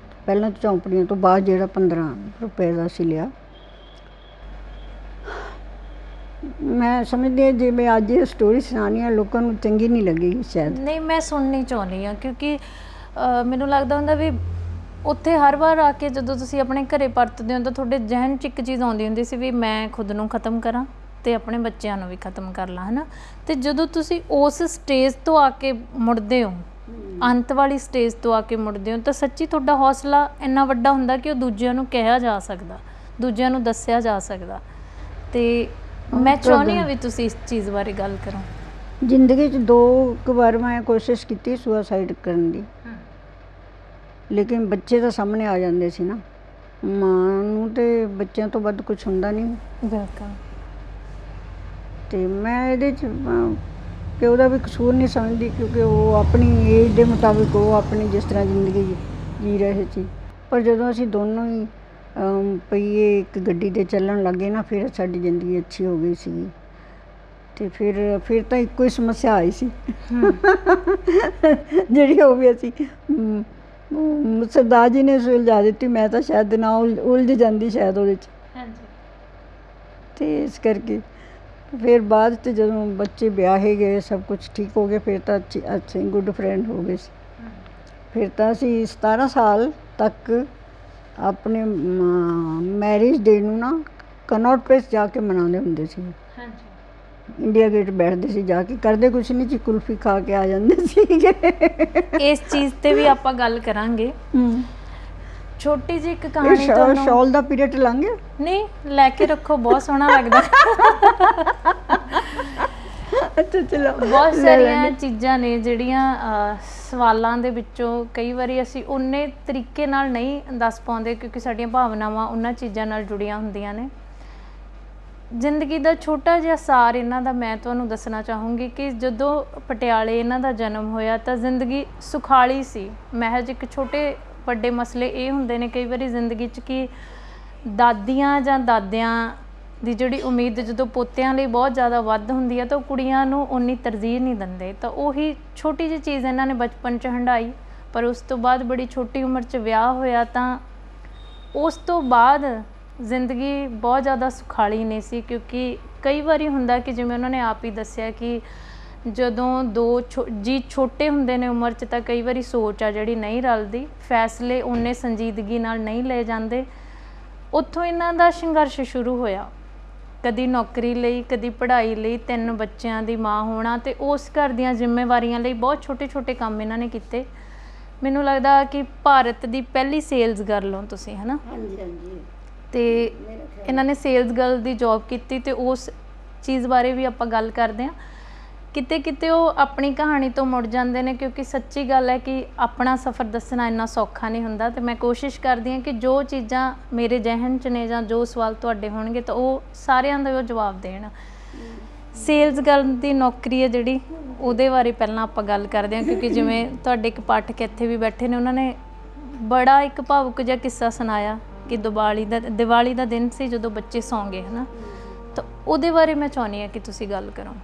ਪਹਿਲਾਂ ਝੌਂਪੜੀਆਂ ਤੋਂ ਬਾਅਦ ਜਿਹੜਾ 15 ਰੁਪਏ ਦਾ ਅਸੀਂ ਲਿਆ। ਮੈਂ ਸਮਝਦੀ ਹਾਂ ਜੇ ਮੈਂ ਅੱਜ ਇਹ ਸਟੋਰੀ ਸੁਣਾਉਣੀ ਆ, ਲੋਕਾਂ ਨੂੰ ਚੰਗੀ ਨਹੀਂ ਲੱਗੇਗੀ ਸ਼ਾਇਦ। ਨਹੀਂ, ਮੈਂ ਸੁਣਨੀ ਚਾਹੁੰਦੀ ਹਾਂ, ਕਿਉਂਕਿ ਮੈਨੂੰ ਲੱਗਦਾ ਹੁੰਦਾ ਵੀ ਉੱਥੇ ਹਰ ਵਾਰ ਆ ਕੇ ਜਦੋਂ ਤੁਸੀਂ ਆਪਣੇ ਘਰੇ ਪਰਤਦੇ ਹੋ ਤਾਂ ਤੁਹਾਡੇ ਜ਼ਿਹਨ 'ਚ ਇੱਕ ਚੀਜ਼ ਆਉਂਦੀ ਹੁੰਦੀ ਸੀ ਵੀ ਮੈਂ ਖੁਦ ਨੂੰ ਖ਼ਤਮ ਕਰਾਂ ਅਤੇ ਆਪਣੇ ਬੱਚਿਆਂ ਨੂੰ ਵੀ ਖ਼ਤਮ ਕਰ ਲਾਂ, ਹੈ ਨਾ। ਅਤੇ ਜਦੋਂ ਤੁਸੀਂ ਉਸ ਸਟੇਜ ਤੋਂ ਆ ਕੇ ਮੁੜਦੇ ਹੋ, ਅੰਤ ਵਾਲੀ ਸਟੇਜ ਤੋਂ ਆ ਕੇ ਮੁੜਦੇ ਹੋ, ਤਾਂ ਸੱਚੀ ਤੁਹਾਡਾ ਹੌਸਲਾ ਇੰਨਾ ਵੱਡਾ ਹੁੰਦਾ ਕਿ ਉਹ ਦੂਜਿਆਂ ਨੂੰ ਕਿਹਾ ਜਾ ਸਕਦਾ, ਦੂਜਿਆਂ ਨੂੰ ਦੱਸਿਆ ਜਾ ਸਕਦਾ। ਅਤੇ ਮੈਂ ਚਾਹੁੰਦੀ ਹਾਂ ਵੀ ਤੁਸੀਂ ਇਸ ਚੀਜ਼ ਬਾਰੇ ਗੱਲ ਕਰੋ। ਜ਼ਿੰਦਗੀ 'ਚ 2 ਵਾਰ ਮੈਂ ਕੋਸ਼ਿਸ਼ ਕੀਤੀ ਸੁਸਾਈਡ ਕਰਨ ਦੀ, ਲੇਕਿਨ ਬੱਚੇ ਤਾਂ ਸਾਹਮਣੇ ਆ ਜਾਂਦੇ ਸੀ ਨਾ। ਮਾਂ ਨੂੰ ਅਤੇ ਬੱਚਿਆਂ ਤੋਂ ਵੱਧ ਕੁਛ ਹੁੰਦਾ ਨਹੀਂ। ਬਿਲਕੁਲ। ਅਤੇ ਮੈਂ ਇਹਦੇ 'ਚ ਪਿਓ ਦਾ ਵੀ ਕਸੂਰ ਨਹੀਂ ਸਮਝਦੀ, ਕਿਉਂਕਿ ਉਹ ਆਪਣੀ ਏਜ ਦੇ ਮੁਤਾਬਿਕ ਉਹ ਆਪਣੀ ਜਿਸ ਤਰ੍ਹਾਂ ਜ਼ਿੰਦਗੀ ਜੀ ਰਹੇ ਸੀ। ਪਰ ਜਦੋਂ ਅਸੀਂ ਦੋਨੋਂ ਹੀ ਪਹੀਏ ਇੱਕ ਗੱਡੀ 'ਤੇ ਚੱਲਣ ਲੱਗੇ ਨਾ, ਫਿਰ ਸਾਡੀ ਜ਼ਿੰਦਗੀ ਅੱਛੀ ਹੋ ਗਈ ਸੀ। ਅਤੇ ਫਿਰ ਤਾਂ ਇੱਕੋ ਹੀ ਸਮੱਸਿਆ ਆਈ ਸੀ ਜਿਹੜੀ ਉਹ ਵੀ ਅਸੀਂ ਸਰਦਾਰ ਜੀ ਨੇ ਸੁਲਝਾ ਦਿੱਤੀ। ਮੈਂ ਤਾਂ ਸ਼ਾਇਦ ਨਾ ਉਲਝ ਜਾਂਦੀ ਸ਼ਾਇਦ ਉਹਦੇ 'ਚ। ਅਤੇ ਇਸ ਕਰਕੇ ਫਿਰ ਬਾਅਦ 'ਚ ਜਦੋਂ ਬੱਚੇ ਵਿਆਹੇ ਗਏ, ਸਭ ਕੁਛ ਠੀਕ ਹੋ ਗਿਆ, ਫਿਰ ਤਾਂ ਅੱਛੇ ਗੁੱਡ ਫਰੈਂਡ ਹੋ ਗਏ ਸੀ। ਫਿਰ ਤਾਂ ਅਸੀਂ 17 ਸਾਲ ਤੱਕ ਆਪਣੇ ਮੈਰਿਜ ਡੇ ਨੂੰ ਨਾ ਕਨੌਟ ਪਲੇਸ ਜਾ ਕੇ ਮਨਾਉਂਦੇ ਹੁੰਦੇ ਸੀ। ਇੰਡੀਆ ਗੇਟ ਬੈਠਦੇ ਸੀ, ਜਾ ਕੇ ਕਰਦੇ ਕੁਛ ਨਹੀਂ ਸੀ, ਕੁਲਫੀ ਖਾ ਕੇ ਆ ਜਾਂਦੇ ਸੀਗੇ। ਇਸ ਚੀਜ਼ 'ਤੇ ਵੀ ਆਪਾਂ ਗੱਲ ਕਰਾਂਗੇ। ਛੋਟੀ ਜਿਹੀ ਇੱਕ ਕਹਾਣੀ ਤੁਹਾਨੂੰ ਸ਼ਾਲ ਦਾ ਪੀਰੀਅਡ ਲੰਘ ਗਿਆ? ਨਹੀਂ, ਲੈ ਕੇ ਰੱਖੋ, ਬਹੁਤ ਸੋਹਣਾ ਲੱਗਦਾ। ਅੱਛਾ, ਚਲੋ। ਬਹੁਤ ਸਾਰੀਆਂ ਚੀਜ਼ਾਂ ਨੇ ਜਿਹੜੀਆਂ ਸਵਾਲਾਂ ਦੇ ਵਿੱਚੋਂ ਕਈ ਵਾਰੀ ਅਸੀਂ ਉਨੇ ਤਰੀਕੇ ਨਾਲ ਨਹੀਂ ਦੱਸ ਪਾਉਂਦੇ, ਕਿਉਂਕਿ ਸਾਡੀਆਂ ਭਾਵਨਾਵਾਂ ਉਹਨਾਂ ਚੀਜ਼ਾਂ ਨਾਲ ਜੁੜੀਆਂ ਹੁੰਦੀਆਂ ਨੇ। ਜ਼ਿੰਦਗੀ ਦਾ ਛੋਟਾ ਜਿਹਾ ਸਾਰ ਇਹਨਾਂ ਦਾ ਮੈਂ ਤੁਹਾਨੂੰ ਦੱਸਣਾ ਚਾਹੂੰਗੀ ਕਿ ਜਦੋਂ ਪਟਿਆਲੇ ਇਹਨਾਂ ਦਾ ਜਨਮ ਹੋਇਆ ਤਾਂ ਜ਼ਿੰਦਗੀ ਸੁਖਾਲੀ ਸੀ। ਮਹਿਜ ਇੱਕ ਛੋਟੇ ਵੱਡੇ ਮਸਲੇ ਇਹ ਹੁੰਦੇ ਨੇ ਕਈ ਵਾਰੀ ਜ਼ਿੰਦਗੀ 'ਚ ਕਿ ਦਾਦੀਆਂ ਜਾਂ ਦਾਦਿਆਂ ਦੀ ਜਿਹੜੀ ਉਮੀਦ ਜਦੋਂ ਪੋਤਿਆਂ ਲਈ ਬਹੁਤ ਜ਼ਿਆਦਾ ਵੱਧ ਹੁੰਦੀ ਹੈ ਤਾਂ ਉਹ ਕੁੜੀਆਂ ਨੂੰ ਉਨੀ ਤਰਜੀਹ ਨਹੀਂ ਦਿੰਦੇ। ਤਾਂ ਉਹੀ ਛੋਟੀ ਜਿਹੀ ਚੀਜ਼ ਇਹਨਾਂ ਨੇ ਬਚਪਨ 'ਚ ਹੰਢਾਈ, पर उस तो बाद बड़ी छोटी उम्र 'ਚ ਵਿਆਹ ਹੋਇਆ ਤਾਂ ਉਸ ਤੋਂ ਬਾਅਦ ਜ਼ਿੰਦਗੀ ਬਹੁਤ ਜ਼ਿਆਦਾ ਸੁਖਾਲੀ ਨਹੀਂ ਸੀ, ਕਿਉਂਕਿ ਕਈ ਵਾਰੀ ਹੁੰਦਾ ਕਿ ਜਿਵੇਂ ਉਹਨਾਂ ਨੇ ਆਪ ਹੀ ਦੱਸਿਆ ਕਿ ਜਦੋਂ ਦੋ ਜੀ ਛੋਟੇ ਹੁੰਦੇ ਨੇ ਉਮਰ 'ਚ ਤਾਂ ਕਈ ਵਾਰੀ ਸੋਚ ਆ ਜਿਹੜੀ ਨਹੀਂ ਰਲਦੀ, ਫੈਸਲੇ ਉਨੇ ਸੰਜੀਦਗੀ ਨਾਲ ਨਹੀਂ ਲਏ ਜਾਂਦੇ। ਉੱਥੋਂ ਇਹਨਾਂ ਦਾ ਸੰਘਰਸ਼ ਸ਼ੁਰੂ ਹੋਇਆ, ਕਦੀ ਨੌਕਰੀ ਲਈ, ਕਦੀ ਪੜ੍ਹਾਈ ਲਈ, 3 ਬੱਚਿਆਂ ਦੀ ਮਾਂ ਹੋਣਾ ਅਤੇ ਉਸ ਘਰ ਦੀਆਂ ਜ਼ਿੰਮੇਵਾਰੀਆਂ ਲਈ ਬਹੁਤ ਛੋਟੇ ਛੋਟੇ ਕੰਮ ਇਹਨਾਂ ਨੇ ਕੀਤੇ। ਮੈਨੂੰ ਲੱਗਦਾ ਕਿ ਭਾਰਤ ਦੀ ਪਹਿਲੀ ਸੇਲਸ ਗਰਲ ਹੋ ਤੁਸੀਂ, ਹੈ ਨਾ? ਹਾਂਜੀ ਹਾਂਜੀ। ਅਤੇ ਇਹਨਾਂ ਨੇ ਸੇਲਸ ਗਰਲ ਦੀ ਜੋਬ ਕੀਤੀ ਅਤੇ ਉਸ ਚੀਜ਼ ਬਾਰੇ ਵੀ ਆਪਾਂ ਗੱਲ ਕਰਦੇ ਹਾਂ। ਕਿਤੇ ਕਿਤੇ ਉਹ ਆਪਣੀ ਕਹਾਣੀ ਤੋਂ ਮੁੜ ਜਾਂਦੇ ਨੇ, ਕਿਉਂਕਿ ਸੱਚੀ ਗੱਲ ਹੈ ਕਿ ਆਪਣਾ ਸਫ਼ਰ ਦੱਸਣਾ ਇੰਨਾ ਸੌਖਾ ਨਹੀਂ ਹੁੰਦਾ। ਅਤੇ ਮੈਂ ਕੋਸ਼ਿਸ਼ ਕਰਦੀ ਹਾਂ ਕਿ ਜੋ ਚੀਜ਼ਾਂ ਮੇਰੇ ਜ਼ਿਹਨ 'ਚ ਨੇ ਜਾਂ ਜੋ ਸਵਾਲ ਤੁਹਾਡੇ ਹੋਣਗੇ ਤਾਂ ਉਹ ਸਾਰਿਆਂ ਦਾ ਉਹ ਜਵਾਬ ਦੇਣ। ਸੇਲਸ ਗਰਲ ਦੀ ਨੌਕਰੀ ਹੈ ਜਿਹੜੀ, ਉਹਦੇ ਬਾਰੇ ਪਹਿਲਾਂ ਆਪਾਂ ਗੱਲ ਕਰਦੇ ਹਾਂ, ਕਿਉਂਕਿ ਜਿਵੇਂ ਤੁਹਾਡੇ ਇੱਕ ਪਾਠਕ ਇੱਥੇ ਵੀ ਬੈਠੇ ਨੇ, ਉਹਨਾਂ ਨੇ ਬੜਾ ਇੱਕ ਭਾਵੁਕ ਜਿਹਾ ਕਿੱਸਾ ਸੁਣਾਇਆ ਕਿ ਦੀਵਾਲੀ ਦਾ ਦਿਨ ਸੀ ਜਦੋਂ ਬੱਚੇ ਸੌਂ ਗਏ, ਹੈ ਨਾ? ਤਾਂ ਉਹਦੇ ਬਾਰੇ ਮੈਂ ਚਾਹੁੰਦੀ ਹਾਂ ਕਿ ਤੁਸੀਂ ਗੱਲ ਕਰੋ।